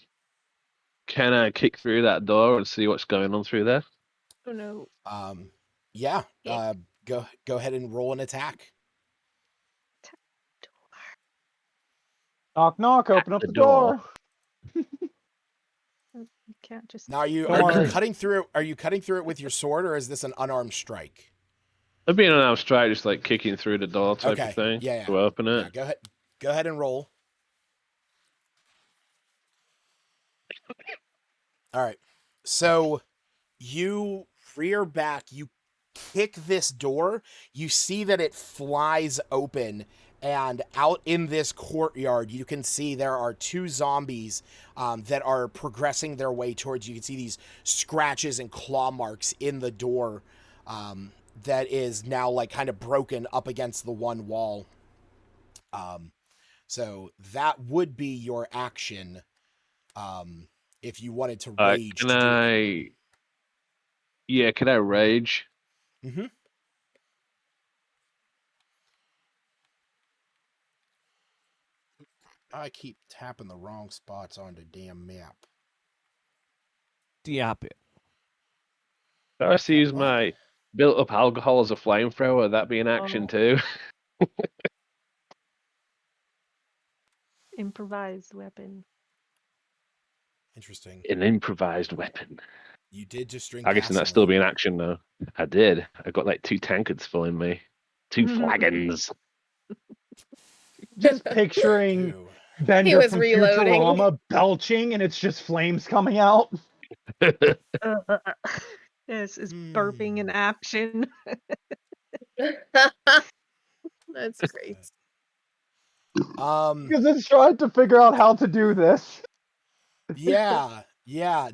I kick through that door and see what's going on through there? Oh no. Yeah. Go ahead and roll an attack. Knock knock. Open up the door. You can't just. Now, are you cutting through it? Are you cutting through it with your sword, or is this an unarmed strike? It'd be an unarmed strike, just like kicking through the door type of thing. Yeah. To open it. Yeah. Go ahead and roll. All right. So you rear back. You kick this door. You see that it flies open. And out in this courtyard, you can see there are two zombies that are progressing their way towards you. You can see these scratches and claw marks in the door that is now like kind of broken up against the one wall. So that would be your action if you wanted to rage. Can I? Yeah, can I rage? Mm-hmm. I keep tapping the wrong spots on the damn map. Yap it. If I was to use my built-up alcohol as a flamethrower, would that be an action too? Improvised weapon. Interesting. An improvised weapon. You did just drink. I guess that'd still be an action though. I did. I got like 2 tankards filling me. 2 flagons. Just picturing Bender from Futurama belching, and it's just flames coming out. This is burping in action. That's great. Because it's trying to figure out how to do this. Yeah.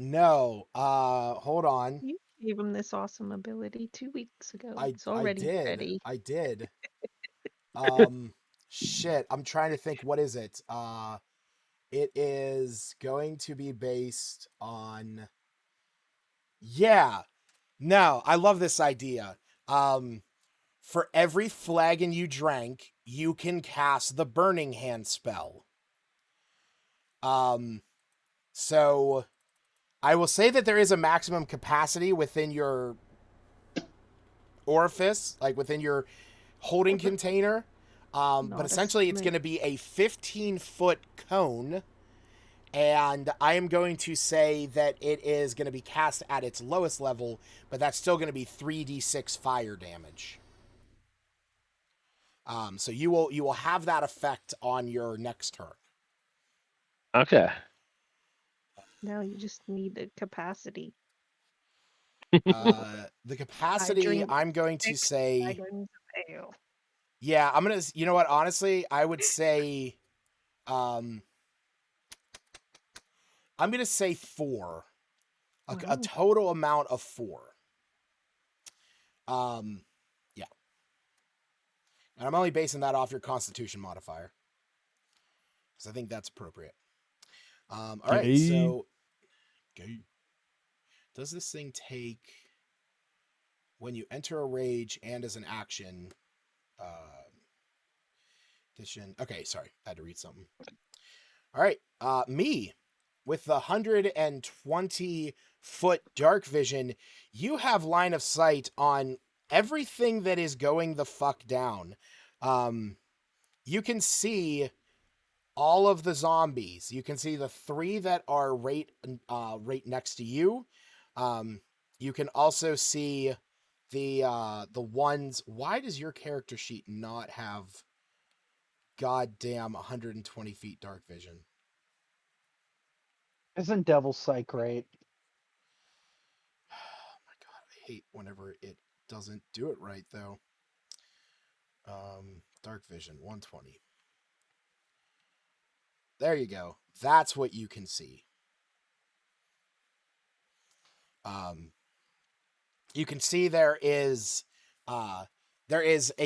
No. Hold on. You gave him this awesome ability 2 weeks ago. It's already ready. I did. Shit. I'm trying to think. What is it? It is going to be based on. Yeah. No, I love this idea. For every flagon you drank, you can cast the Burning Hand spell. So I will say that there is a maximum capacity within your orifice, like within your holding container. But essentially it's going to be a 15-foot cone. And I am going to say that it is going to be cast at its lowest level, but that's still going to be 3d6 fire damage. So you will have that effect on your next turn. Okay. Now you just need the capacity. The capacity, I'm going to say. Yeah, I'm gonna. You know what? Honestly, I would say. I'm going to say 4. A total amount of 4. Yeah. And I'm only basing that off your Constitution modifier. Because I think that's appropriate. All right, so... Does this thing take... When you enter a rage and as an action... Addition... Okay, sorry. I had to read something. All right, me... With the 120-foot dark vision, you have line of sight on everything that is going the fuck down. You can see all of the zombies. You can see the 3 that are right next to you. You can also see the ones. Why does your character sheet not have goddamn 120 feet dark vision? Isn't Devil's Sight great? Oh my god, I hate whenever it doesn't do it right, though. Dark vision, 120. There you go. That's what you can see. You can see there is a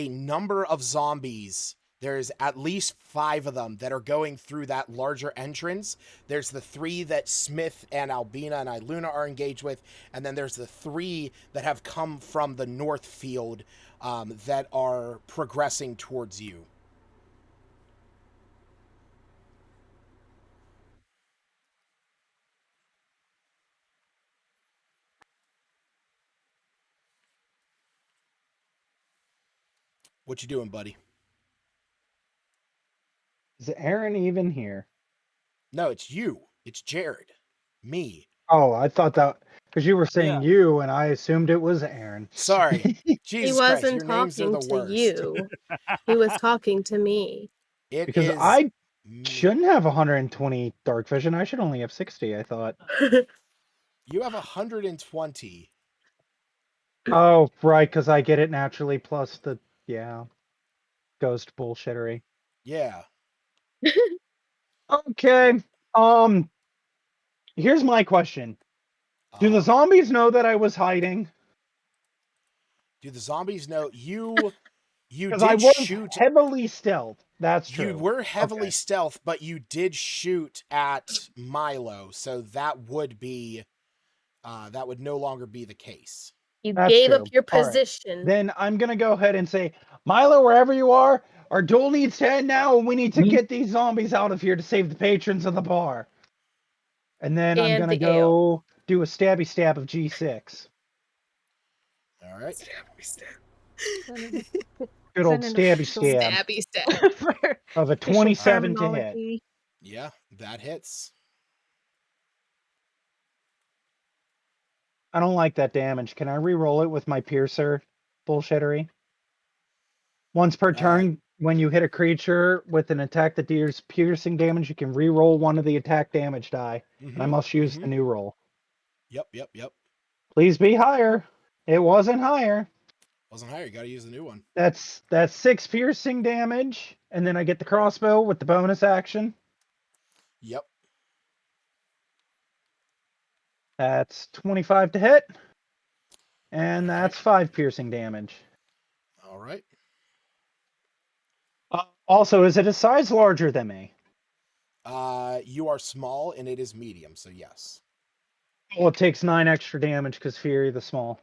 number of zombies. There's at least 5 of them that are going through that larger entrance. There's the 3 that Smith and Albina and Iluna are engaged with. And then there's the 3 that have come from the north field that are progressing towards you. What you doing, buddy? Is Aaron even here? No, it's you. It's Jared. Me. Oh, I thought that because you were saying you, and I assumed it was Aaron. Sorry. Jesus Christ, wasn't your names are the talking to worst. you. He was talking to me. Because I shouldn't have 120 dark vision. I should only have 60, I thought. You have 120. Oh, right, because I get it naturally plus the, ghost bullshittery. Yeah. Okay. Here's my question. Do the zombies know that I was hiding? Do the zombies know you did I was shoot heavily stealth. That's true. You were heavily stealth, but you did shoot at Milo, so that would be that would no longer be the case. You gave up your position. Right. Then I'm gonna go ahead and say, Milo, wherever you are, our duel needs to end now, and we need to get these zombies out of here to save the patrons of the bar. And then I'm gonna go do a stabby stab of G6. All right. Stabby stab. Good old stabby stab. Stabby stab. Of a 27 to hit. Yeah, that hits. I don't like that damage. Can I re-roll it with my piercer bullshittery? Once per turn, when you hit a creature with an attack that deals piercing damage, you can re-roll one of the attack damage die, and I must use the new roll. Yep. Please be higher. It wasn't higher. Wasn't higher. You got to use the new one. That's 6 piercing damage, and then I get the crossbow with the bonus action. Yep. That's 25 to hit, and that's 5 piercing damage. All right. Also, is it a size larger than me? You are small, and it is medium, so yes. Well, it takes 9 extra damage because Fury the small.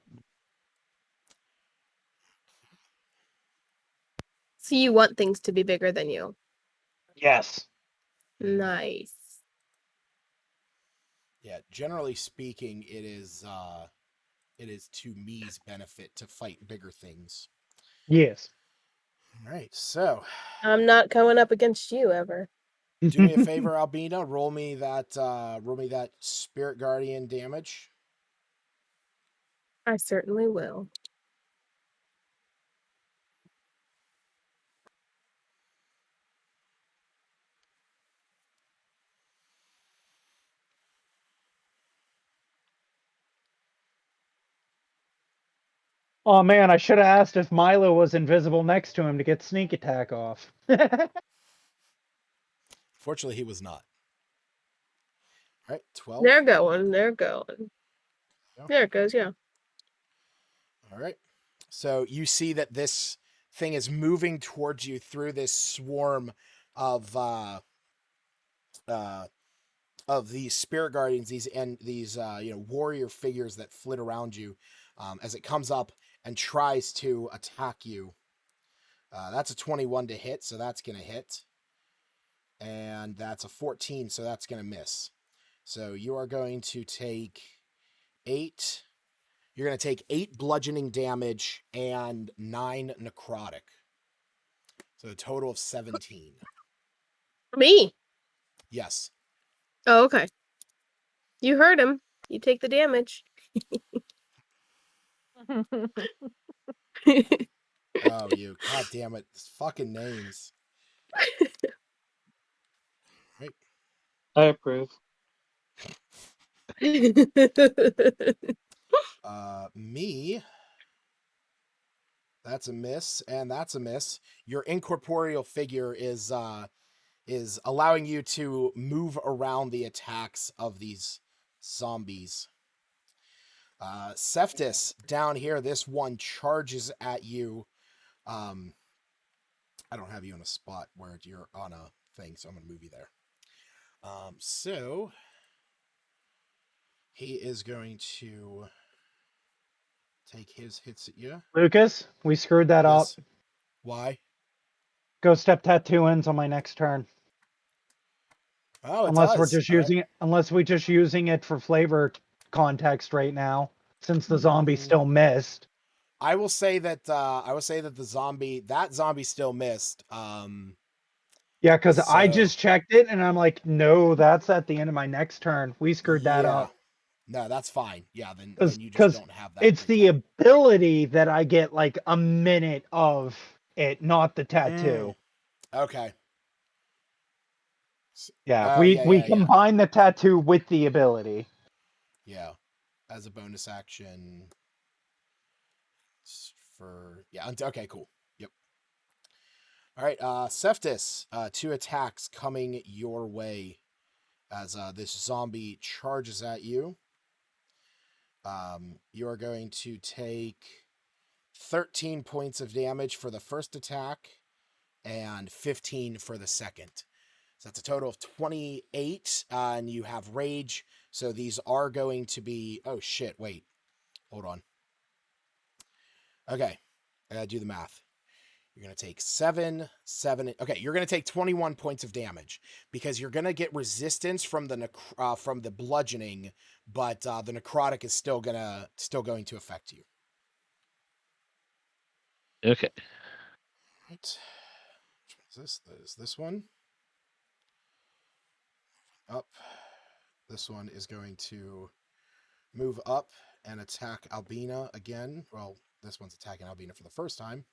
So you want things to be bigger than you? Yes. Nice. Yeah, generally speaking, it is to me's benefit to fight bigger things. Yes. All right, so I'm not coming up against you ever. Do me a favor, Albina. Roll me that Spirit Guardian damage. I certainly will. Oh man, I should have asked if Milo was invisible next to him to get sneak attack off. Fortunately, he was not. All right, 12. They're going. Yeah. There it goes, yeah. All right. So you see that this thing is moving towards you through this swarm of these spirit guardians, these warrior figures that flit around you, as it comes up and tries to attack you. That's a 21 to hit, so that's gonna hit, and that's a 14, so that's gonna miss. So you are going to take 8. You're going to take 8 bludgeoning damage and 9 necrotic. So a total of 17. Me? Yes. Oh, okay. You heard him. You take the damage. Oh, you. God damn it. This fucking names. Right. I approve. Me. That's a miss, and that's a miss. Your incorporeal figure is allowing you to move around the attacks of these zombies. Cephas, down here, this one charges at you. I don't have you in a spot where you're on a thing, so I'm going to move you there. So he is going to take his hits at you. Lucas, we screwed that up. Why? Go step tattoo ends on my next turn. Oh, unless we're just using it, unless we're just using it for flavor context right now, since the zombie still missed. I will say that that zombie still missed. Yeah, because I just checked it and I'm like, no, that's at the end of my next turn. We screwed that up. No, that's fine. Yeah, then you just don't have that. It's the ability that I get like a minute of it, not the tattoo. Okay. Yeah, we combine the tattoo with the ability. Yeah, as a bonus action. Okay, cool. Yep. All right, Cephtus, 2 attacks coming your way as this zombie charges at you. You are going to take 13 points of damage for the first attack and 15 for the second. So that's a total of 28, and you have rage. So these are going to be... Oh, shit, wait. Hold on. Okay, I gotta do the math. You're going to take 7. Okay, you're going to take 21 points of damage because you're going to get resistance from the bludgeoning, but the necrotic is still going to affect you. Okay. Right. Which one is this? That is this one. Up. This one is going to move up and attack Albina again. Well, this one's attacking Albina for the first time.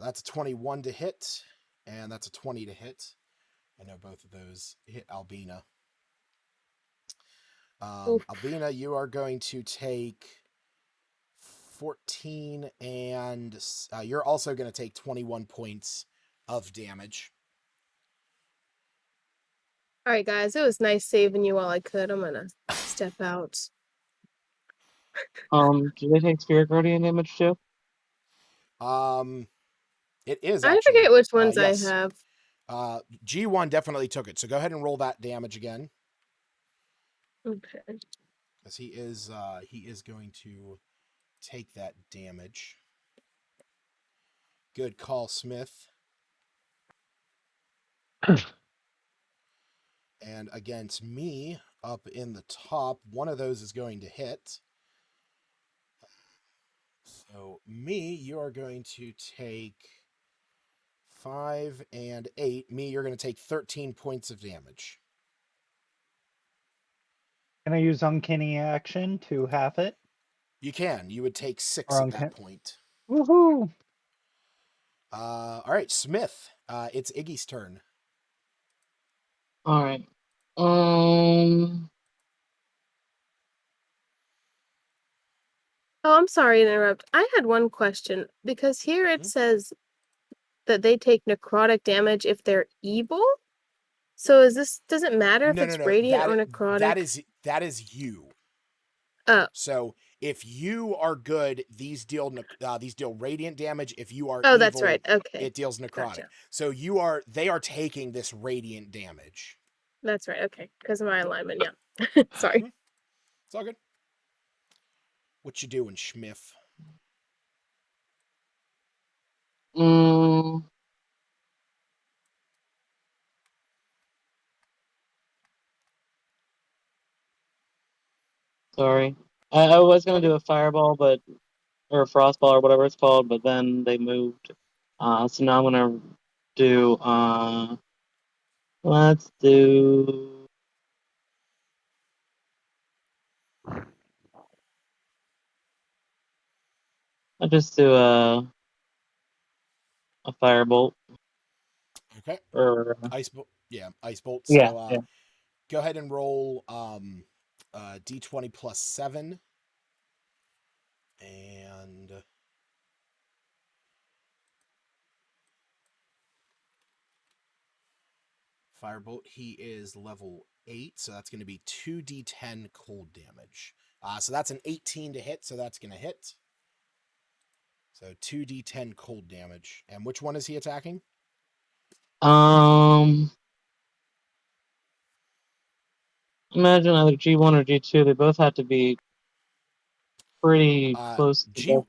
That's a 21 to hit, and that's a 20 to hit. I know both of those hit Albina. Albina, you are going to take 14, and you're also going to take 21 points of damage. All right, guys, it was nice saving you while I could. I'm gonna step out. Do they take spirit guardian damage too? It is. I actually, forget which ones yes. I have. G1 definitely took it. So go ahead and roll that damage again. Okay. Because he is going to take that damage. Good call, Smith. And against me, up in the top, one of those is going to hit. So me, you are going to take 5 and 8. Me, you're going to take 13 points of damage. Can I use Uncanny Action to half it? You can. You would take 6 at that point. Woohoo! All right, Smith. It's Iggy's turn. All right. Oh, I'm sorry to interrupt. I had one question because here it says that they take necrotic damage if they're evil. So does it matter if it's radiant or necrotic? That is you. Oh. So if you are good, these deal radiant damage. If you are evil, that's right. Okay. It deals necrotic. Gotcha. So they are taking this radiant damage. That's right. Okay, because of my alignment. Yeah. Sorry. It's all good. What you doing, Schmiff? Sorry. I was gonna do a fireball, or a frostball or whatever it's called, but then they moved. So now I'm gonna do let's do I'll just do a firebolt. Okay. Or ice bolt. Yeah, ice bolt. Yeah, So go ahead and roll d20 plus 7. And firebolt, he is level 8, so that's going to be 2d10 cold damage. So that's an 18 to hit, so that's going to hit. So 2d10 cold damage. And which one is he attacking? Imagine either G1 or G2. They both have to be pretty close to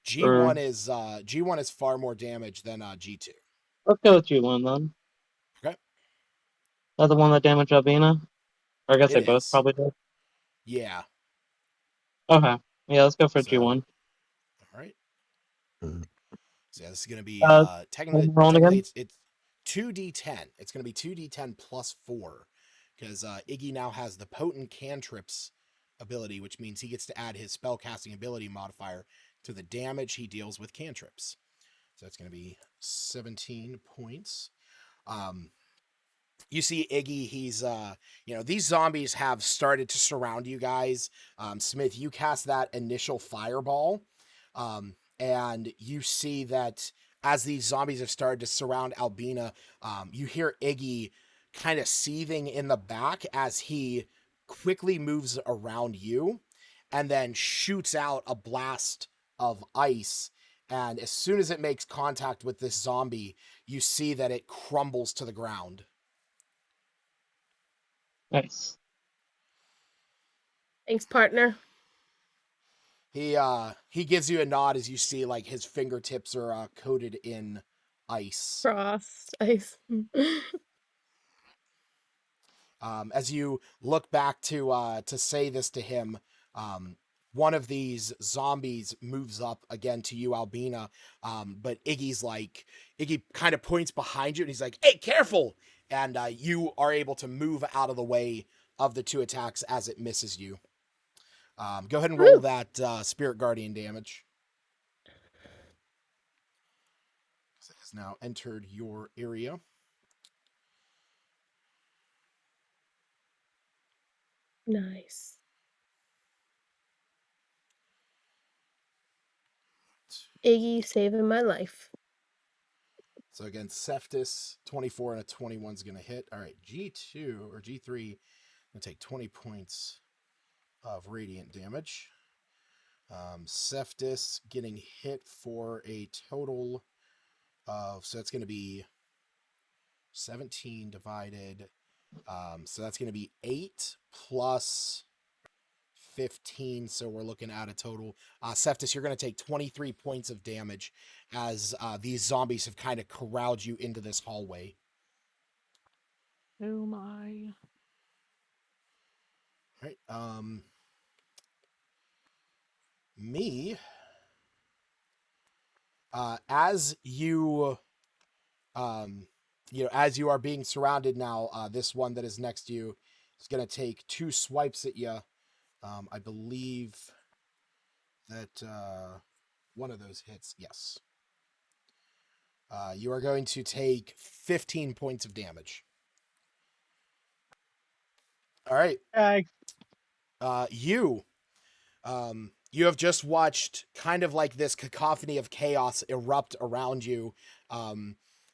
G1 is far more damage than G2. Let's go with G1 then. Okay. That's the one that damaged Albina? Or I guess they both probably did. Yeah. Okay. Yeah, let's go for G1. All So yeah, this is going to be technically it's 2d10. It's going to be 2d10 plus 4 because Iggy now has the potent cantrips ability, which means he gets to add his spellcasting ability modifier to the damage he deals with cantrips. So it's going to be 17 points. You see Iggy, he's these zombies have started to surround you guys. Smith, you cast that initial fireball, and you see that as these zombies have started to surround Albina, you hear Iggy kind of seething in the back as he quickly moves around you and then shoots out a blast of ice. And as soon as it makes contact with this zombie, you see that it crumbles to the ground. Nice. Thanks, partner. He gives you a nod as you see like his fingertips are coated in ice. Frost ice. As you look back to say this to him, one of these zombies moves up again to you, Albina. But Iggy kind of points behind you and he's like, "Hey, careful!" And you are able to move out of the way of the two attacks as it misses you. Go ahead and roll that Spirit Guardian damage. It has now entered your area. Nice. Iggy saving my life. So again, Cephas, 24 and a 21 is going to hit. All right, G2 or G3 going to take 20 points of radiant damage. Cephas getting hit for a total of, so that's going to be 17 divided. So that's going to be 8 plus 15, so we're looking at a total. Cephas, you're going to take 23 points of damage as these zombies have kind of corralled you into this hallway. Oh my. All right. Me. As you, as you are being surrounded now, this one that is next to you is going to take 2 swipes at you. I believe that one of those hits. Yes. You are going to take 15 points of damage. All right. You have just watched kind of like this cacophony of chaos erupt around you.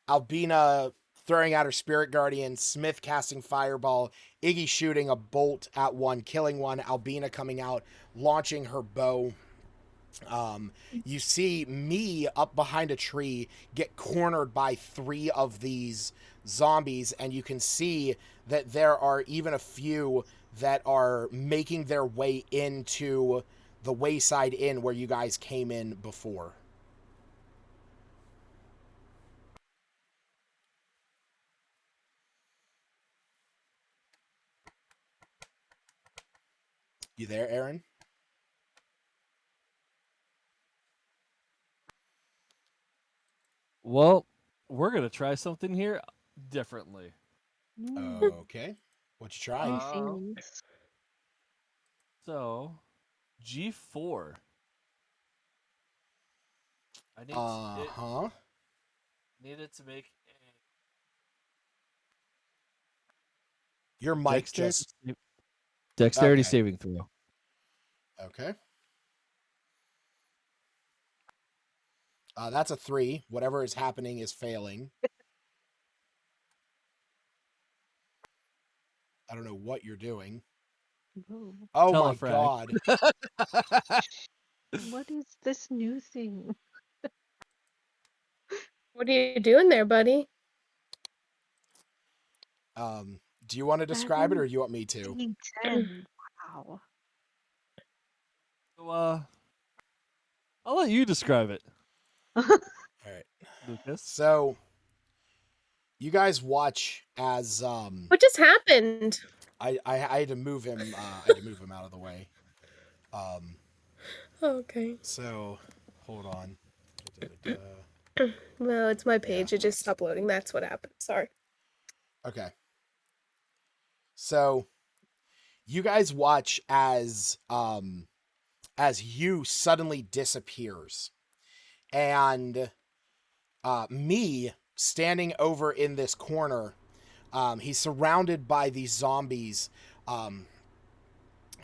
Albina throwing out her Spirit Guardian, Smith casting Fireball, Iggy shooting a bolt at one, killing one, Albina coming out, launching her bow. You see me up behind a tree get cornered by 3 of these zombies, and you can see that there are even a few that are making their way into the Wayside Inn where you guys came in before. You there, Aaron? Well, we're going to try something here differently. Okay. What you try? So, G4. I needed to make your mic dexterity saving throw. Okay. That's a 3. Whatever is happening is failing. I don't know what you're doing. Oh my god. What is this new thing? What are you doing there, buddy? Do you want to describe it or do you want me to? Wow. So, I'll let you describe it. All right. Lucas. So, you guys watch as what just happened? I had to move him. I had to move him out of the way. Okay. So, hold on. Well, it's my page. It just stopped loading. That's what happened. Sorry. Okay. So you guys watch as you suddenly disappears, and me standing over in this corner. He's surrounded by these zombies. The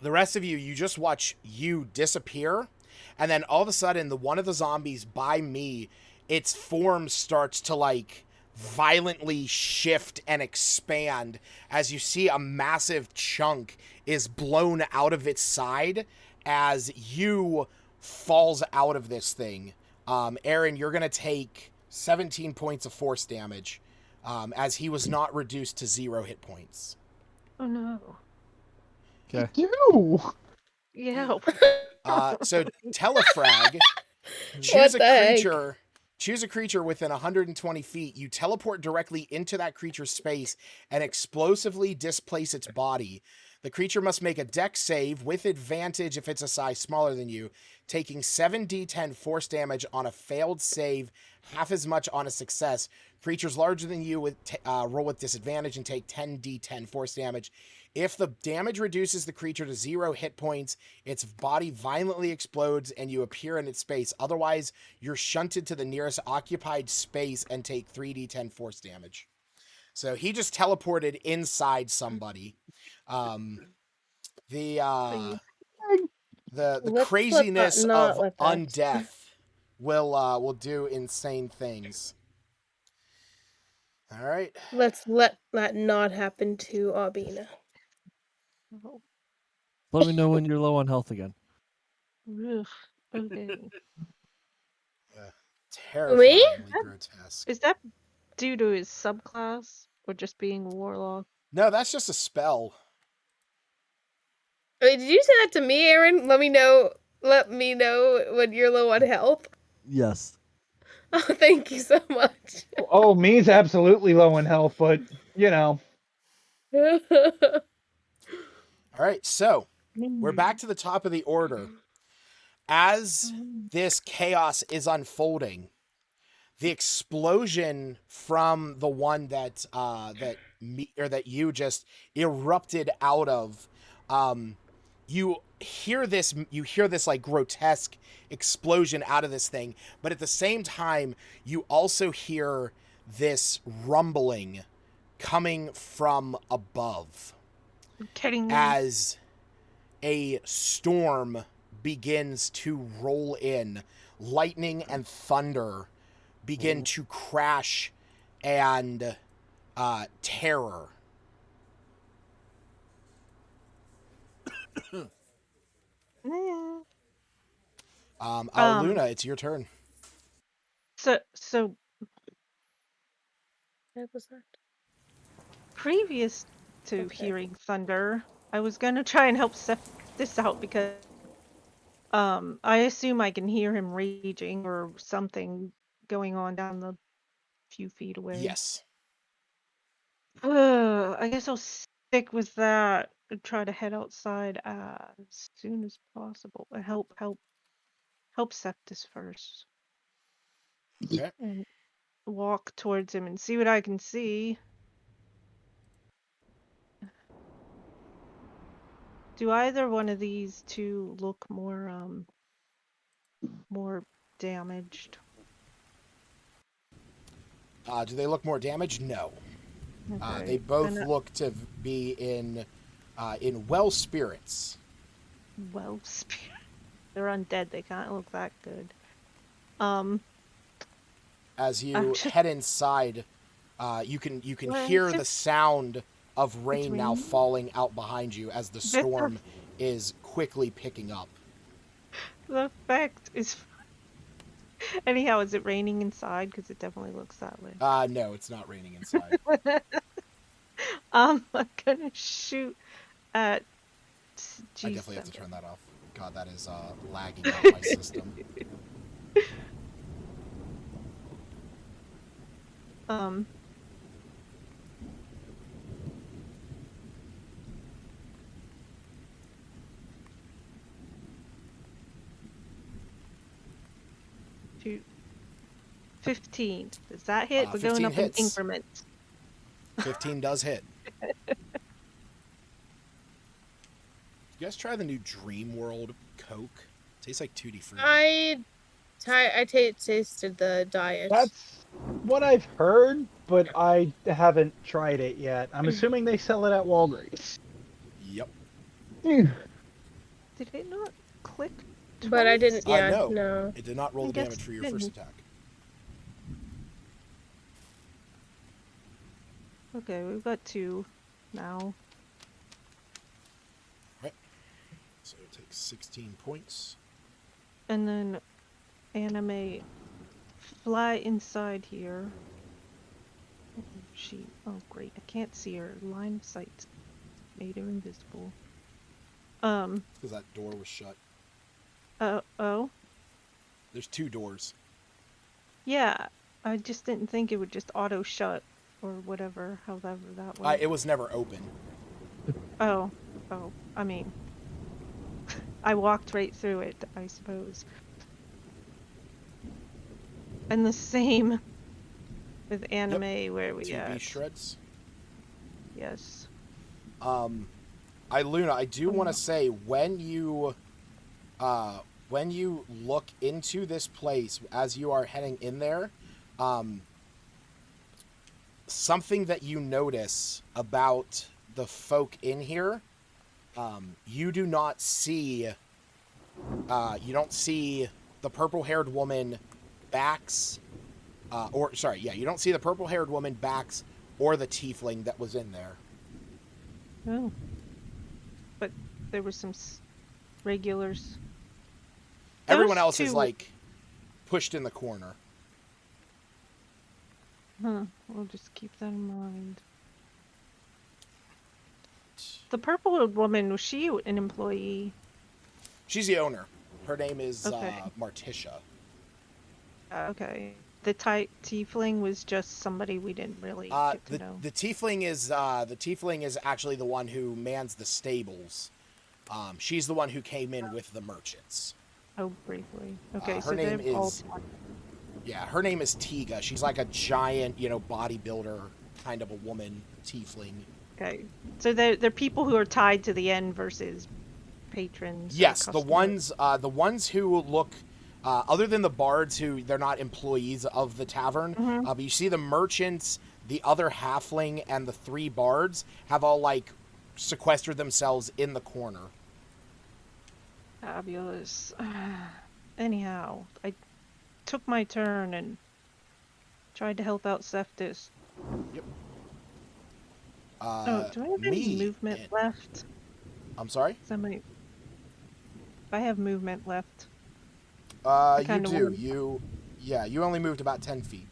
rest of you just watch you disappear, and then all of a sudden, one of the zombies by me, its form starts to like violently shift and expand as you see a massive chunk is blown out of its side as you falls out of this thing. Aaron, you're gonna take 17 points of force damage, as he was not reduced to 0 hit points. Oh no. Okay. You. Yeah. So telefrag. What the heck? Choose a creature within 120 feet. You teleport directly into that creature's space and explosively displace its body. The creature must make a dex save with advantage if it's a size smaller than you, taking 7d10 force damage on a failed save, half as much on a success. Creatures larger than you roll with disadvantage and take 10d10 force damage. If the damage reduces the creature to 0 hit points, its body violently explodes and you appear in its space. Otherwise, you're shunted to the nearest occupied space and take 3d10 force damage. So he just teleported inside somebody. The craziness of undeath will do insane things. All right. Let's let that not happen to Albina. Let me know when you're low on health again. Okay. Terrifyingly grotesque. Is that due to his subclass or just being a warlock? No, that's just a spell. Wait, did you say that to me, Aaron? Let me know when you're low on health. Yes. Oh, thank you so much. Oh, me's absolutely low in health, but you know. All right, so we're back to the top of the order. As this chaos is unfolding, the explosion from the one that you just erupted out of, you hear this like grotesque explosion out of this thing, but at the same time you also hear this rumbling coming from above. You're kidding me. As a storm begins to roll in, lightning and thunder begin to crash, and terror. Luna, it's your turn. So What was that? previous to hearing thunder, I was gonna try and help set this out because I assume I can hear him raging or something going on down the few feet away. Yes. I guess I'll stick with that and try to head outside as soon as possible and help Septus first. Okay. And walk towards him and see what I can see. Do either one of these two look more damaged? Do they look more damaged? No. Okay. They both look to be in well spirits. Well spirit. They're undead. They can't look that good. As you head inside, you can hear the sound of rain now falling out behind you as the storm is quickly picking up. The effect is. Anyhow, is it raining inside? Because it definitely looks that way. No, it's not raining inside. I'm gonna shoot at. G7. I definitely have to turn that off. God, that is lagging out my system. Shoot 15. Does that hit? We're going up hits. in increments. 15 does hit. You guys try the new Dream World Coke? Tastes like Tutti Frutti. I tasted the diet. That's what I've heard, but I haven't tried it yet. I'm assuming they sell it at Walgreens. Yep. Did it not click twice? But I didn't, yeah, no. It did not roll the damage for your first attack. Okay, we've got 2 now. Right. So it takes 16 points. And then anime fly inside here. Oh great, I can't see her. Line of sight made her invisible. Because that door was shut. Oh? There's 2 doors. Yeah, I just didn't think it would just auto shut or whatever, however that was. It was never open. Oh, I mean, I walked right through it, I suppose. And the same with anime, where we 2 at? beast shreds. Yes. Luna, I do want to say, when you look into this place as you are heading in there, something that you notice about the folk in here, you do not see, you don't see the purple-haired woman backs, you don't see the purple-haired woman backs or the tiefling that was in there. Oh. But there were some regulars. Everyone else is, like, pushed in the corner. Huh. We'll just keep that in mind. The purple woman, was she an employee? She's the owner. Her name is Okay. Marticia. Okay. The tiefling was just somebody we didn't really get to know. The tiefling is actually the one who mans the stables. She's the one who came in with the merchants. Oh, briefly. Okay, her so name they're all... is. Yeah, her name is Tiga. She's like a giant, bodybuilder kind of a woman tiefling. Okay, so they're people who are tied to the end versus patrons. Yes, the ones who look, other than the bards, who they're not employees of the tavern. But you see the merchants, the other halfling, and the 3 bards have all like sequestered themselves in the corner. Fabulous. Anyhow, I took my turn and tried to help out Cephas. Yep. Do I have any movement left? I'm sorry? If I have movement left. You do. You only moved about 10 feet.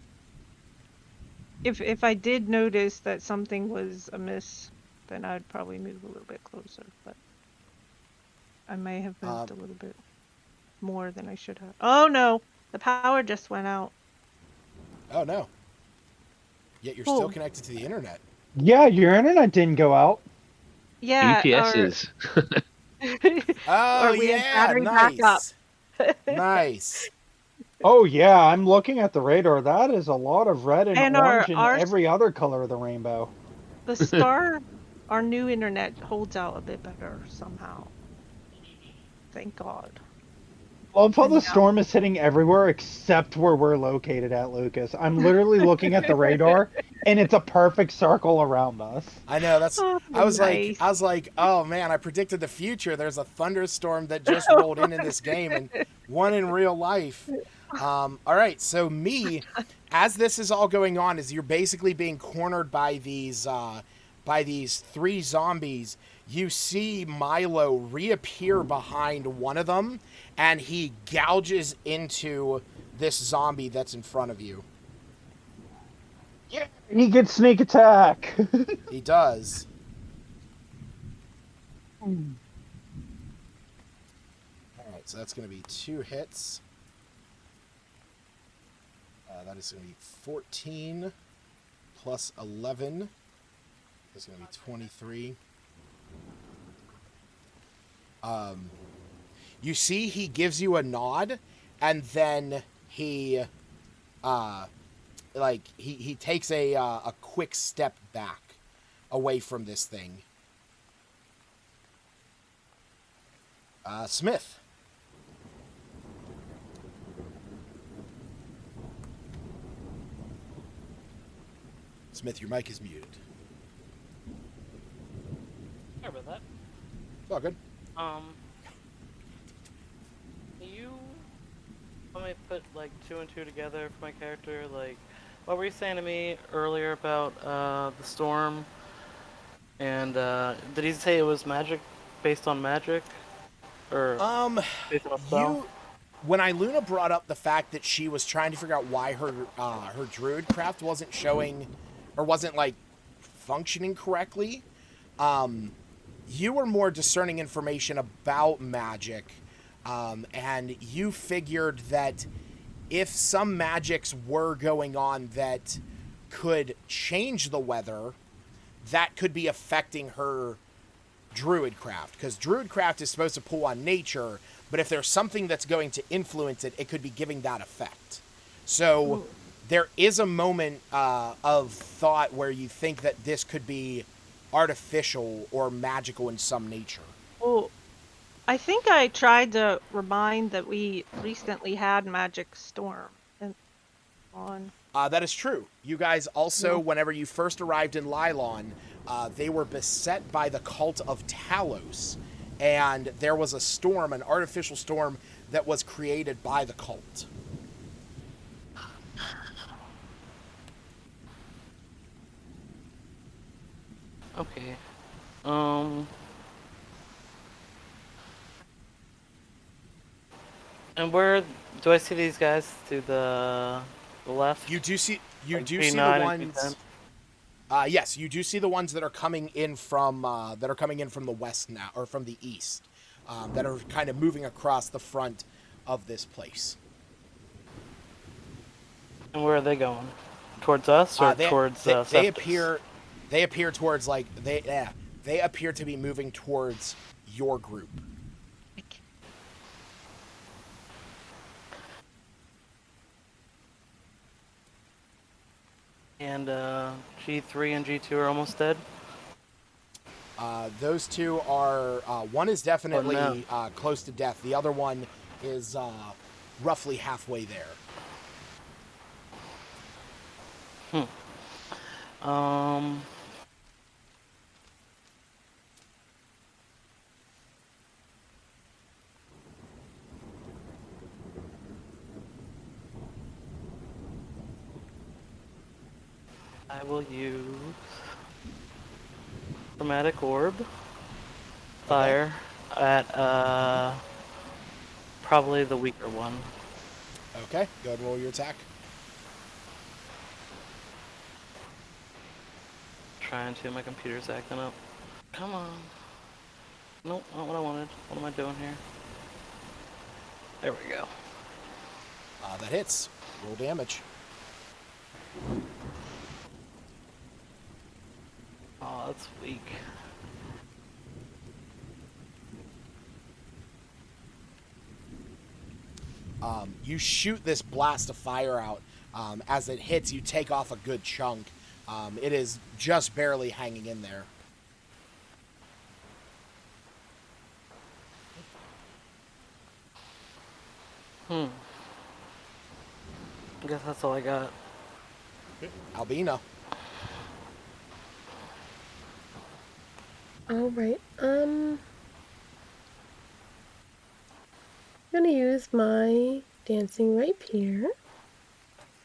If I did notice that something was amiss, then I'd probably move a little bit closer, but I may have moved a little bit more than I should have. Oh no! The power just went out. Oh no. Yet you're still connected to the internet. Yeah, your internet didn't go out. Yeah. UPSs. Oh we had yeah, battery nice. Nice. Oh yeah, I'm looking at the radar. That is a lot of red and orange and every other color of the rainbow. The star, our new internet holds out a bit better somehow. Thank God. Love how the storm is hitting everywhere except where we're located at, Lucas. I'm literally looking at the radar, and it's a perfect circle around us. I know, that's. Oh, I was nice. like, oh man, I predicted the future. There's a thunderstorm that just rolled in this game, and one in real life. All right, so as this is all going on, is you're basically being cornered by these 3 zombies. You see Milo reappear behind one of them, and he gouges into this zombie that's in front of you. Yeah, he gets sneak attack. He does. All right, so that's going to be 2 hits. That is going to be 14 plus 11. That's going to be 23. You see he gives you a nod, and then he like he takes a quick step back away from this thing. Smith. Smith, your mic is muted. Sorry about that. It's all good. You let me put like 2 and 2 together for my character. Like, what were you saying to me earlier about the storm? And did he say it was magic, based on magic, or based on a spell? When Iluna brought up the fact that she was trying to figure out why her druid craft wasn't showing, or wasn't like functioning correctly, you were more discerning information about magic, and you figured that if some magics were going on that could change the weather, that could be affecting her druid craft, because druid craft is supposed to pull on nature, but if there's something that's going to influence it, it could be giving that effect. So there is a moment of thought where you think that this could be artificial or magical in some nature. Well, I think I tried to remind that we recently had Magic Storm on. That is true. You guys also, whenever you first arrived in Lylon, they were beset by the cult of Talos, and there was a storm, an artificial storm, that was created by the cult. Okay. And where do I see these guys? To the left? You do see the ones. Yes, you do see the ones that are coming in from the west now, or from the east, that are kind of moving across the front of this place. And where are they going? Towards us, or towards they appear towards they appear to be moving towards your group. And G3 and G2 are almost dead? Those two are, one is definitely close to death. The other one is roughly halfway there. I will use Chromatic Orb, Fire, at probably the weaker one. Okay, go ahead and roll your attack. Trying to, my computer's acting up. Come on. Nope, not what I wanted. What am I doing here? There we go. That hits. Roll damage. Oh, that's weak. You shoot this blast of fire out. As it hits, you take off a good chunk. It is just barely hanging in there. I guess that's all I got. Albina. All right. I'm gonna use my dancing rapier.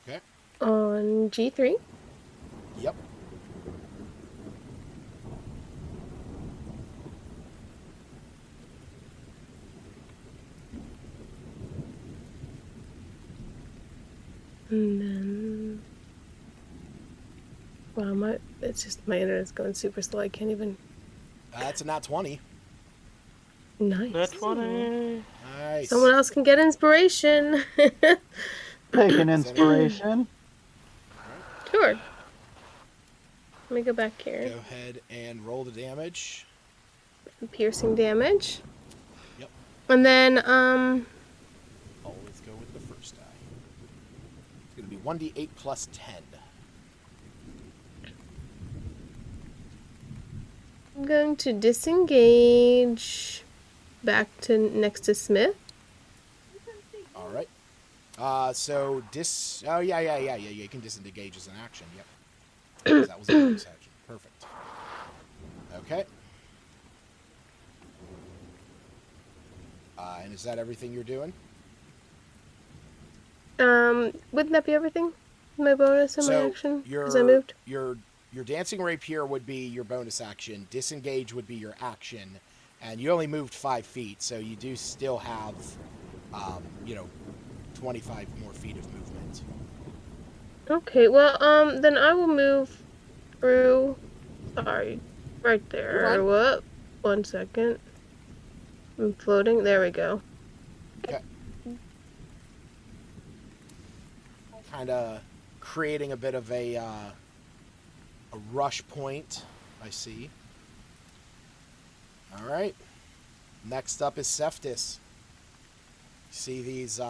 Okay. On G3. Yep. And then, wow, it's just my internet's going super slow. I can't even. That's a nat 20. Nice. Nat 20. Nice. Someone else can get inspiration. Take an inspiration. Sure. Let me go back here. Go ahead and roll the damage. Piercing damage. Yep. And then Always go with the first die. It's gonna be 1d8 plus 10. I'm going to disengage back to next to Smith. All right. So oh yeah. You can disengage as an action. Yep. That was a bonus action. Perfect. Okay. And is that everything you're doing? Wouldn't that be everything? My bonus and my action? Because I moved? Your dancing rapier would be your bonus action. Disengage would be your action. And you only moved 5 feet, so you do still have, 25 more feet of movement. Okay, well, then I will move through. Sorry, right there. What? 1 second. I'm floating. There we go. Okay. Kind of creating a bit of a rush point. I see. All right. Next up is Cephas. See these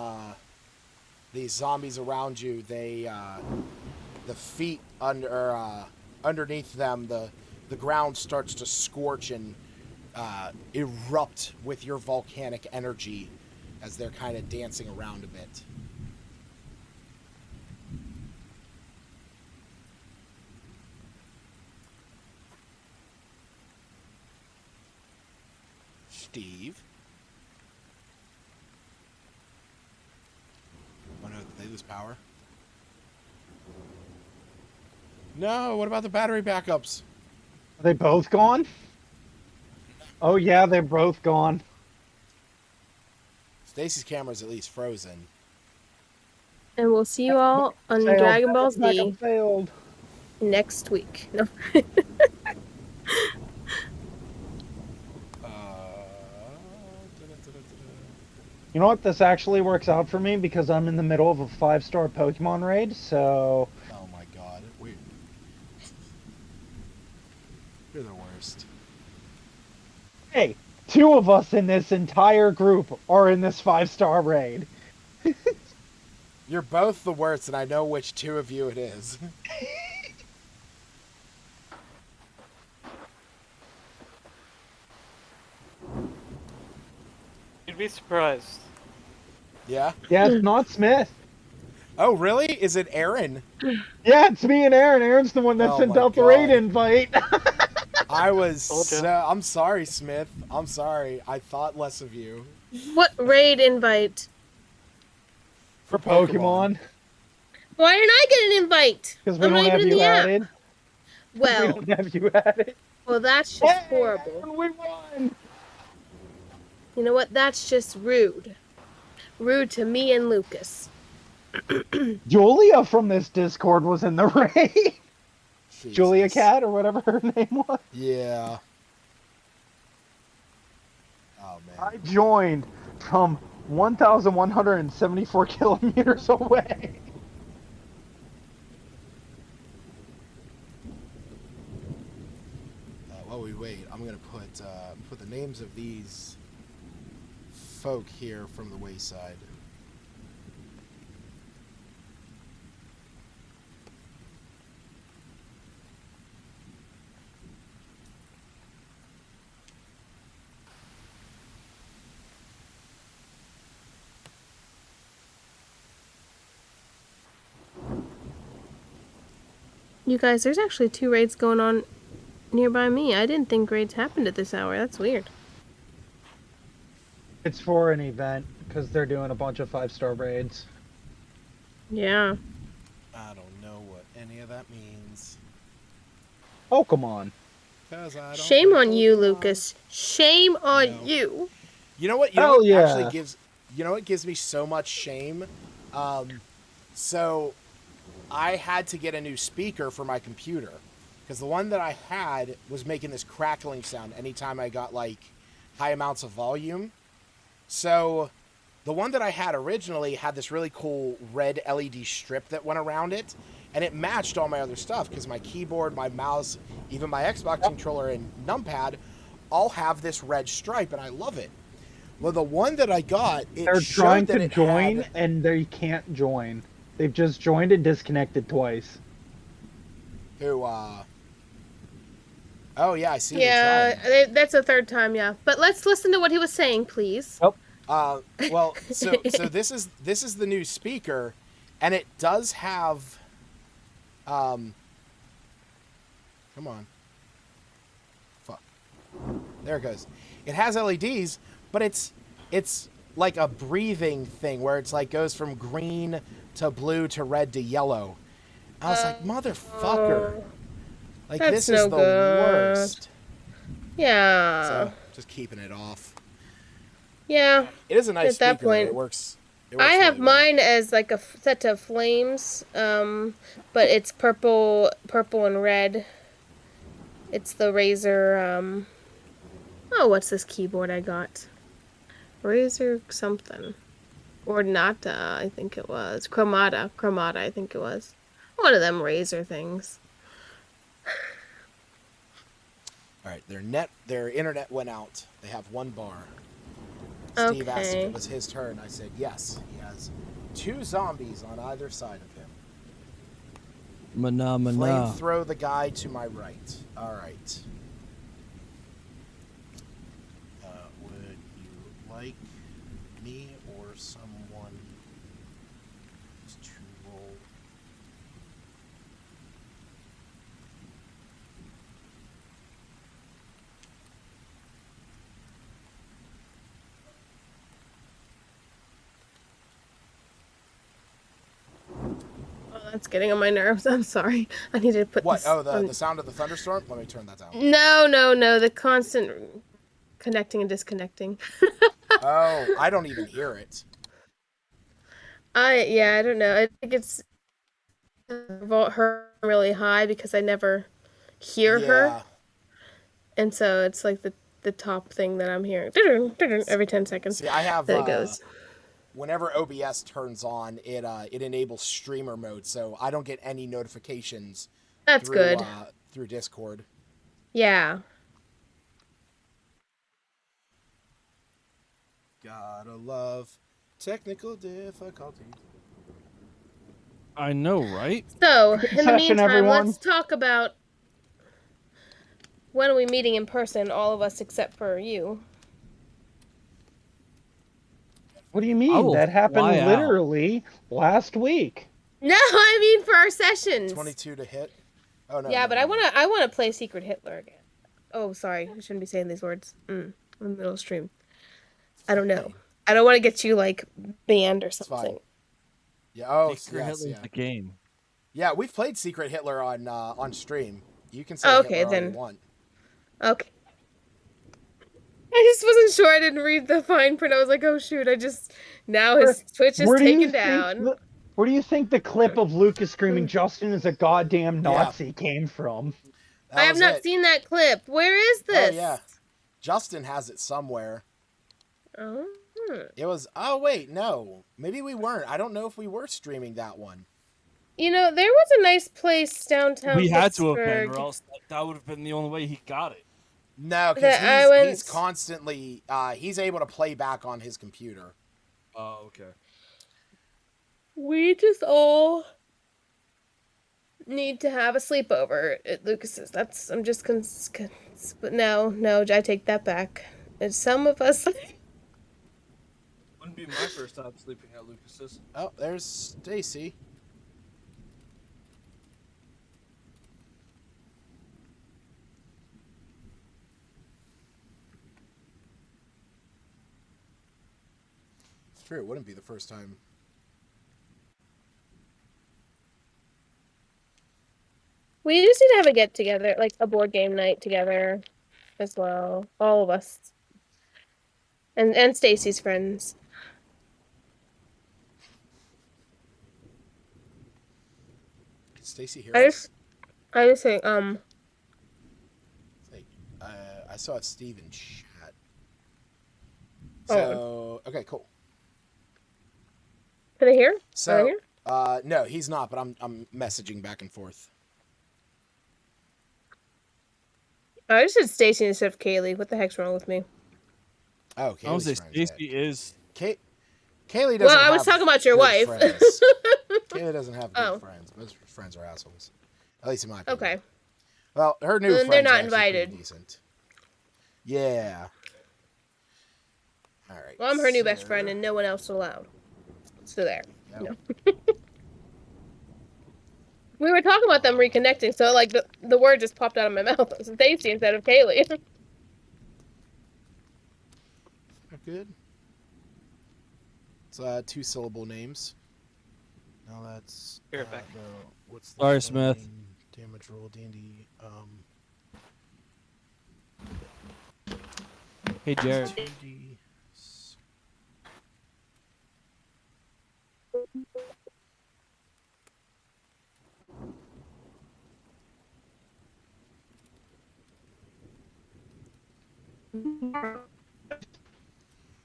zombies around you. They the feet underneath them, the ground starts to scorch and erupt with your volcanic energy as they're kind of dancing around a bit. Steve. Oh no, did they lose power? No, what about the battery backups? Are they both gone? Oh yeah, they're both gone. Stacy's camera's at least frozen. And we'll see you all on Dragon Ball Z failed. next week. No. You know what? This actually works out for me because I'm in the middle of a 5-star Pokemon raid, so... Oh my god. You're the worst. Hey, 2 of us in this entire group are in this 5-star raid. You're both the worst, and I know which 2 of you it is. You'd be surprised. Yeah? Yeah, it's not Smith. Oh, really? Is it Aaron? Yeah, it's me and Aaron. Aaron's the one that sent out the raid invite. I'm sorry, Smith. I'm sorry. I thought less of you. What raid invite? For Pokemon. Why didn't I get an invite? Because we don't have you added. Well, we don't have you added. Well, that's just horrible. Aaron, we won. You know what? That's just rude. Rude to me and Lucas. Julia from this Discord was in the raid. Jesus. Julia Cat or whatever her name was. Yeah. Oh man. I joined from 1,174 kilometers away. While we wait, I'm gonna put the names of these folk here from the wayside. You guys, there's actually 2 raids going on nearby me. I didn't think raids happened at this hour. That's weird. It's for an event because they're doing a bunch of 5-star raids. Yeah. I don't know what any of that means. Pokemon. Shame on you, Lucas. Shame on you. You know what? Actually gives. You know what gives me so much shame? So I had to get a new speaker for my computer because the one that I had was making this crackling sound anytime I got like high amounts of volume. So the one that I had originally had this really cool red LED strip that went around it, and it matched all my other stuff because my keyboard, my mouse, even my Xbox controller and numpad all have this red stripe, and I love it. Well, the one that I got, they're trying to join and they can't join. They've just joined and disconnected twice. Who, Oh, yeah, I see. Yeah, that's the third time, yeah. But let's listen to what he was saying, please. Oh. Well, so this is the new speaker, and it does have, come on. Fuck. There it goes. It has LEDs, but it's like a breathing thing where it's like goes from green to blue to red to yellow. I was like, motherfucker. Like, this is the worst. Yeah. So, just keeping it off. Yeah. It is a nice speaker. At that point, it works I have really well. mine as like a set of flames, but it's purple and red. It's the Razer, oh, what's this keyboard I got? Razer something. Ornata, I think it was. Chromata, I think it was. One of them Razer things. All right, their internet went out. They have one bar. Steve asked if it was his turn. I said yes. He has 2 zombies on either side of him. Mana. Flamethrow the guy to my right. All right. Would you like me or someone to roll? That's getting on my nerves. I'm sorry. I need to put what? This Oh, the sound of the thunderstorm? Let me turn that down. No. The constant connecting and disconnecting. Oh, I don't even hear it. I don't know. I think it's her really high because I never hear her. And so it's like the top thing that I'm hearing every 10 seconds. See, I have there it goes. Whenever OBS turns on, it enables streamer mode, so I don't get any notifications. That's good. Through Discord. Yeah. Gotta love technical difficulties. I know, right? So, in the meantime, everyone. Let's talk about when are we meeting in person, all of us except for you. What do you mean? That happened literally last week. No, I mean for our sessions. 22 to hit. Oh no. Yeah, but I wanna play Secret Hitler again. Oh, sorry, I shouldn't be saying these words. In the middle of stream. I don't know. I don't want to get you like banned or something. Yeah. Oh, Secret Hitler's the game. Yeah, we've played Secret Hitler on stream. You can say Hitler all you want. Okay. I just wasn't sure. I didn't read the fine print. I was like, oh shoot! Now his Twitch is taken down. Where do you think the clip of Lucas screaming "Justin is a goddamn Nazi" came from? I have not seen that clip. Where is this? Oh yeah, Justin has it somewhere. Oh. It was. Oh wait, no. Maybe we weren't. I don't know if we were streaming that one. You know, there was a nice place downtown. We had to have been, or else that would have been the only way he got it. No, because he's constantly he's able to play back on his computer. Oh, okay. We just all need to have a sleepover at Lucas's. I'm just but no, I take that back. And some of us. Wouldn't be my first time sleeping at Lucas's. Oh, there's Stacy. It's true. It wouldn't be the first time. We just need to have a get together, like a board game night together, as well. All of us, and Stacy's friends. Can Stacy hear us? I just think I saw Steve in chat. So okay, cool. Are they here? So no, he's not. But I'm messaging back and forth. I just said Stacy instead of Kaylee. What the heck's wrong with me? Oh, Kaylee's Stacy is. Kaylee doesn't. Well, I was talking about your wife. Kayla doesn't have good friends. Most friends are assholes. At least in my opinion. Okay. Well, her new friends they're not are actually invited. pretty decent. Yeah. All right. Well, I'm her new best friend, and no one else allowed. So there. Yep. No. We were talking about them reconnecting, so like the word just popped out of my mouth. It was Stacy instead of Kaylee. Good. It's 2-syllable names. Now that's what's the Sorry, Smith. Damage roll, D&D. Hey, Jared. 2D.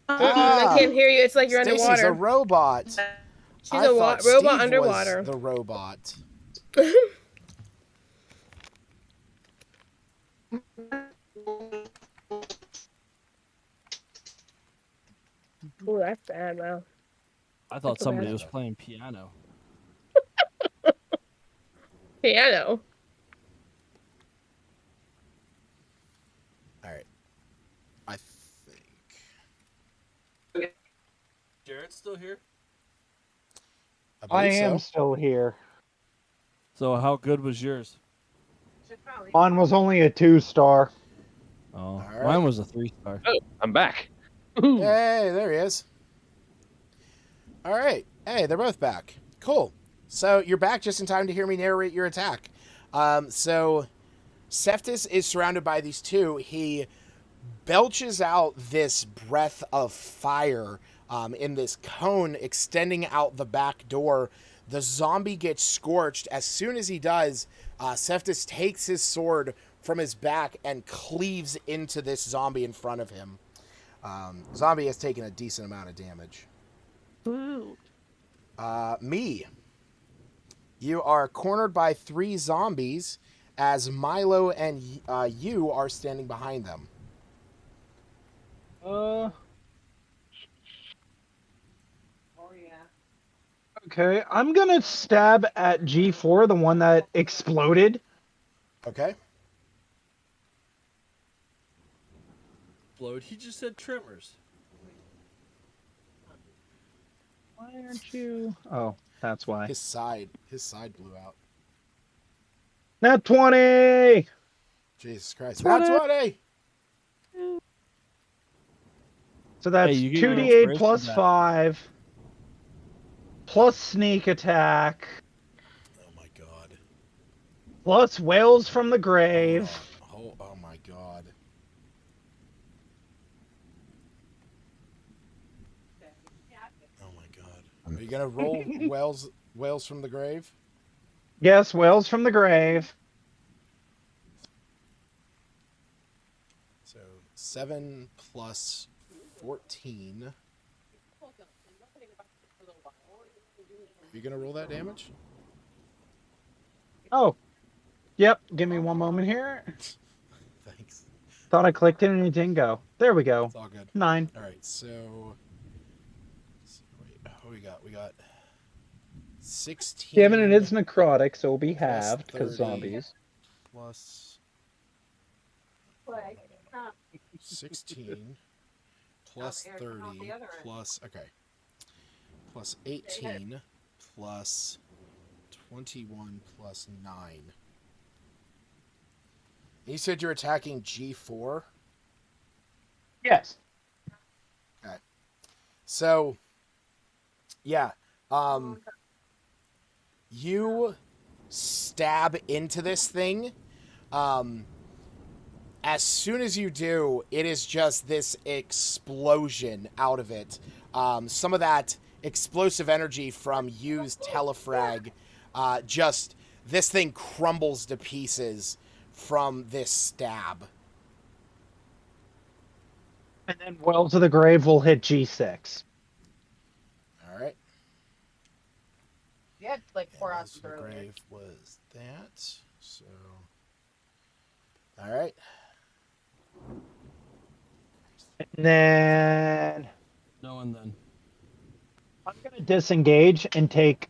I can't hear you. It's like you're Stacy's underwater. a robot. She's a robot underwater. Was the robot. Oh, that's bad, wow. I thought somebody was playing piano. Piano. All right. I think. Jared's still here? I am still here. So how good was yours? Mine was only a 2-star. Oh, right. Mine was a 3-star. Oh, I'm back. Hey, there he is. All right. Hey, they're both back. Cool. So you're back just in time to hear me narrate your attack. So Seftis is surrounded by these two. He belches out this breath of fire in this cone extending out the back door. The zombie gets scorched. As soon as he does, Seftis takes his sword from his back and cleaves into this zombie in front of him. Zombie has taken a decent amount of damage. Ooh. Me. You are cornered by 3 zombies as Milo and you are standing behind them. Okay, I'm gonna stab at G4, the one that exploded. Okay. Explode. He just said tremors. Why aren't you? Oh, that's why. His side blew out. Nat 20! Jesus Christ. Nat 20! So that's Hey, 2d8 plus 5. Plus sneak attack. Oh my god. Plus whales from the grave. Oh my god. Oh my god. Are you gonna roll whales from the grave? Yes, whales from the grave. So 7 plus 14. Are you gonna roll that damage? Oh. Yep, give me one moment here. Thanks. Thought I clicked it and it didn't go. There we go. It's all good. 9. Alright, so wait, what we got? We got 16. Given it is necrotic, so it'll be halved because 30 zombies. Plus 16 plus 30 plus plus 18 plus 21 plus 9. You said you're attacking G4? Yes. Okay. So, yeah. You stab into this thing. As soon as you do, it is just this explosion out of it. Some of that explosive energy from used telefrag, just this thing crumbles to pieces from this stab. And then Wells of the Grave will hit G6. All right. You had like 4 Wells hours of the earlier. Grave was that. So, all right. And then No one then. I'm going to disengage and take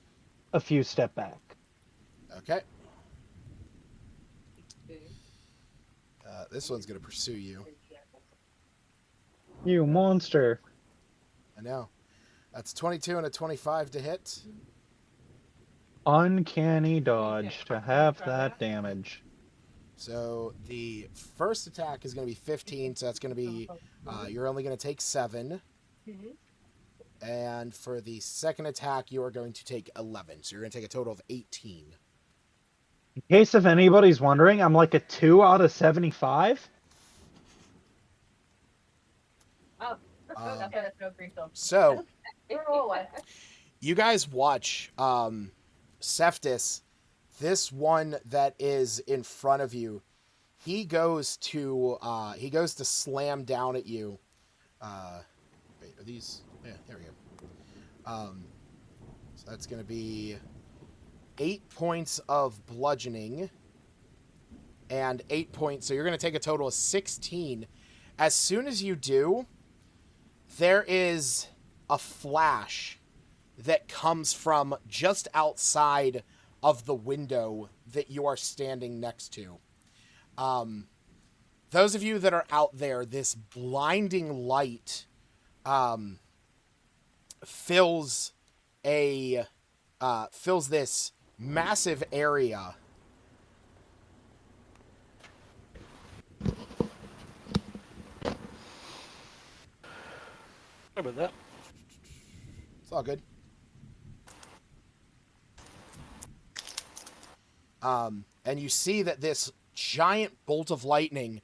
a few step back. Okay. This one's going to pursue you. You monster. I know. That's 22 and a 25 to hit. Uncanny dodge to have that damage. So the first attack is going to be 15, so that's going to be, you're only going to take 7. And for the second attack, you are going to take 11, so you're going to take a total of 18. In case if anybody's wondering, I'm like a 2 out of 75. So, you guys watch Cephas, this one that is in front of you. He goes to slam down at you. Wait, are these? Yeah, there we go. So that's going to be 8 points of bludgeoning and 8 points. So you're going to take a total of 16. As soon as you do, there is a flash that comes from just outside of the window that you are standing next to. Those of you that are out there, this blinding light fills this massive area. Sorry about that. It's all good. And you see that this giant bolt of lightning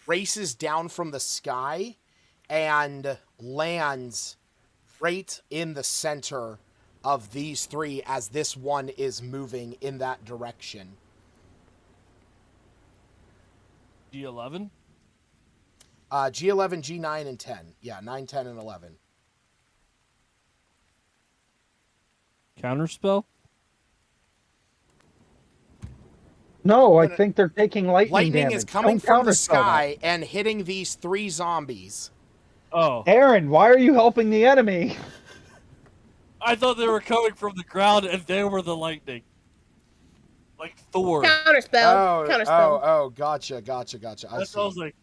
races down from the sky and lands right in the center of these three as this one is moving in that direction. G11? G11, G9, and 10. Yeah, 9, 10, and 11. Counterspell? No, I think they're taking lightning damage. Is coming from the sky and hitting these 3 zombies. Oh. Aaron, why are you helping the enemy? I thought they were coming from the ground and they were the lightning. Like Thor. Counterspell. Oh, gotcha. I see. I was like...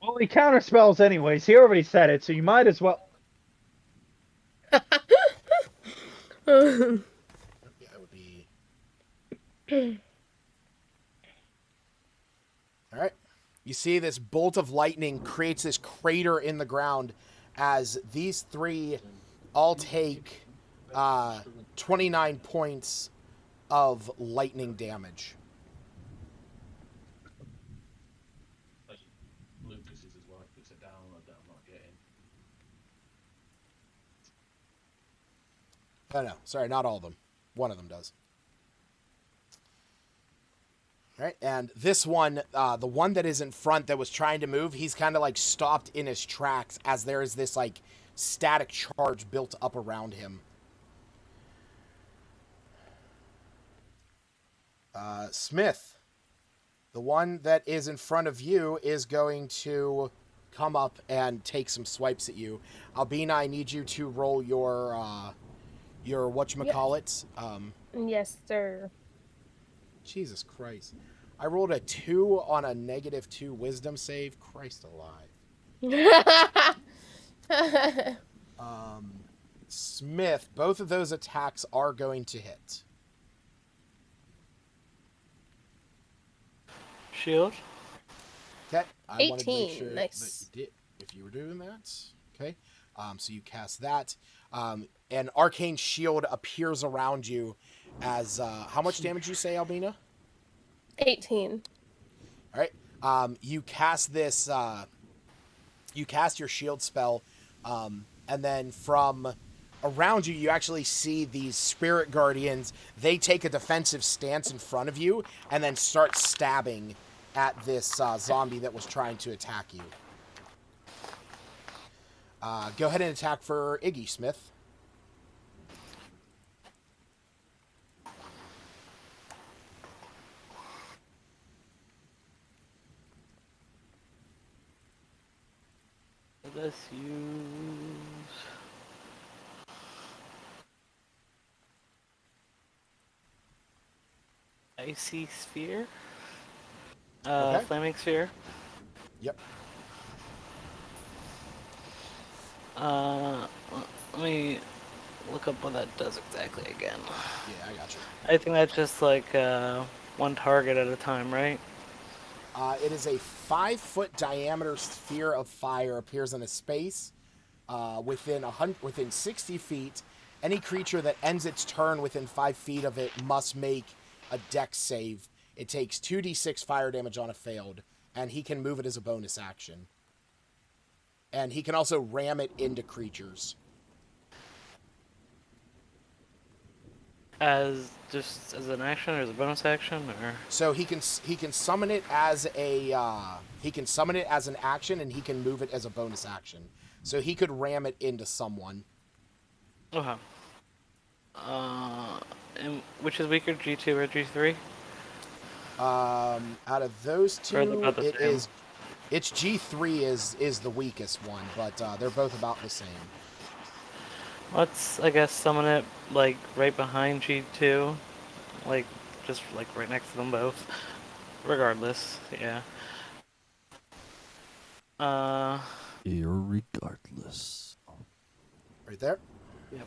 Well, he counterspells anyways. He already said it, so you might as well... Yeah, it would be... Alright. You see this bolt of lightning creates this crater in the ground as these 3 all take 29 points of lightning damage. Oh, no. Sorry, not all of them. One of them does. All right, and this one, the one that is in front that was trying to move, he's kind of like stopped in his tracks as there is this like static charge built up around him. Smith, the one that is in front of you is going to come up and take some swipes at you. Albina, I need you to roll your whatchamacallit. Yes, sir. Jesus Christ. I rolled a 2 on a -2 wisdom save. Christ alive. Smith, both of those attacks are going to hit. Shield. Okay. I 18. wanted to make sure Nice. that you did, if you were doing that. Okay. So you cast that. An arcane shield appears around you as, how much damage you say, Albina? 18. All right. You cast this, you cast your shield spell, and then from around you, you actually see these spirit guardians. They take a defensive stance in front of you and then start stabbing at this zombie that was trying to attack you. Go ahead and attack for Iggy, Smith. Let's use... icy sphere. Okay. Flaming sphere. Yep. Let me look up what that does exactly again. Yeah, I got you. I think that's just like one target at a time, right? It is a 5-foot diameter sphere of fire, appears in a space within 60 feet. Any creature that ends its turn within 5 feet of it must make a dex save. It takes 2d6 fire damage on a failed, and he can move it as a bonus action. And he can also ram it into creatures. As an action or as a bonus action, or so he can summon it as an action, and he can move it as a bonus action. So he could ram it into someone. Okay. And which is weaker, G2 or G3? Out of those two, it's G3 is the weakest one, but they're both about the same. Let's, I guess, summon it like right behind G2, like just like right next to them both. Regardless, yeah. Irregardless. Right there. Yep.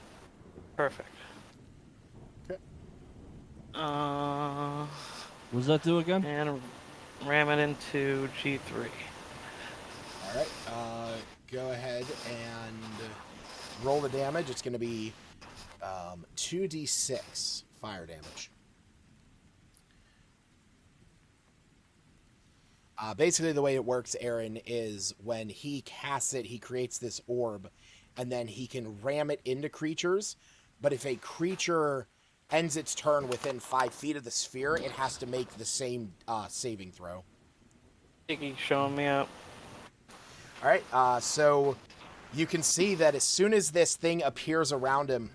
Perfect. Okay. What does that do again? And ram it into G3. All right. Go ahead and roll the damage. It's going to be 2d6 fire damage. Basically, the way it works, Aaron, is when he casts it, he creates this orb, and then he can ram it into creatures. But if a creature ends its turn within 5 feet of the sphere, it has to make the same saving throw. Iggy showing me up. All right, so you can see that as soon as this thing appears around him,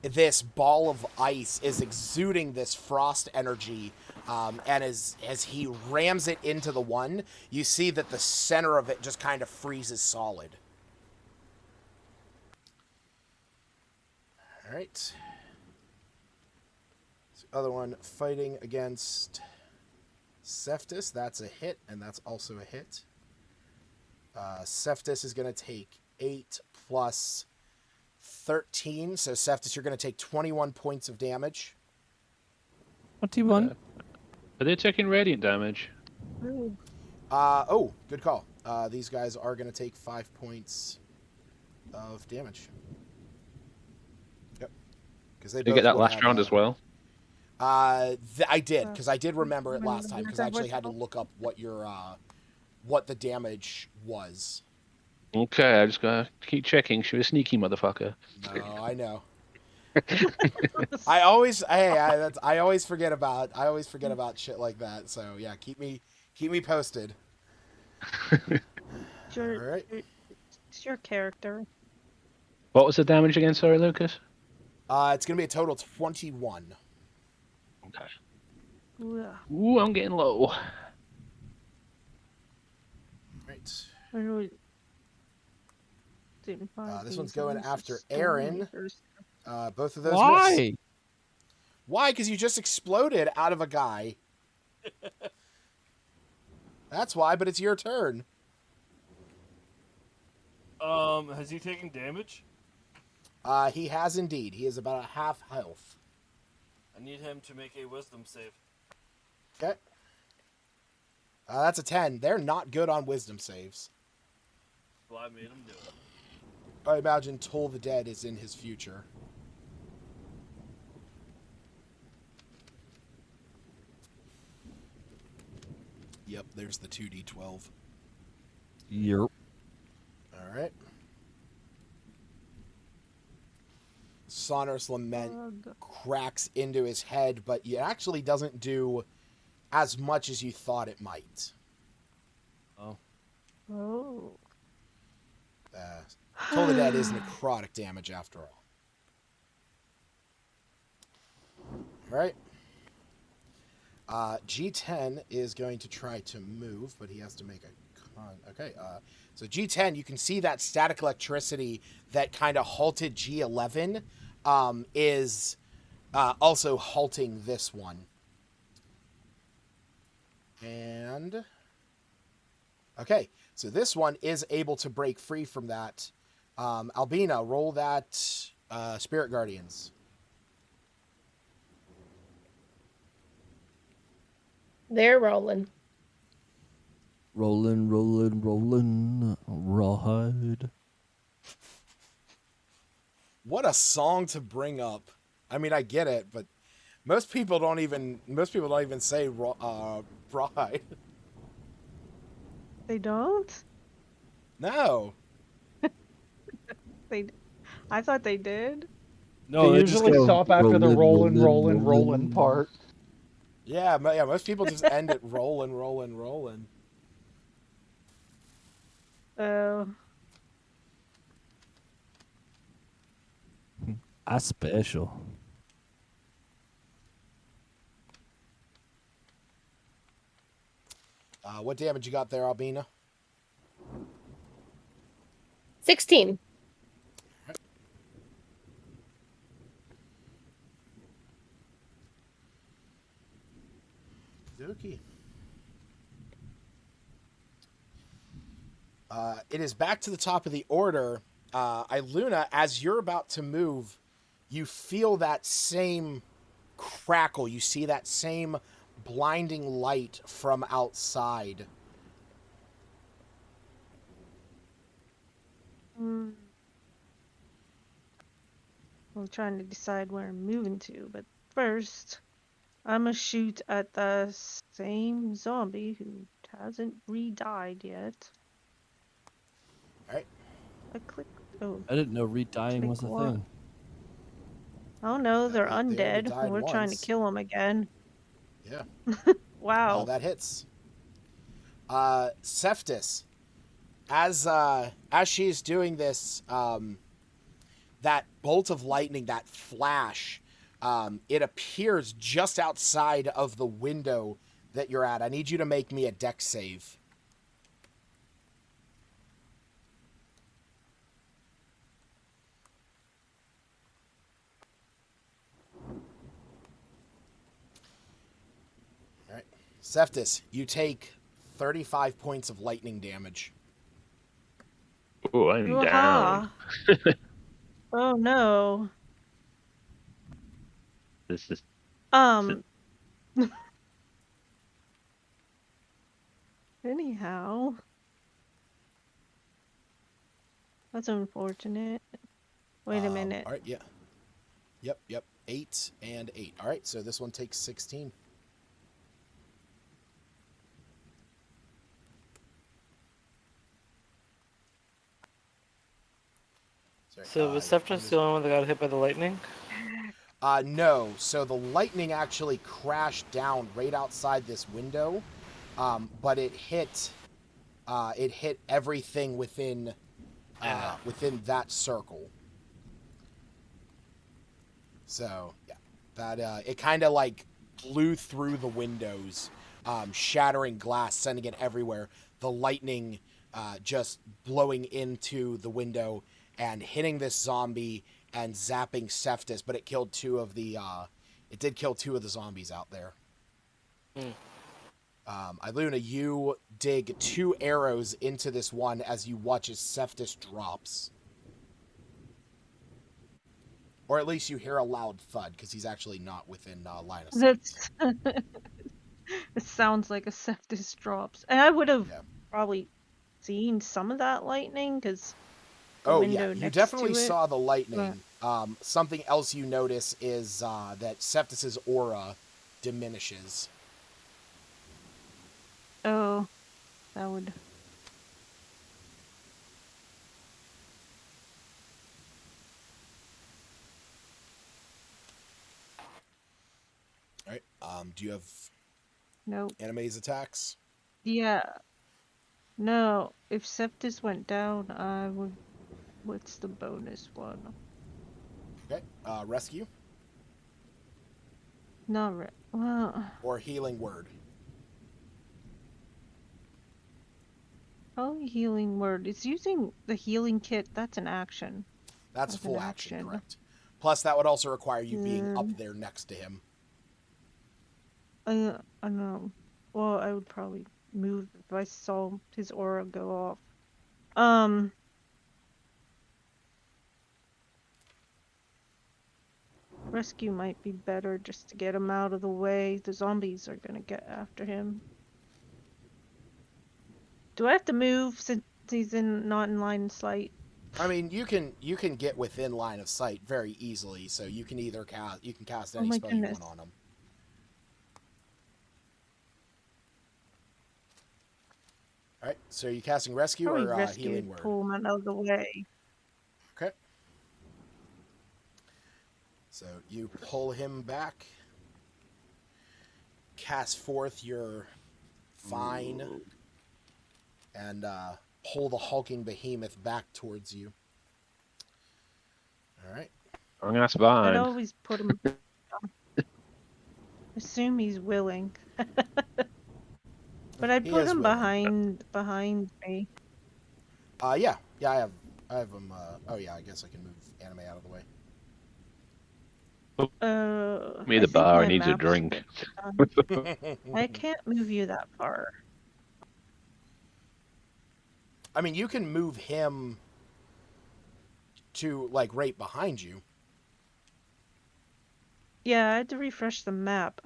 this ball of ice is exuding this frost energy, and as he rams it into the one, you see that the center of it just kind of freezes solid. All right. The other one fighting against Cephas, that's a hit, and that's also a hit. Cephas is going to take 8 plus 13. So, Cephas, you're going to take 21 points of damage. 21? Are they taking radiant damage? Oh, good call. These guys are going to take 5 points of damage. Yep. Because they Did you get that last round as well? I did, because I did remember it last time, because I actually had to look up what the damage was. Okay, I just gotta keep checking. She was a sneaky motherfucker. No, I know. I always forget about shit like that. So yeah, keep me posted. All right. It's your character. What was the damage again? Sorry, Lucas. It's gonna be a total of 21. Okay. Ugh. Ooh, I'm getting low. Right. This one's going after Aaron. Both of those miss. Why? Because you just exploded out of a guy. That's why, but it's your turn. Has he taken damage? He has indeed. He is about a half health. I need him to make a wisdom save. Okay. That's a 10. They're not good on wisdom saves. Well, I made him do it. I imagine Toll the Dead is in his future. Yep, there's the 2d12. Yep. All right. Sonorous Lament cracks into his head, but it actually doesn't do as much as you thought it might. Oh. Toll the Dead is necrotic damage after all. All right. G10 is going to try to move, but he has to make a con. Okay. So G10, you can see that static electricity that kind of halted G11 is also halting this one. And okay, so this one is able to break free from that. Albina, roll that Spirit Guardians. They're rolling. Rolling, rolling, rolling. Rawhide. What a song to bring up. I mean, I get it, but most people don't even say rawhide. They don't? No. I thought they did. No, they they just usually go stop after the rolling, rolling part. Yeah, most people just end it rolling, rolling, rolling. Oh. I special. What damage you got there, Albina? 16. Dookie. It is back to the top of the order. Iluna, as you're about to move, you feel that same crackle. You see that same blinding light from outside. I'm trying to decide where I'm moving to, but first, I'm gonna shoot at the same zombie who hasn't re-died yet. Alright. I clicked. Oh. I didn't know redying was a thing. Oh no, they're They already undead. died We're trying to once. kill them again. Yeah. Wow. That hits. Cephtus, as she's doing this, that bolt of lightning, that flash, it appears just outside of the window that you're at. I need you to make me a dex save. All right. Cephtus, you take 35 points of lightning damage. Oh, I'm down. Oh no. This is Anyhow. That's unfortunate. Wait a minute. All right, yeah. Yep. 8 and 8. All right, so this one takes 16. Sorry, So was Cephtus the only one that got hit by the lightning? No. So the lightning actually crashed down right outside this window, but it hit everything within that circle. So yeah, that it kind of like blew through the windows, shattering glass, sending it everywhere. The lightning just blowing into the window and hitting this zombie and zapping Cephtus, but it killed two of the zombies out there. Iluna, you dig 2 arrows into this one as you watch as Cephtus drops. Or at least you hear a loud thud, because he's actually not within line of sight. It sounds like a Cephtus drops. And I would have probably seen some of that lightning, because you definitely saw the lightning. Something else you notice is that Cephtus's aura diminishes. Oh, that would... Alright, do you have enemy's attacks? Yeah. No, if Cephtus went down, I would... What's the bonus one? Okay, rescue? Not well... Or healing word? Probably healing word. It's using the healing kit. That's an action. That's full action, correct. Plus, that would also require you being up there next to him. I know. Well, I would probably move if I saw his aura go off. Rescue might be better just to get him out of the way. The zombies are gonna get after him. Do I have to move since he's not in line of sight? I mean, you can get within line of sight very easily, so you can either cast any spell you want on him. All right, so are you casting rescue or healing word? Pull him out of the way. Okay. So you pull him back, cast forth your fine, and pull the hulking behemoth back towards you. All right. I'm gonna ask Vine. I'd always put him. Assume he's willing. But I'd put him behind me. Yeah, I have him. Oh yeah, I guess I can move anime out of the way. Me the bar. He needs a drink. I can't move you that far. I mean, you can move him to like right behind you. Yeah, I had to refresh the map.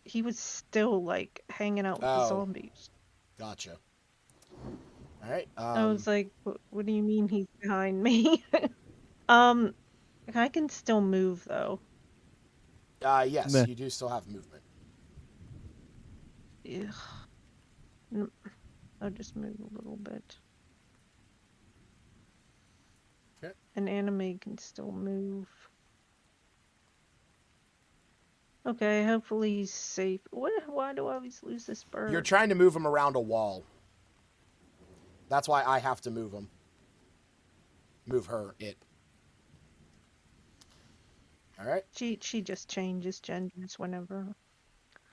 He was still like hanging out with the zombies. Gotcha. All right. I was like, what do you mean he's behind me? I can still move though. Yes, you do still have movement. Yeah. I'll just move a little bit. Okay. An anime can still move. Okay, hopefully he's safe. Why do I always lose this bird? You're trying to move him around a wall. That's why I have to move him. Move her, it. All right. She just changes genders whenever.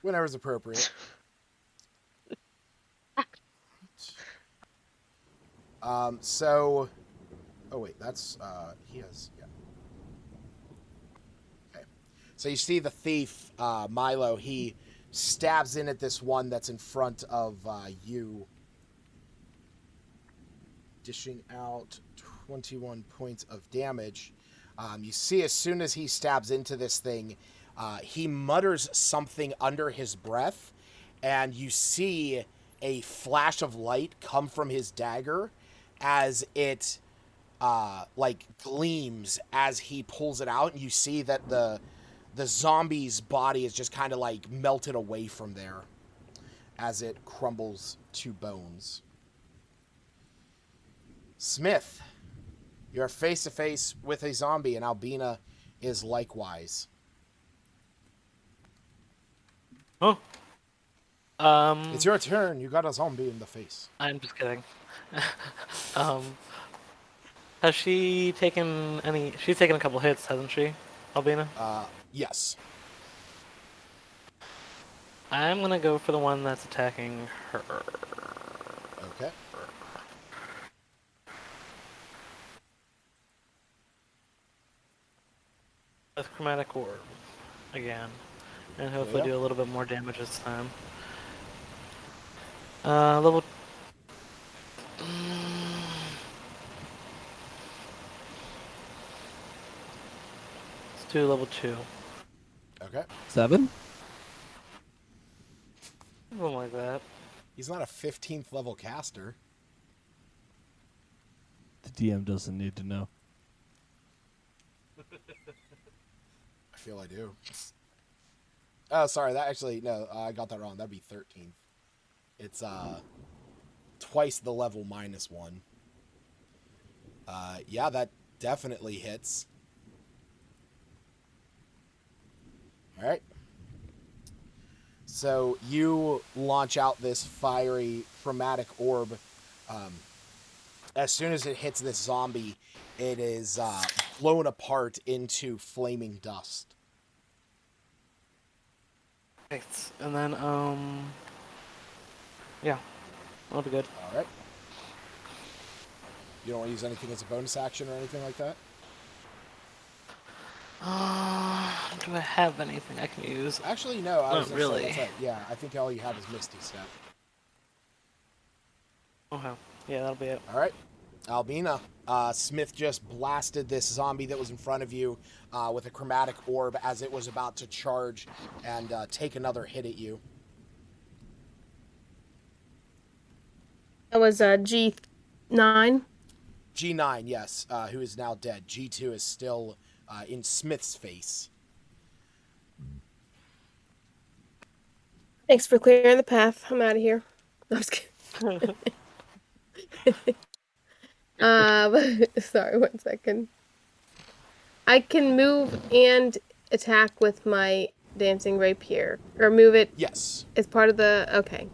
Whenever's appropriate. So, oh wait, that's he has, yeah. Okay. So you see the thief, Milo. He stabs in at this one that's in front of you, dishing out 21 points of damage. You see, as soon as he stabs into this thing, he mutters something under his breath, and you see a flash of light come from his dagger as it like gleams as he pulls it out, and you see that the zombie's body is just kind of like melted away from there as it crumbles to bones. Smith, you're face to face with a zombie, and Albina is likewise. Oh. It's your turn. You got a zombie in the face. I'm just kidding. Has she taken any? She's taken a couple hits, hasn't she, Albina? Yes. I'm gonna go for the one that's attacking her. Okay. With chromatic orb again, and hopefully do a little bit more damage this time. Level. Let's do level 2. Okay. 7? Something like that. He's not a 15th level caster. The DM doesn't need to know. I feel I do. Oh, sorry. That actually, no, I got that wrong. That'd be 13th. It's twice the level minus 1. Yeah, that definitely hits. All right. So you launch out this fiery chromatic orb. As soon as it hits this zombie, it is blown apart into flaming dust. Right. And then, yeah, that'll be good. All right. You don't want to use anything as a bonus action or anything like that? Do I have anything I can use? Actually, no. I was Not gonna say, really. that's right. Yeah, I think all you have is Misty Step. Okay. Yeah, that'll be it. All right. Albina, Smith just blasted this zombie that was in front of you with a chromatic orb as it was about to charge and take another hit at you. That was G9. G9, yes, who is now dead. G2 is still in Smith's face. Thanks for clearing the path. I'm out of here. I was kidding. Sorry, 1 second. I can move and attack with my dancing rapier, or move it. Yes. As part of the. Okay.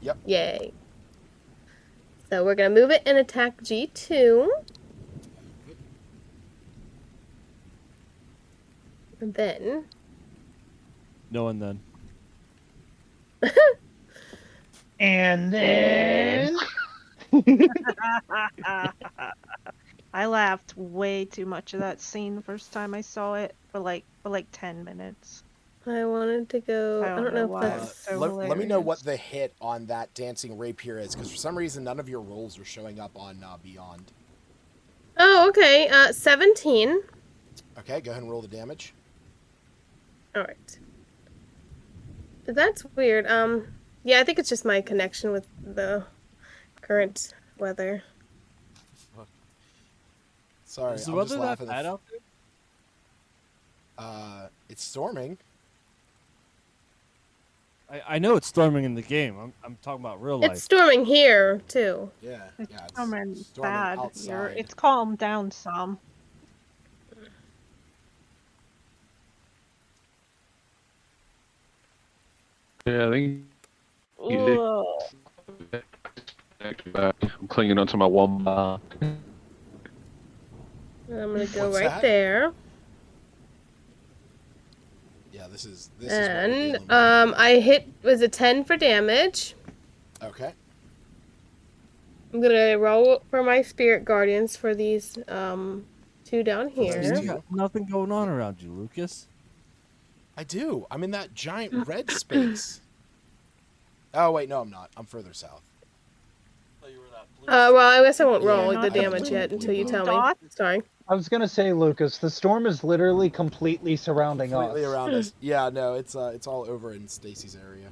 Yep. Yay. So we're gonna move it and attack G2. And then. No and then. And then. I laughed way too much of that scene the first time I saw it for like 10 minutes. I wanted to go. I don't know if that's so let me know what the hit on that dancing rapier is, because for some reason none of your rolls are showing up on Beyond. Oh, okay. 17. Okay, go ahead and roll the damage. All right. That's weird. Yeah, I think it's just my connection with the current weather. Sorry, Is the I'm weather just that laughing. bad out there? It's storming. I know it's storming in the game. I'm talking about real life. It's storming here too. Yeah, it's yeah, it's storming bad. outside. It's calmed down some. Yeah, I think. I'm clinging onto my one bar. I'm gonna go What's right that? there. Yeah, this is. And I hit was a 10 for damage. Okay. I'm gonna roll for my spirit guardians for these 2 down here. You got nothing going on around you, Lucas. I do. I'm in that giant red space. Oh wait, no, I'm not. I'm further south. Well, I guess I won't roll Yeah, the I have damage yet until you tell me. dot? Sorry. I was gonna say, Lucas, the storm is literally completely surrounding Completely us. around us. Yeah, no, it's all over in Stacy's area.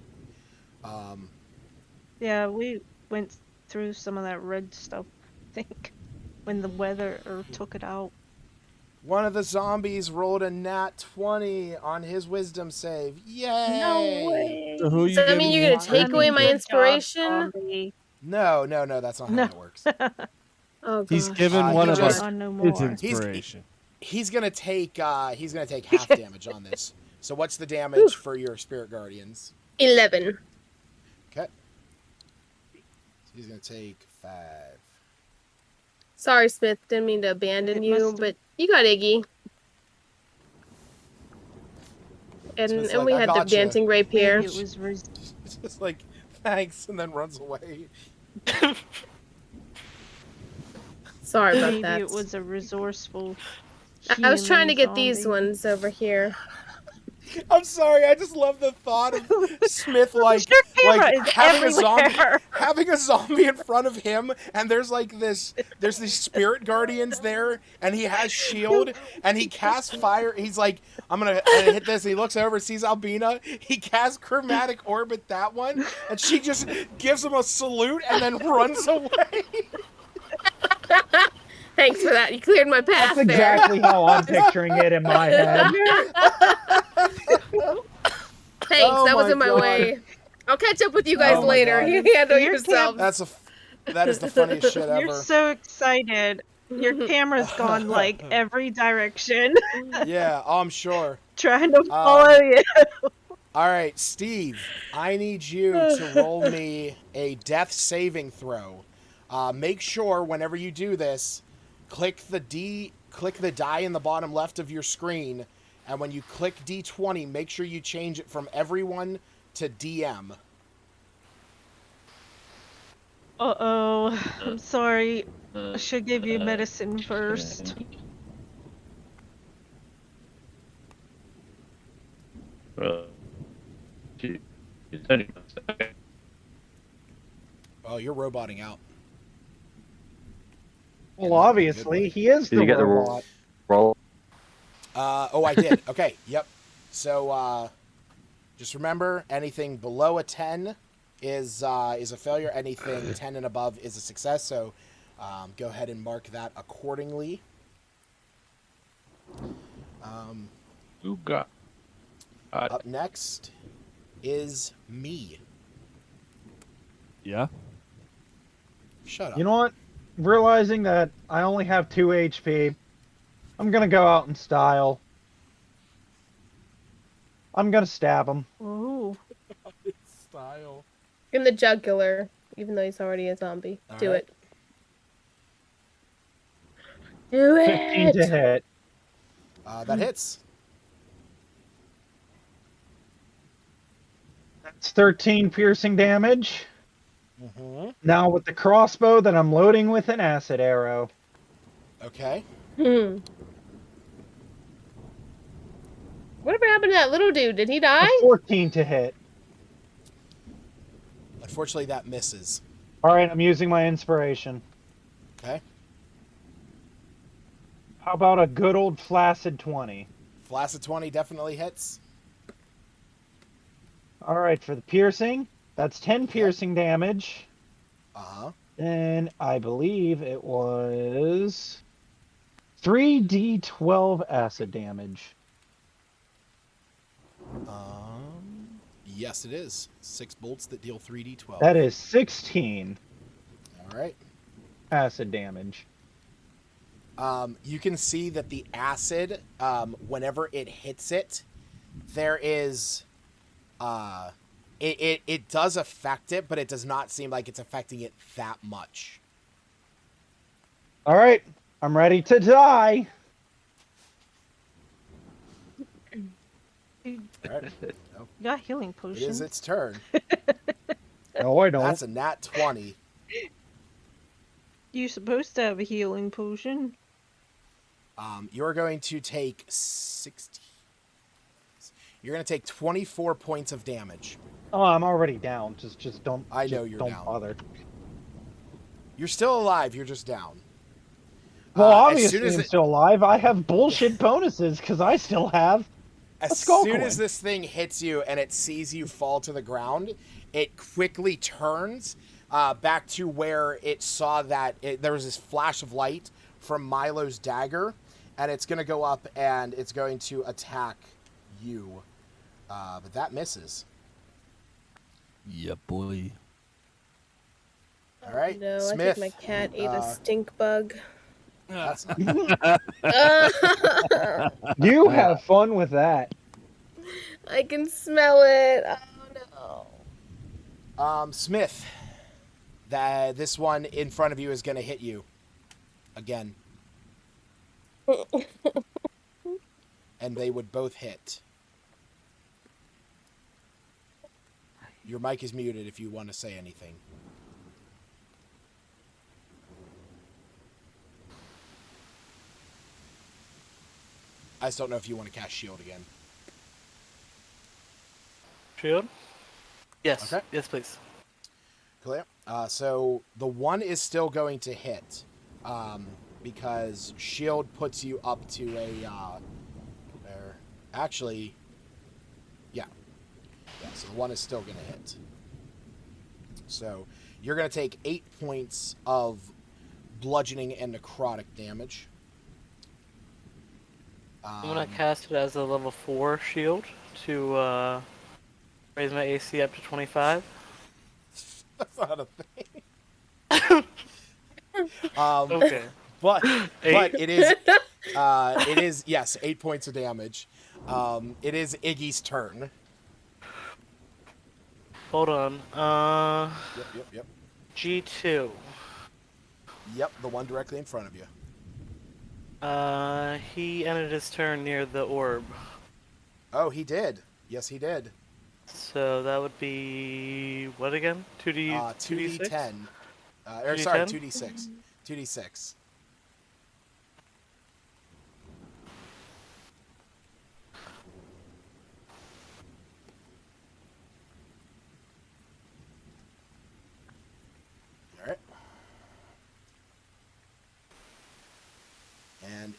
Yeah, we went through some of that red stuff, I think, when the weather took it out. One of the zombies rolled a nat 20 on his wisdom save. Yay! No way. So who are you Does that mean you're gonna take away my inspiration? No, that's not how that works. Oh gosh. He's given one of us his inspiration. He's gonna take half damage on this. So what's the damage for your spirit guardians? 11. Okay. So he's gonna take 5. Sorry, Smith. Didn't mean to abandon you, but you got Iggy. And we had the dancing rapier. Maybe it was It's just like, thanks, and then runs away. Sorry about that. Maybe it was a resourceful. I was trying to get zombie. these ones over here. I'm sorry, I just love the thought of Smith having a zombie in front of him, and there's these spirit guardians there, and he has shield, and he casts fire. He's like, I'm gonna hit this. And he looks over, sees Albina. He casts chromatic orb at that one, and she just gives him a salute and then runs away. Thanks for that. You cleared my path. That's exactly how I'm picturing it in my head. Thanks, that was in my way. I'll catch up with you guys later. You handle yourselves. That is the funniest shit ever. You're so excited. Your camera's gone like every direction. Yeah, I'm sure. Trying to follow you. All right, Steve, I need you to roll me a death saving throw. Make sure whenever you do this, click the die in the bottom left of your screen, and when you click D20, make sure you change it from everyone to DM. Uh-oh. I'm sorry. I should give you medicine first. Oh, you're roboting out. Well, obviously, he is the robot. Roll. Oh, I did. Okay, yep. So, just remember, anything below a 10 is a failure. Anything 10 and above is a success. So, go ahead and mark that accordingly. You got. Up next is me. Yeah. Shut up. You know what? Realizing that I only have 2 HP, I'm gonna go out in style. I'm gonna stab him. Ooh. Style. In the jugular, even though he's already a zombie. Do it. Do 15 to it! hit. That hits. That's 13 piercing damage. Mm-hmm. Now with the crossbow that I'm loading with an acid arrow. Okay. Whatever happened to that little dude? Did he die? 14 to hit. Unfortunately, that misses. Alright, I'm using my inspiration. Okay. How about a good old flaccid 20? Flaccid 20 definitely hits. Alright, for the piercing, that's 10 piercing damage. Uh-huh. And I believe it was 3d12 acid damage. Yes, it is. 6 bolts that deal 3d12. That is 16. All right. Acid damage. You can see that the acid, whenever it hits it, there is, it does affect it, but it does not seem like it's affecting it that much. All right, I'm ready to die. All right. You got healing potions. It is its turn. No, I don't. That's a nat 20. You're supposed to have a healing potion. You're going to take 60. You're going to take 24 points of damage. Oh, I'm already down. Just don't. I know you're don't down. bother. You're still alive. You're just down. Well, obviously I'm still alive. I have bullshit bonuses because I still have. As soon as this thing hits you and it sees you fall to the ground, it quickly turns back to where it saw that there was this flash of light from Milo's dagger, and it's going to go up and it's going to attack you. But that misses. Yeah, boy. All right, No, Smith. I think my cat ate a stink bug. That's You have fun with that. I can smell it. Oh no. Smith. This one in front of you is going to hit you again. And they would both hit. Your mic is muted if you want to say anything. I just don't know if you want to cast shield again. Shield? Yes. Okay. Yes, please. Clear. So the one is still going to hit, because shield puts you up to a. There, actually, yeah. So the one is still going to hit. So you're going to take 8 points of bludgeoning and necrotic damage. I'm gonna cast it as a level 4 shield to raise my AC up to 25. That's not a thing. Okay. But it is yes, 8 points of damage. It is Iggy's turn. Hold on. Yep. G2. Yep, the one directly in front of you. He ended his turn near the orb. Oh, he did. Yes, he did. So that would be what again? 2d10. Or 2d10? sorry, 2d6. 2d6.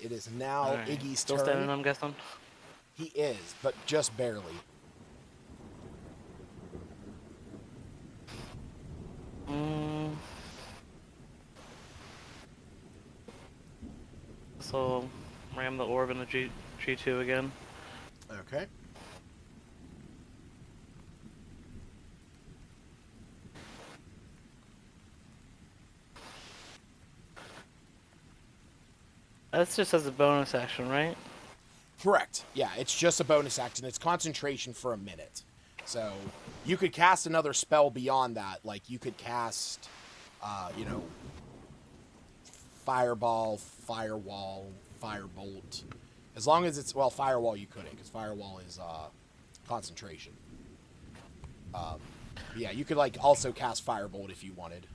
it is now right. Iggy's Still turn. standing, I'm guessing. He is, but just barely. So, ram the orb in the G2 again. Okay. That's just as a bonus action, right? Correct. Yeah, it's just a bonus action. It's concentration for a minute. So you could cast another spell beyond that. Like you could cast, Fireball, Firewall, Firebolt. As long as it's, Firewall you couldn't, because Firewall is concentration. Yeah, you could like also cast Firebolt if you wanted.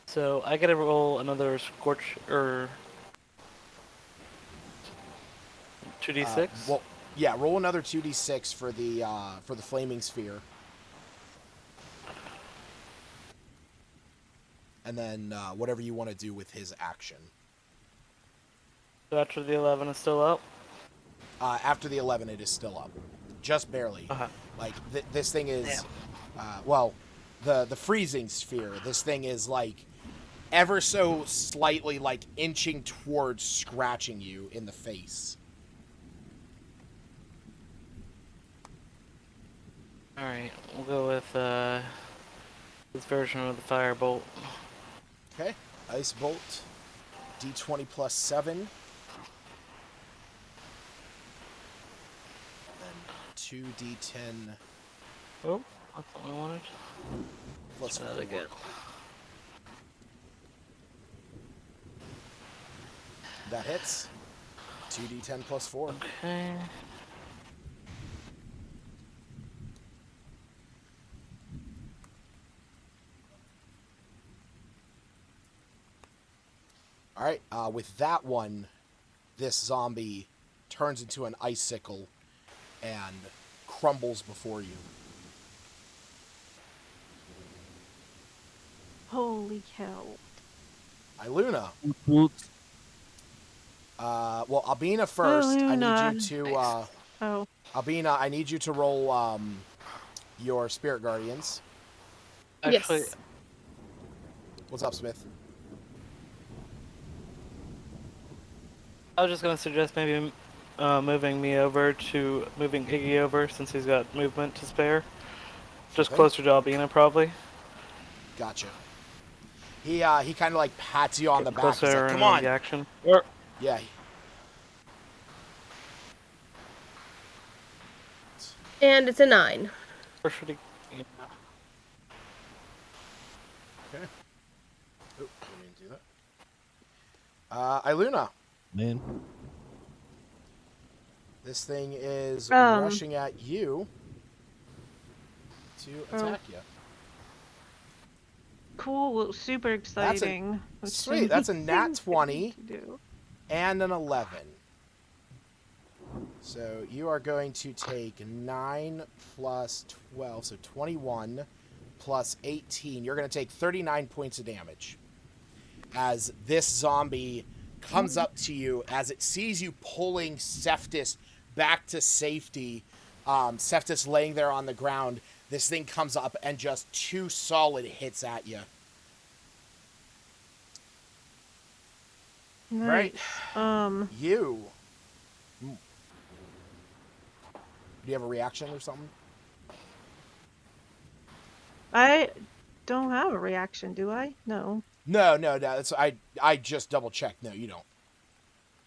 So I gotta roll another Scorch or 2d6. Roll another 2d6 for the flaming sphere, and then whatever you want to do with his action. So after the 11 is still up. After the 11, it is still up, just barely. Like this thing is, the freezing sphere. This thing is like ever so slightly like inching towards scratching you in the face. Alright, we'll go with this version of the Firebolt. Okay, Ice Bolt, D20 plus 7. And 2d10. Oh, that's what I wanted. Plus that 4. Again. That hits. 2d10 plus 4. Okay. All right, with that one, this zombie turns into an icicle and crumbles before you. Holy cow. Iluna. Albina first. Iluna. I need you to. Albina, I need you to roll your Spirit Guardians. Actually, Yes. What's up, Smith? I was just gonna suggest maybe moving Iggy over since he's got movement to spare. Just closer to Albina, probably. Gotcha. He kind of like pats you on the back. He's like, "Come on." Action. Yeah. And it's a 9. Or should he? Yeah. Okay. Oh, didn't mean to do that. Iluna. Man. This thing is rushing at you to attack you. Cool, super exciting. Sweet, that's a nat 20 and an 11. So you are going to take 9 plus 12, so 21 plus 18. You're going to take 39 points of damage as this zombie comes up to you as it sees you pulling Cephas back to safety. Cephas laying there on the ground. This thing comes up and just 2 solid hits at you. Nice. Right. You. Do you have a reaction or something? I don't have a reaction, do I? No. No. That's I just double checked. No, you don't.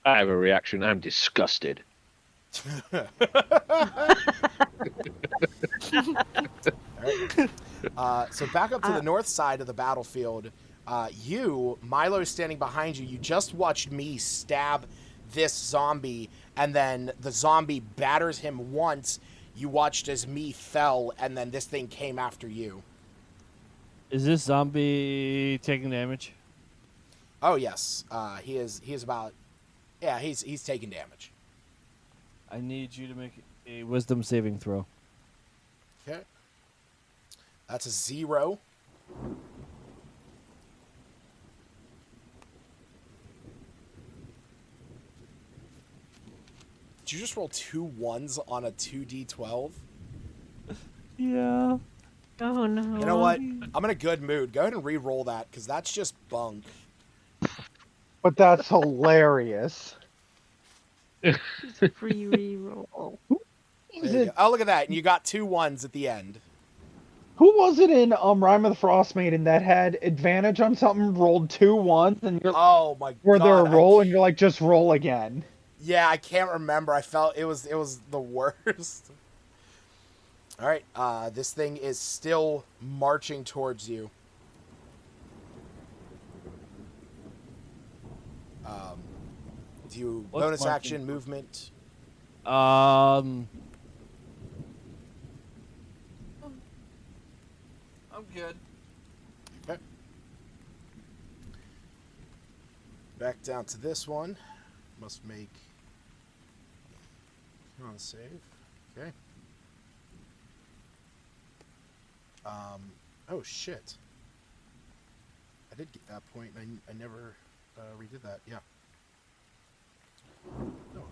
I have a reaction. I'm disgusted. Right. So back up to the north side of the battlefield. Milo is standing behind you. You just watched me stab this zombie, and then the zombie batters him once. You watched as me fell, and then this thing came after you. Is this zombie taking damage? Oh yes, he is. He is about. Yeah, he's taking damage. I need you to make a wisdom saving throw. Okay. That's a 0. Did you just roll 2 1s on a 2d12? Yeah. Oh no. You know what? I'm in a good mood. Go ahead and re-roll that, because that's just bunk. But that's hilarious. Just free re-roll. There you go. Oh, look at that. And you got 2 1s at the end. Who was it in Rime of the Frost Maiden that had advantage on something, rolled 2 1s, and you're oh my were god, there a roll, and you're like, just roll again. Yeah, I can't remember. I felt it was the worst. All right, this thing is still marching towards you. Do you bonus action movement? I'm good. Okay. Back down to this one. Must make. Come on, save. Okay. Oh shit. I did get that point. I never redid that. Yeah. No.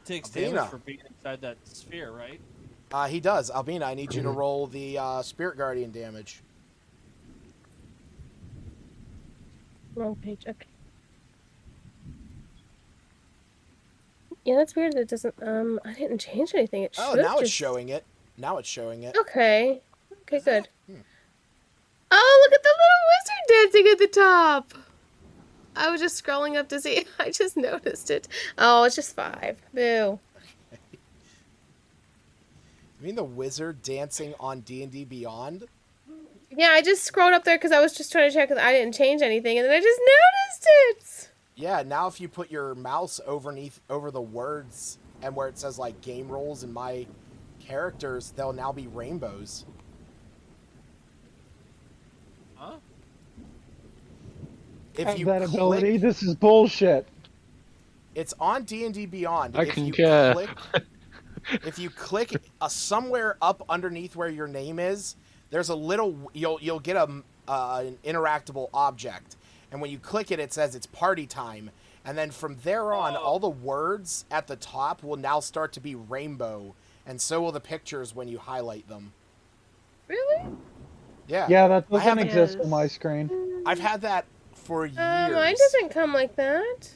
Takes Albina. damage for being inside that sphere, right? He does. Albina, I need you to roll the Spirit Guardian damage. Wrong page. Okay. Yeah, that's weird. That it doesn't. I didn't change anything. It Oh, should now just... it's showing it. Now it's showing it. Okay. Okay, good. Oh, look at the little wizard dancing at the top. I was just scrolling up to see. I just noticed it. Oh, it's just 5. Boo. You mean the wizard dancing on D&D Beyond? Yeah, I just scrolled up there because I was just trying to check because I didn't change anything, and then I just noticed it. Yeah, now if you put your mouse over the words and where it says like game rolls and my characters, they'll now be rainbows. Huh? If you that click, ability, this is bullshit. It's on D&D Beyond. I can care. If you click somewhere up underneath where your name is, there's a little. You'll get an interactable object, and when you click it, it says it's party time, and then from there on, all the words at the top will now start to be rainbow, and so will the pictures when you highlight them. Really? Yeah. Yeah, that doesn't exist on my screen. I've had that for years. Mine doesn't come like that.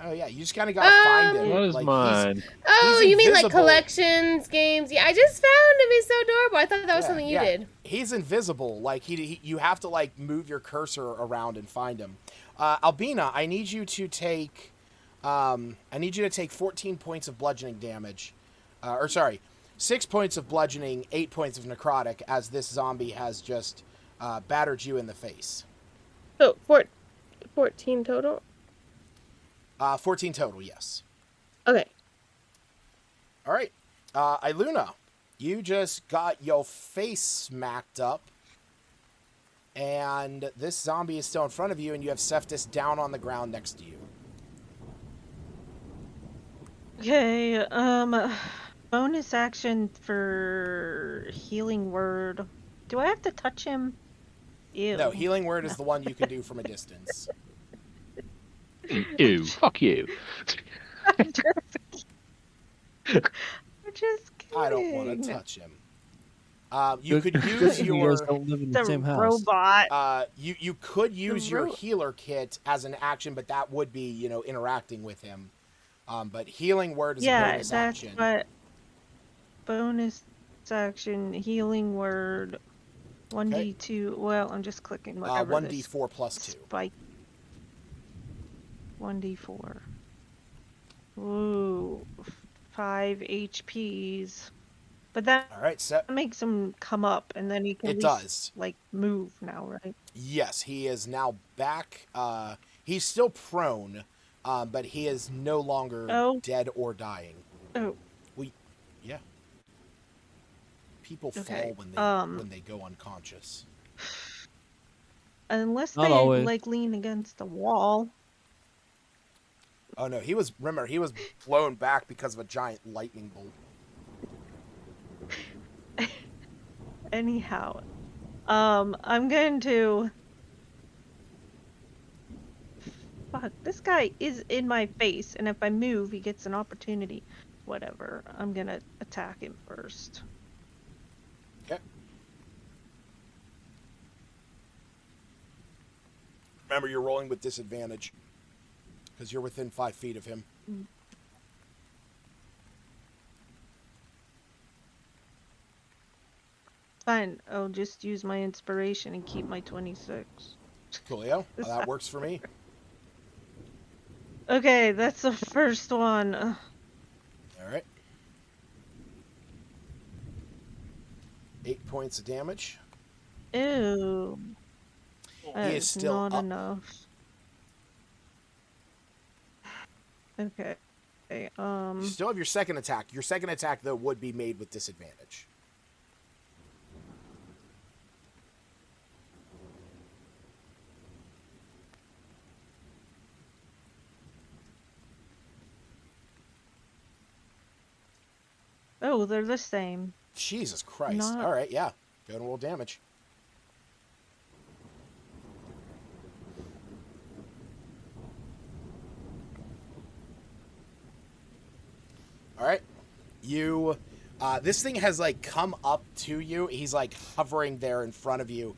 Oh yeah, you just kind of gotta find him. What is like, mine? Oh, he's you mean like invisible. Collections, games? Yeah, I just found him. He's so adorable. I thought that was something you did. He's invisible. Like you have to like move your cursor around and find him. Albina, I need you to take 14 points of bludgeoning damage. 6 points of bludgeoning, 8 points of necrotic, as this zombie has just battered you in the face. Oh, 14 total? 14 total, yes. Okay. All right. Iluna, you just got your face smacked up, and this zombie is still in front of you, and you have Cephas down on the ground next to you. Okay, bonus action for healing word. Do I have to touch him? Ew. No, healing word is the one you can do from a distance. Ew, fuck you. I'm just kidding. I don't want to touch him. You could use You your guys don't live in the same house. robot. you could use your healer kit as an action, but that would be, interacting with him. But healing word is a bonus action. But bonus action healing word 1d2. Well, I'm just clicking whatever. 1d4 plus 2. Spike. 1d4. Ooh, 5 HPs. But that All right, so makes him come up, and then he can it does move now, right? Yes, he is now back. He's still prone, but he is no longer dead or dying. Oh, yeah. People Okay, fall when they go unconscious. unless Not they always. lean against the wall. Oh no, he was blown back because of a giant lightning bolt. Anyhow, I'm going to. Fuck, this guy is in my face, and if I move, he gets an opportunity. Whatever. I'm gonna attack him first. Okay. Remember, you're rolling with disadvantage because you're within 5 feet of him. Fine, I'll just use my inspiration and keep my 26. Coolio. That works for me. Okay, that's the first one. All right. 8 points of damage. Ew. That He is is still not up. enough. Okay. You still have your second attack. Your second attack, though, would be made with disadvantage. Oh, they're the same. Jesus Christ. All right, yeah. Go and roll damage. All right. You, this thing has, like, come up to you. He's, like, hovering there in front of you.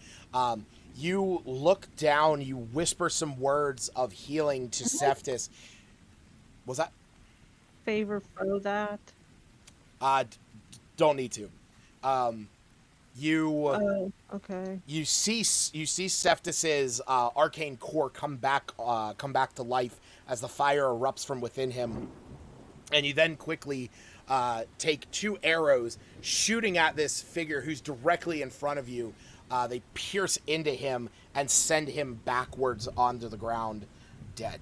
You look down. You whisper some words of healing to Cephas. Was that? Favor throw that. Don't need to. You. Oh, okay. You see Cephas's arcane core come back to life as the fire erupts from within him, and you then quickly take 2 arrows, shooting at this figure who's directly in front of you. They pierce into him and send him backwards onto the ground, dead.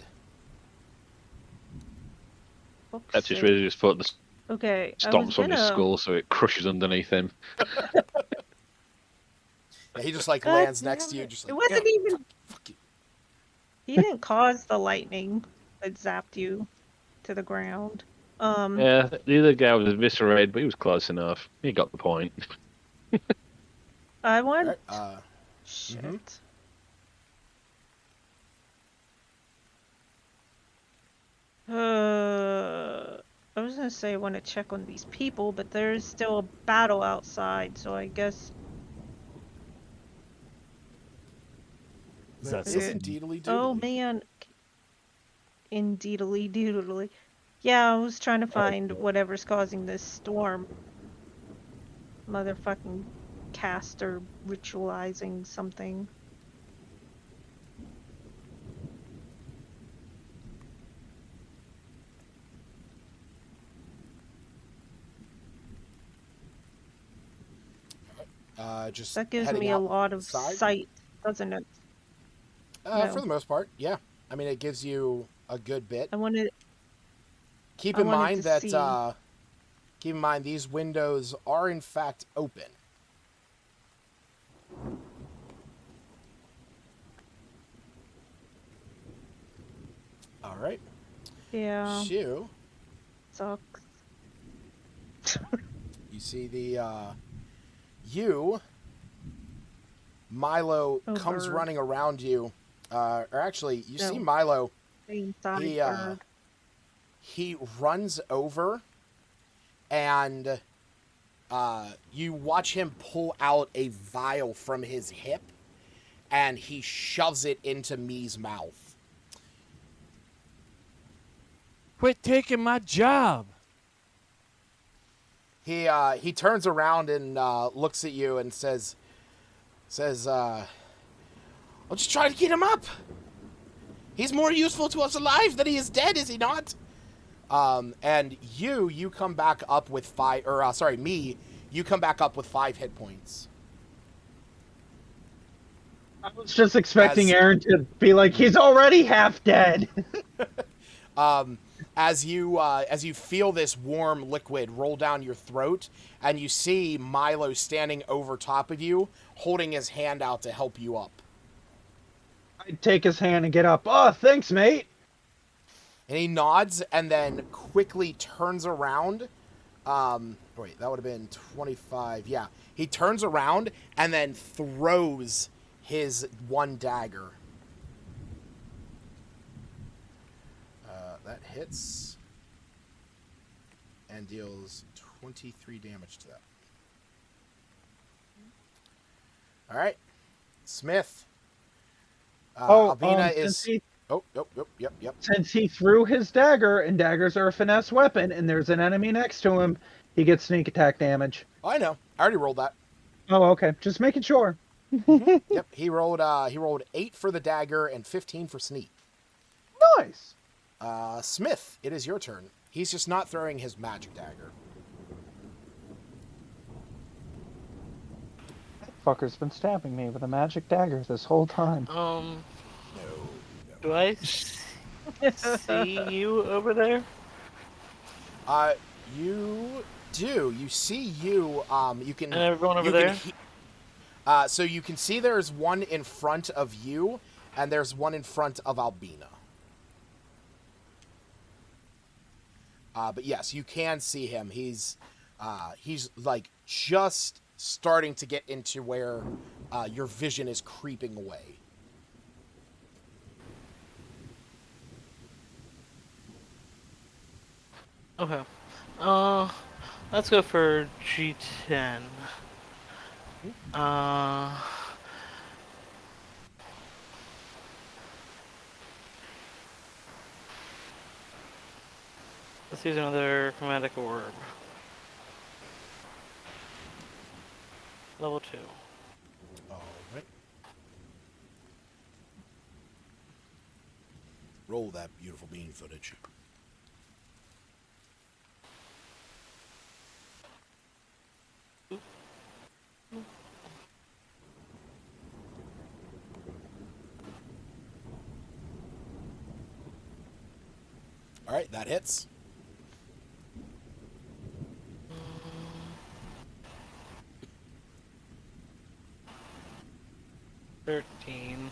That's just really just put the stomps on his gonna... skull so it crushes underneath him. Yeah, he just like lands next to you. Just like, it wasn't even. Fuck you. He didn't cause the lightning that zapped you to the ground. Yeah, the other guy was eviscerated, but he was close enough. He got the point. I want. Right, Shit. Mm-hmm. I was gonna say I want to check on these people, but there's still a battle outside, so I guess. Is that Oh man. Indeedly doodly. Yeah, I was trying to find whatever's causing this storm. Motherfucking caster ritualizing something. Just that gives me a lot of sight, doesn't it? No. For the most part, yeah. I mean, it gives you a good bit. I wanted. Keep in mind that. Keep in mind these windows are in fact open. All right. Yeah. Shoo. Sucks. You see the Milo comes running around you. Or actually, you see Milo. He runs over, and you watch him pull out a vial from his hip, and he shoves it into Mee's mouth. Quit taking my job. He turns around and looks at you and says, I'll just try to get him up. He's more useful to us alive than he is dead, is he not? And you come back up with 5, or me, you come back up with 5 hit points. I was just expecting Aaron to be like, he's already half dead. As you feel this warm liquid roll down your throat, and you see Milo standing over top of you, holding his hand out to help you up. I take his hand and get up. Oh, thanks, mate. And he nods and then quickly turns around. Wait, that would have been 25. Yeah. He turns around and then throws his one dagger. That hits and deals 23 damage to that. All right. Smith. Albina is... Yep. Since he threw his dagger, and daggers are a finesse weapon, and there's an enemy next to him, he gets sneak attack damage. Oh, I know. I already rolled that. Oh, okay. Just making sure. Yep. He rolled 8 for the dagger and 15 for sneak. Nice. Smith, it is your turn. He's just not throwing his magic dagger. That fucker's been stabbing me with a magic dagger this whole time. No. Do I see you over there? You do. You see you. You can. And everyone over there. So you can see there's one in front of you, and there's one in front of Albina. But yes, you can see him. He's like just starting to get into where your vision is creeping away. Okay. Let's go for G10. Let's use another chromatic orb. Level 2. All right. Roll that beautiful bean footage. All right, that hits. $13.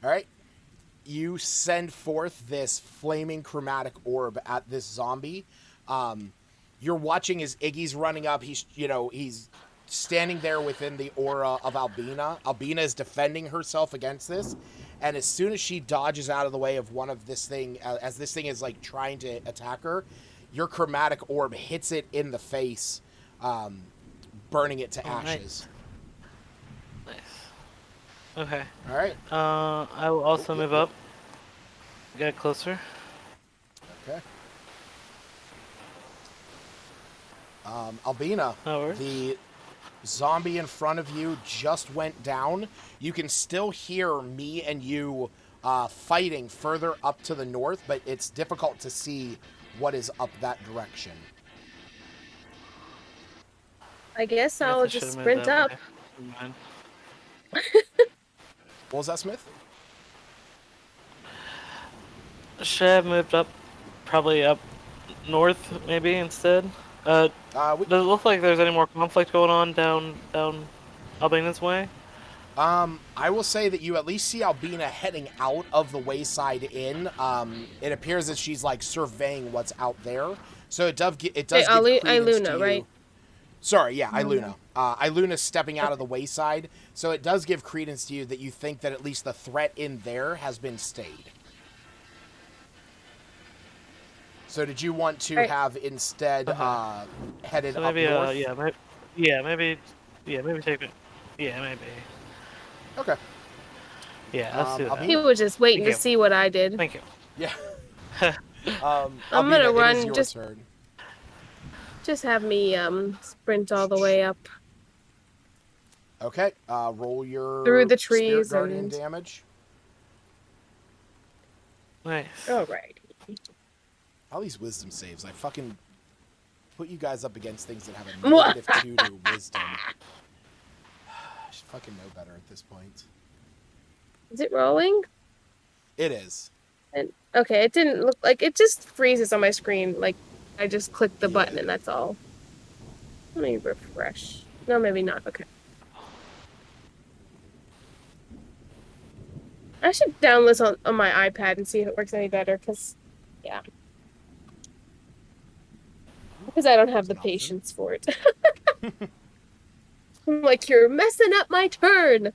All right. You send forth this flaming chromatic orb at this zombie. You're watching as Iggy's running up. He's standing there within the aura of Albina. Albina is defending herself against this. And as soon as she dodges out of the way of one of this thing, as this thing is like trying to attack her, your chromatic orb hits it in the face, burning it to ashes. Nice. Okay. All right. I will also move up. Get closer. Okay. Albina, the zombie in front of you just went down. You can still hear me and you fighting further up to the north, but it's difficult to see what is up that direction. I guess I'll just sprint up. What was that, Smith? Should I have moved up? Probably up north, maybe, instead? Does it look like there's any more conflict going on down Albina's way? I will say that you at least see Albina heading out of the wayside inn. It appears that she's like surveying what's out there. So it does give credence Iluna, to you. right? Sorry, yeah, Iluna. Iluna's stepping out of the wayside, so it does give credence to you that you think that at least the threat in there has been stayed. So did you want to have instead headed so maybe, up north? maybe take it. Yeah, maybe. Okay. Yeah, let's do that. He was just waiting to see what I did. Thank you. Yeah. I'm gonna run. Turn. Just have me sprint all the way up. Okay. Roll your through the trees Spirit Guardian and damage. Nice. Alright. All these wisdom saves. I fucking put you guys up against things that have a -2 to wisdom. I should fucking know better at this point. Is it rolling? It is. And okay, it didn't look like it just freezes on my screen. Like I just clicked the button and that's all. Let me refresh. No, maybe not. Okay. I should download this on my iPad and see if it works any better. Cause, yeah. Because I don't have the patience for it. I'm like, you're messing up my turn.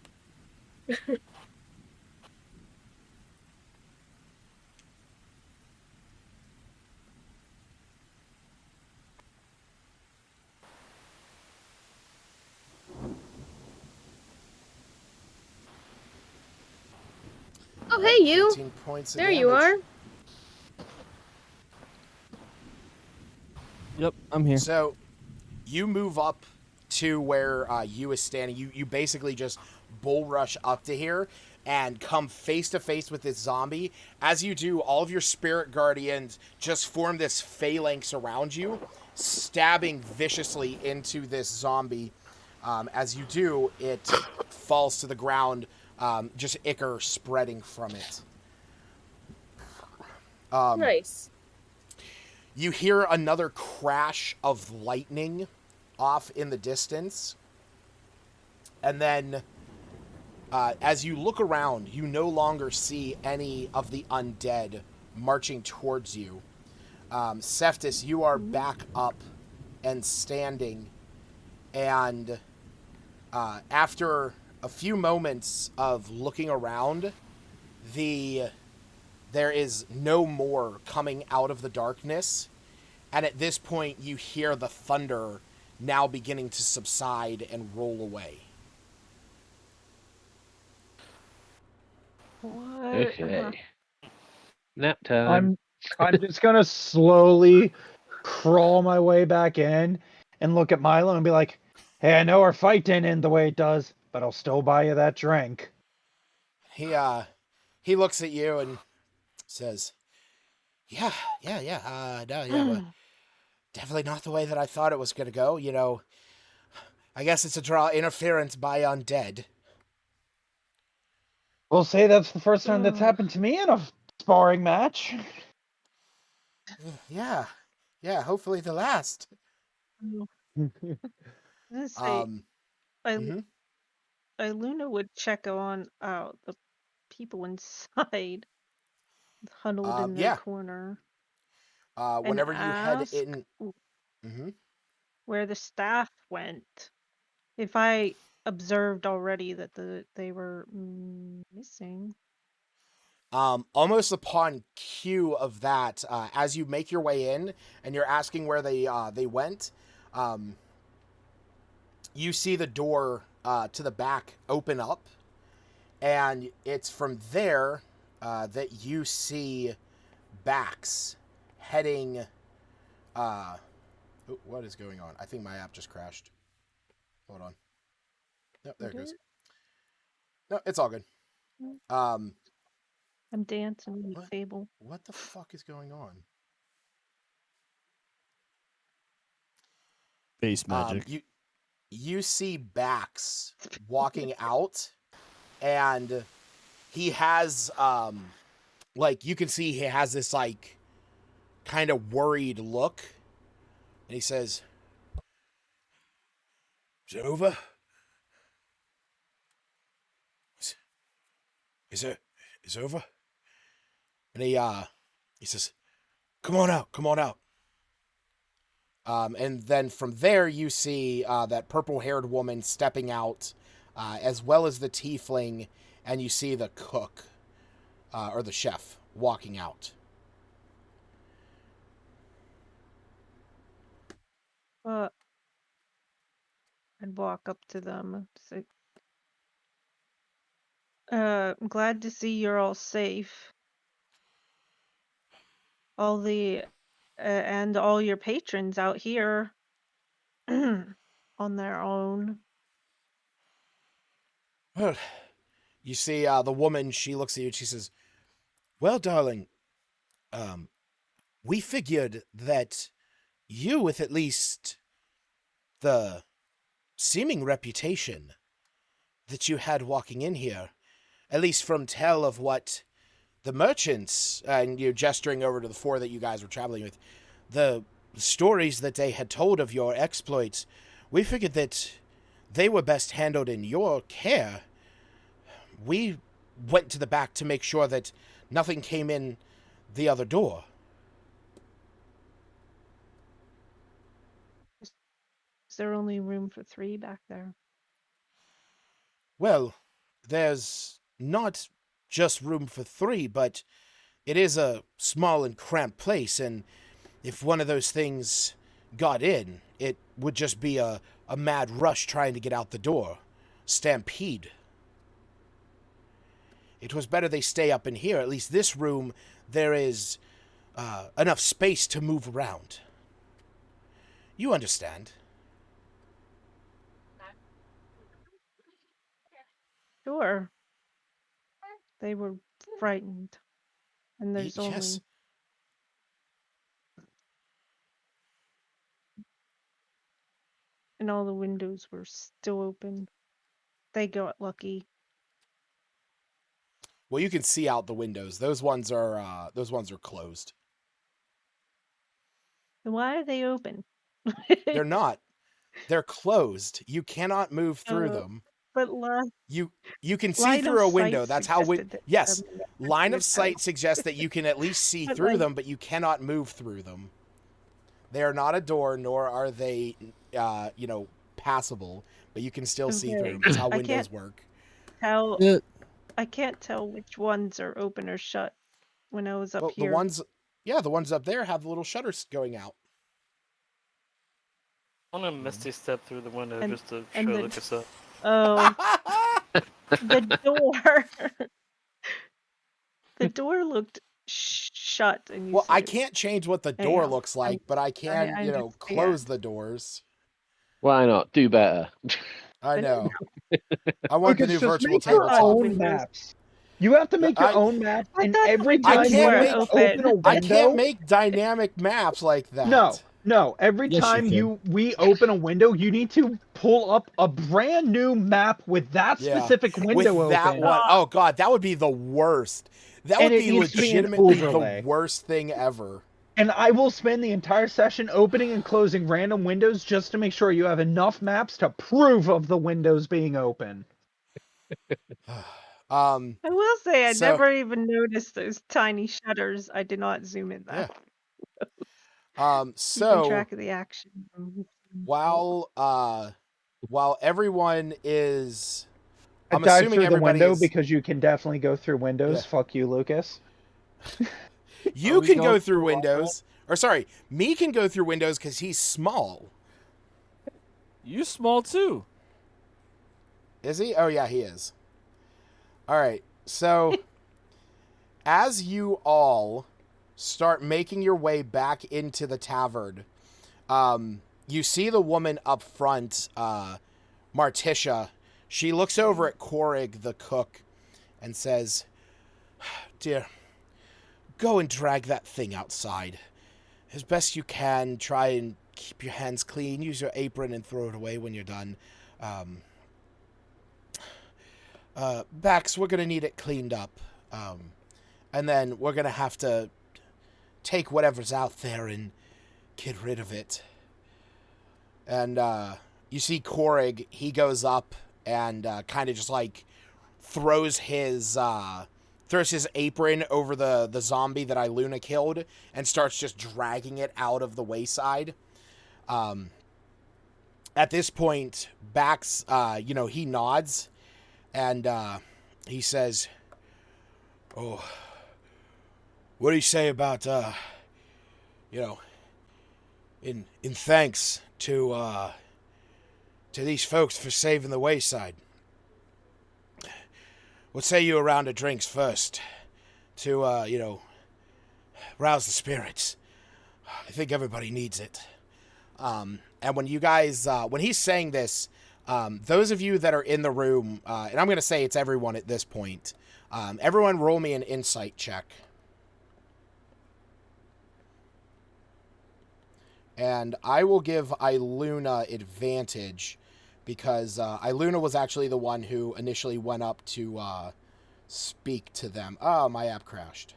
Oh, hey, you. 18 points of there damage. you are. Yep, I'm here. So, you move up to where you is standing. You basically just bull rush up to here and come face to face with this zombie. As you do, all of your spirit guardians just form this phalanx around you, stabbing viciously into this zombie. As you do, it falls to the ground, just ichor spreading from it. Nice. You hear another crash of lightning off in the distance. And then, as you look around, you no longer see any of the undead marching towards you. Cephas, you are back up and standing. And after a few moments of looking around, there is no more coming out of the darkness. And at this point, you hear the thunder now beginning to subside and roll away. What? Okay. Nap time. I'm just gonna slowly crawl my way back in and look at Milo and be like, "Hey, I know our fight didn't end the way it does, but I'll still buy you that drink." He looks at you and says, "Yeah, well, definitely not the way that I thought it was going to go. You know, I guess it's a draw interference by undead." We'll say that's the first time that's happened to me in a sparring match. Yeah, hopefully the last. Luna would check on the people inside, huddled in their corner. Whenever you head in, where the staff went. If I observed already that they were missing. Almost upon cue of that, as you make your way in and you're asking where they went, you see the door to the back open up, and it's from there that you see Bax heading. What is going on? I think my app just crashed. Hold on. No, there it goes. No, it's all good. I'm dancing with Fable. What the fuck is going on? Face magic. You see Bax walking out, and he has you can see he has this like kind of worried look, and he says, "Is it over? Is it over?" And he says, come on out. And then from there, you see that purple-haired woman stepping out, as well as the tiefling, and you see the cook, or the chef, walking out. I'd walk up to them. Say, I'm glad to see you're all safe. All the and all your patrons out here on their own. Well, you see the woman, she looks at you and she says, "Well, darling, we figured that you, with at least the seeming reputation that you had walking in here, at least from tell of what the merchants," and you're gesturing over to the four that you guys were traveling with, the stories that they had told of your exploits, we figured that they were best handled in your care. We went to the back to make sure that nothing came in the other door. Is there only room for 3 back there? Well, there's not just room for 3, but it is a small and cramped place, and if one of those things got in, it would just be a mad rush trying to get out the door. Stampede. It was better they stay up in here. At least this room, there is enough space to move around. You understand. Sure. They were frightened. And there's Yes. only... And all the windows were still open. They got lucky. Well, you can see out the windows. Those ones are closed. Then why are they open? They're not. They're closed. You cannot move through them. But you can see through a window. That's how yes. that Line of sight suggests that you can at least see But, through like- them, but you cannot move through them. They are not a door, nor are they passable, but you can still see Okay. through them. That's how I windows can't work. tell. Yeah. I can't tell which ones are open or shut when I was up Well, here. the ones up there have the little shutters going out. I want to misty step through the window And- just to and show the- Lucas up. Oh, the door. The door looked shut, and you Well, said I it was- can't change what the door Yeah, looks like, but I can, I understand. close the doors. Why not? Do better. I But- know. I want the Lucas, new just virtual make your tabletop. own Windows. maps. You have to make your I- own maps, I and thought the every windows time you were open a window, I can't make dynamic maps like that. No. Every Yes, you time can. we open a window, you need to pull up a brand new map with that Yeah. specific window With that open. one. Oh god, that would be the worst. That And would it be needs to be an legitimately overlay. the worst thing ever. And I will spend the entire session opening and closing random windows just to make sure you have enough maps to prove of the windows being open. I will say, I So- never even noticed those tiny shutters. I did not zoom in that. Keeping So track of the action. while everyone is I I'm dive assuming through the everybody window is, because you can definitely go through windows. Yeah. Fuck you, Lucas. you Are we can go going through through windows. Or sorry, me can go through windows because he's small. You small too. Is he? Oh yeah, he is. All right. So as you all start making your way back into the tavern, you see the woman up front, Marticia. She looks over at Korig, the cook, and says, "Dear, go and drag that thing outside. As best you can, try and keep your hands clean. Use your apron and throw it away when you're done. Bax, we're going to need it cleaned up. And then we're going to have to take whatever's out there and get rid of it." And you see Korig, he goes up and kind of just like throws his apron over the zombie that Iluna killed and starts just dragging it out of the wayside. At this point, Bax, he nods and he says, "Oh, what do you say about, in thanks to these folks for saving the wayside? What say you a round of drinks first to, rouse the spirits? I think everybody needs it." And when you guys, when he's saying this, those of you that are in the room, and I'm going to say it's everyone at this point, everyone roll me an insight check. And I will give Iluna advantage because Iluna was actually the one who initially went up to speak to them. Oh, my app crashed.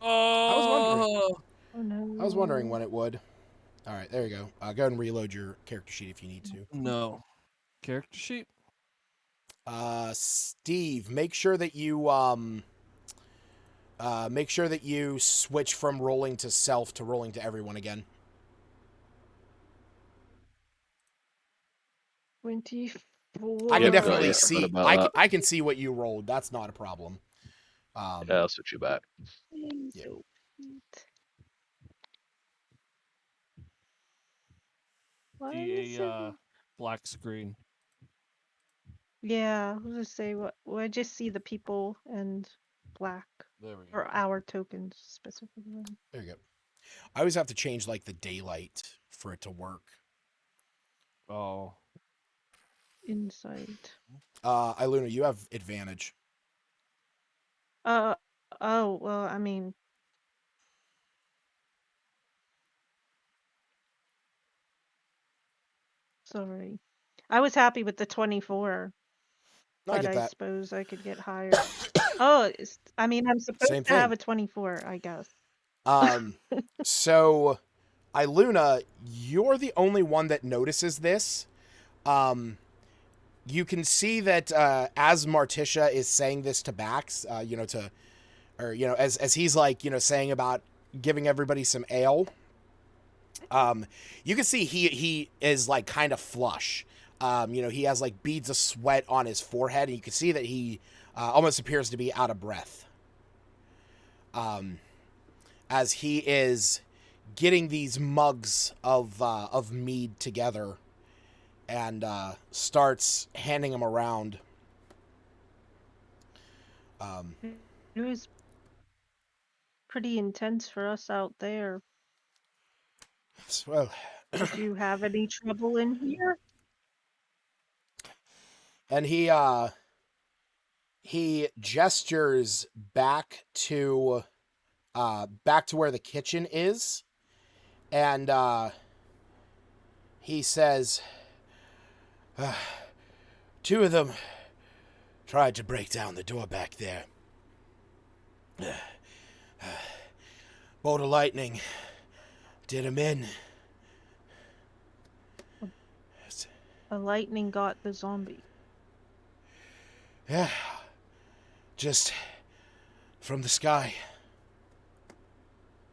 Oh, Oh no. I was wondering when it would. All right, there you go. Go ahead and reload your character sheet if you need to. no. Character sheet? Steve, make sure that you switch from rolling to self to rolling to everyone again. 24. I can Yep, got definitely you. see. About that. I can see what you rolled. That's not a problem. Yeah, I'll switch you back. Yeah. Why See is a it? black screen. Yeah, I'll just say what. Well, I just see the people and black. There we go. Or our tokens specifically. There you go. I always have to change like the daylight for it to work. Oh. Insight. Iluna, you have advantage. Oh, well, I mean. Sorry. I was happy with the 24. But I suppose I could get higher. Oh, I mean, I'm supposed to have a 24, I guess. So, Iluna, you're the only one that notices this. You can see that as Martisha is saying this to Bax, as he's like, saying about giving everybody some ale. You can see he is like kind of flush. He has like beads of sweat on his forehead, and you can see that he almost appears to be out of breath. As he is getting these mugs of mead together and starts handing them around. It was pretty intense for us out there. Well, did you have any trouble in here? And he gestures back to where the kitchen is, and he says, "Two of them tried to break down the door back there. Bolt of lightning did him in." A lightning got the zombie. Yeah, just from the sky.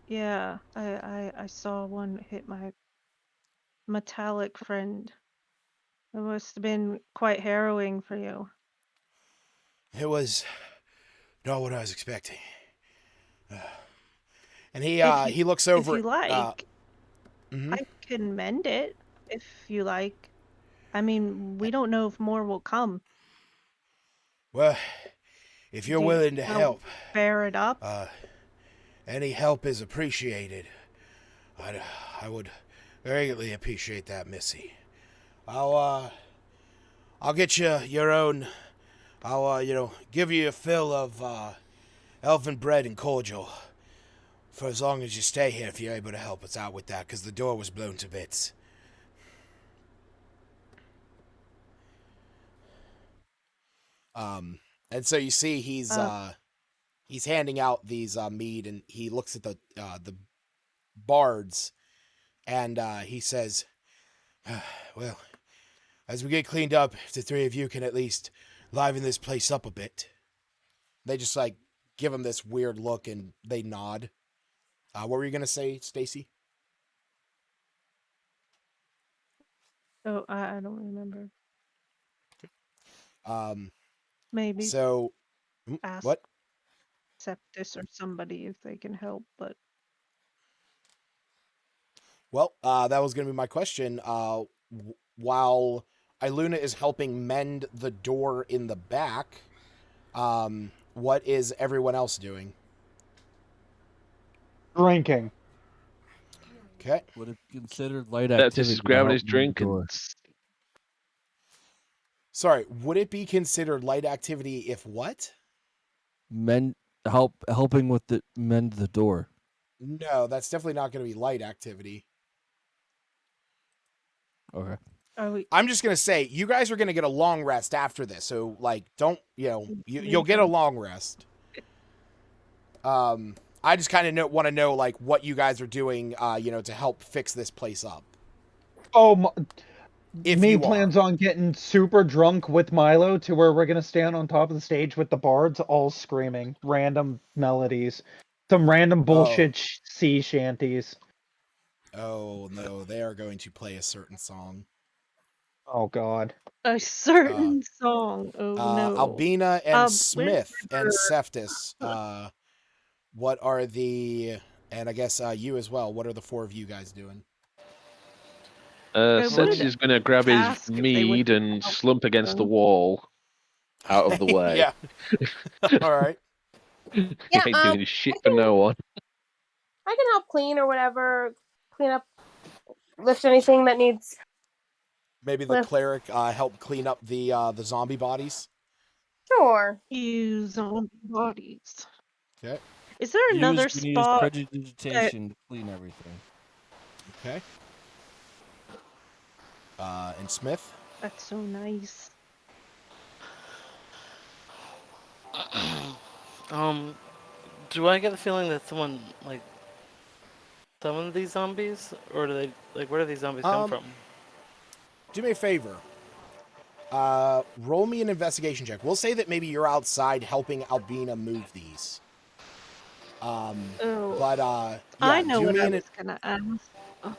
Yeah, I saw one hit my metallic friend. It must have been quite harrowing for you. It was not what I was expecting. And he looks over. If you like, mm-hmm. I can mend it. If you like, I mean, we don't know if more will come. Well, if you're willing to help, bear it up. Any help is appreciated. I would greatly appreciate that, Missy. I'll get you your own. I'll give you a fill of elven bread and cordial for as long as you stay here. If you're able to help us out with that, because the door was blown to bits. And so you see he's handing out these mead, and he looks at the bards, and he says, "Well, as we get cleaned up, if the three of you can at least liven this place up a bit." They just like give him this weird look, and they nod. What were you gonna say, Stacy? Oh, I don't remember. Maybe. So, ask what? Septis or somebody if they can help, but. Well, that was gonna be my question. While Iluna is helping mend the door in the back, what is everyone else doing? Drinking. Okay. Would it be considered light activity? That's just grabbing his drink and. Sorry, would it be considered light activity if what? Helping with the mend the door. No, that's definitely not going to be light activity. Okay. I'm just going to say, you guys are going to get a long rest after this, so like, don't you'll get a long rest. I just kind of want to know like what you guys are doing, to help fix this place up. Oh, me plans on getting super drunk with Milo to where we're gonna stand on top of the stage with the bards all screaming random melodies, some random bullshit sea shanties. Oh no, they are going to play a certain song. Oh God. A certain song. Oh no. Albina and Where's Smith and Seftis. What are the, and I guess you as well, what are the four of you guys doing? Seftis is going to grab his mead and slump against the wall out of the way. Yeah. All right. Yeah, Ain't doing shit for no one. I can help clean or whatever. Clean up, lift anything that needs. Maybe the cleric help clean up the zombie bodies. Sure. Use zombie bodies. Okay. Is there another spot? Predigitation to clean everything. Okay. And Smith? That's so nice. Do I get the feeling that someone like summoned these zombies, or do they like where do these zombies come from? Do me a favor. Roll me an investigation check. We'll say that maybe you're outside helping Albina move these. But yeah, I know what I was gonna ask.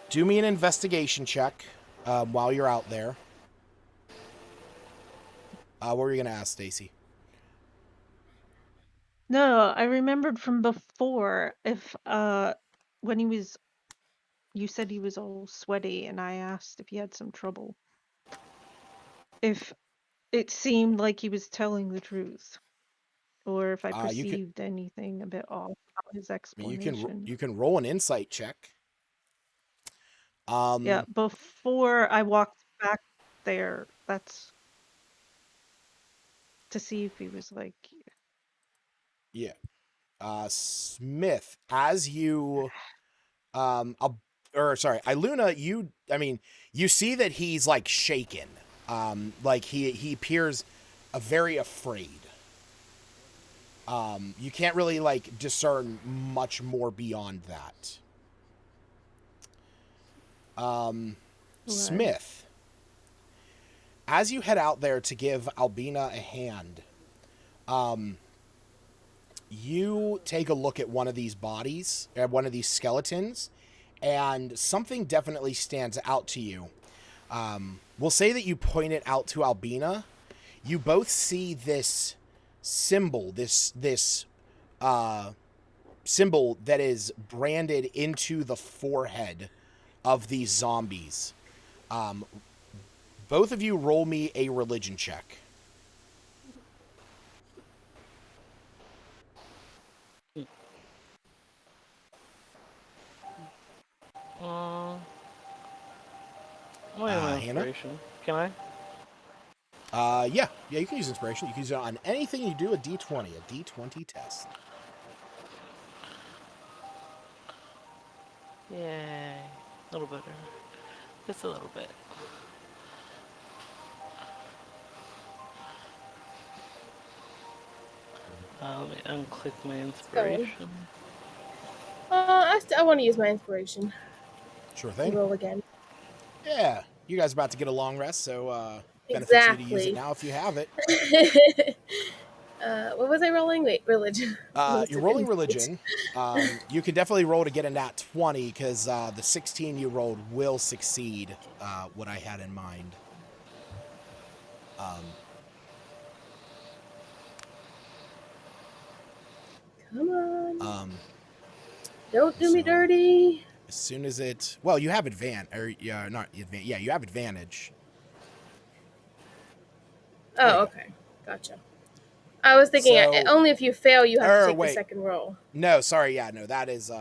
Do me an investigation check while you're out there. What were you gonna ask, Stacy? No, I remembered from before if when you said he was all sweaty and I asked if he had some trouble. If it seemed like he was telling the truth. Or if I perceived anything a bit off about his explanation. You can roll an insight check. Yeah, before I walked back there, that's to see if he was like. Yeah. Smith, as you, Iluna, you see that he's like shaken. Like he appears very afraid. You can't really like discern much more beyond that. Right. Smith, as you head out there to give Albina a hand, you take a look at one of these bodies, one of these skeletons, and something definitely stands out to you. We'll say that you point it out to Albina. You both see this symbol, this symbol that is branded into the forehead of these zombies. Both of you roll me a religion check. Inspiration. Can I? Yeah, you can use inspiration. You can use it on anything you do. A D20, a D20 test. Yay! A little better. Just a little bit. Let me unclick my inspiration. I want to use my inspiration. Sure thing. Roll again. Yeah, you guys are about to get a long rest, so benefits you to use it now if you have it. What was I rolling? Wait, religion. You're rolling religion. You can definitely roll to get a nat 20 because the 16 you rolled will succeed what I had in mind. Come on. Don't do me dirty. As soon as it, well, you have advantage, or yeah, not advantage. Yeah, you have advantage. Oh, okay, gotcha. I was thinking only if you fail, you have to take the second roll. No, sorry, yeah, no, that is,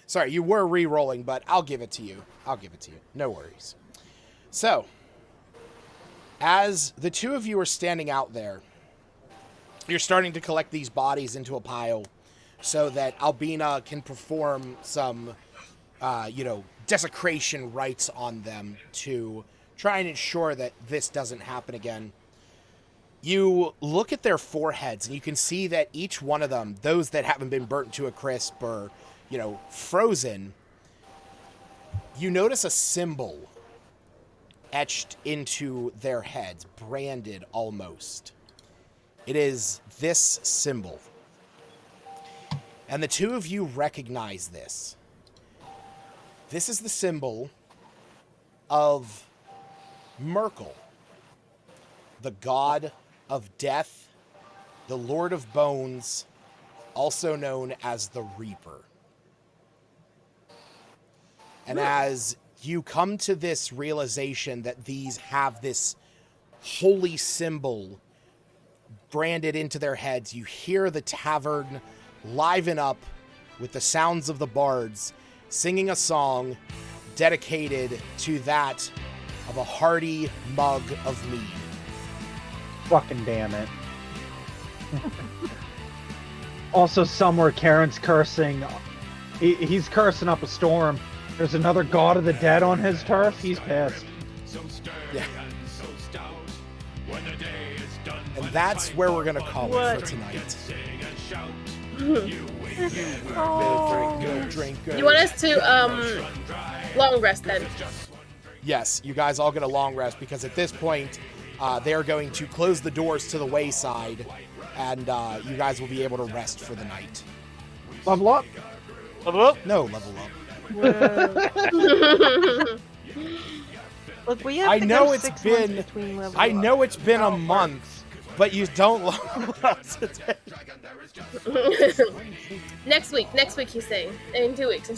sorry, you were re-rolling, but I'll give it to you. No worries. So, as the two of you are standing out there, you're starting to collect these bodies into a pile so that Albina can perform some, desecration rites on them to try and ensure that this doesn't happen again. You look at their foreheads and you can see that each one of them, those that haven't been burnt to a crisp or, frozen, you notice a symbol etched into their heads, branded almost. It is this symbol. And the two of you recognize this. This is the symbol of Merkel, the god of death, the Lord of Bones, also known as the Reaper. And as you come to this realization that these have this holy symbol branded into their heads, you hear the tavern liven up with the sounds of the bards singing a song dedicated to that of a hearty mug of mead. Fucking damn it. Also, somewhere Karen's cursing. He's cursing up a storm. There's another god of the dead on his turf. He's pissed. Yeah. And that's where we're going to call it for tonight. You want us to long rest then? Yes, you guys all get a long rest because at this point, they are going to close the doors to the wayside, and you guys will be able to rest for the night. Level up? Level up? No, level up. Look, we have I to know go it's 6 been. months between level I up. know it's been a month, but you don't level up today. Next week he's saying. In 2 weeks,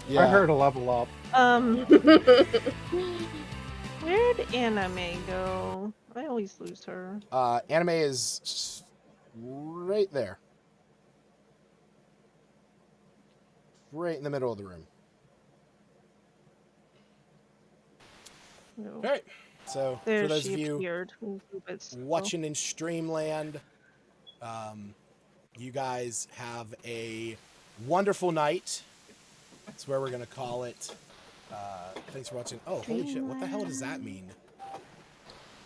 Yeah. I heard a level up. Where'd Anime go? I always lose her. Anime is right there. Right in the middle of the room. No. All right. So There for those she of you appeared. watching in Streamland, you guys have a wonderful night. That's where we're going to call it. Thanks for watching. Oh, holy shit. What the hell does that mean?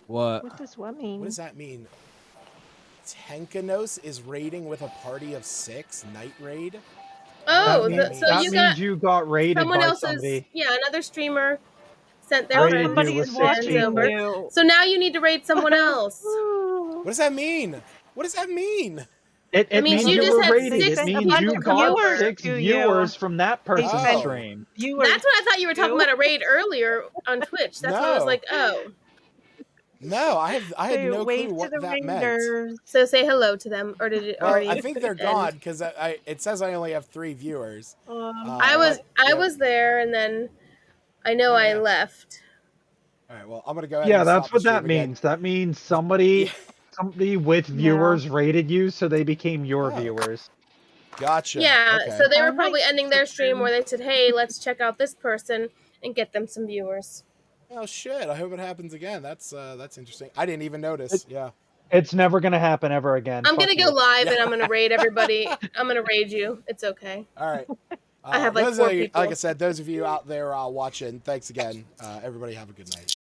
What does what mean? What does that mean? Tenkanos is raiding with a party of 6. Night raid? Oh, so that you got raided someone by else's. somebody. Yeah, another streamer sent their friends over. You. So now you need to raid someone else. What does that mean? What does that mean? It means you just were had raided. 6 It means you got viewers 6 to viewers you. from that person's stream. That's what I thought you were talking about a raid earlier on Twitch. That's what I was like, oh. No, I had no clue what that meant. So say hello to them, or did it already? I think they're gone because it says I only have 3 viewers. I was there, and then I know I left. All right, well, I'm gonna go ahead. Yeah, and that's stop what the that stream again. means. That means somebody with viewers rated you, so they became your viewers. Gotcha. Yeah, okay. so they were probably ending their stream where they said, "Hey, let's check out this person and get them some viewers." Oh shit! I hope it happens again. That's interesting. I didn't even notice. Yeah. It's never gonna happen ever again. I'm gonna go live and I'm gonna raid everybody. I'm gonna raid you. It's okay. All right. I have like those 4 of you, people. like I said, those of you out there watching, thanks again. Everybody have a good night.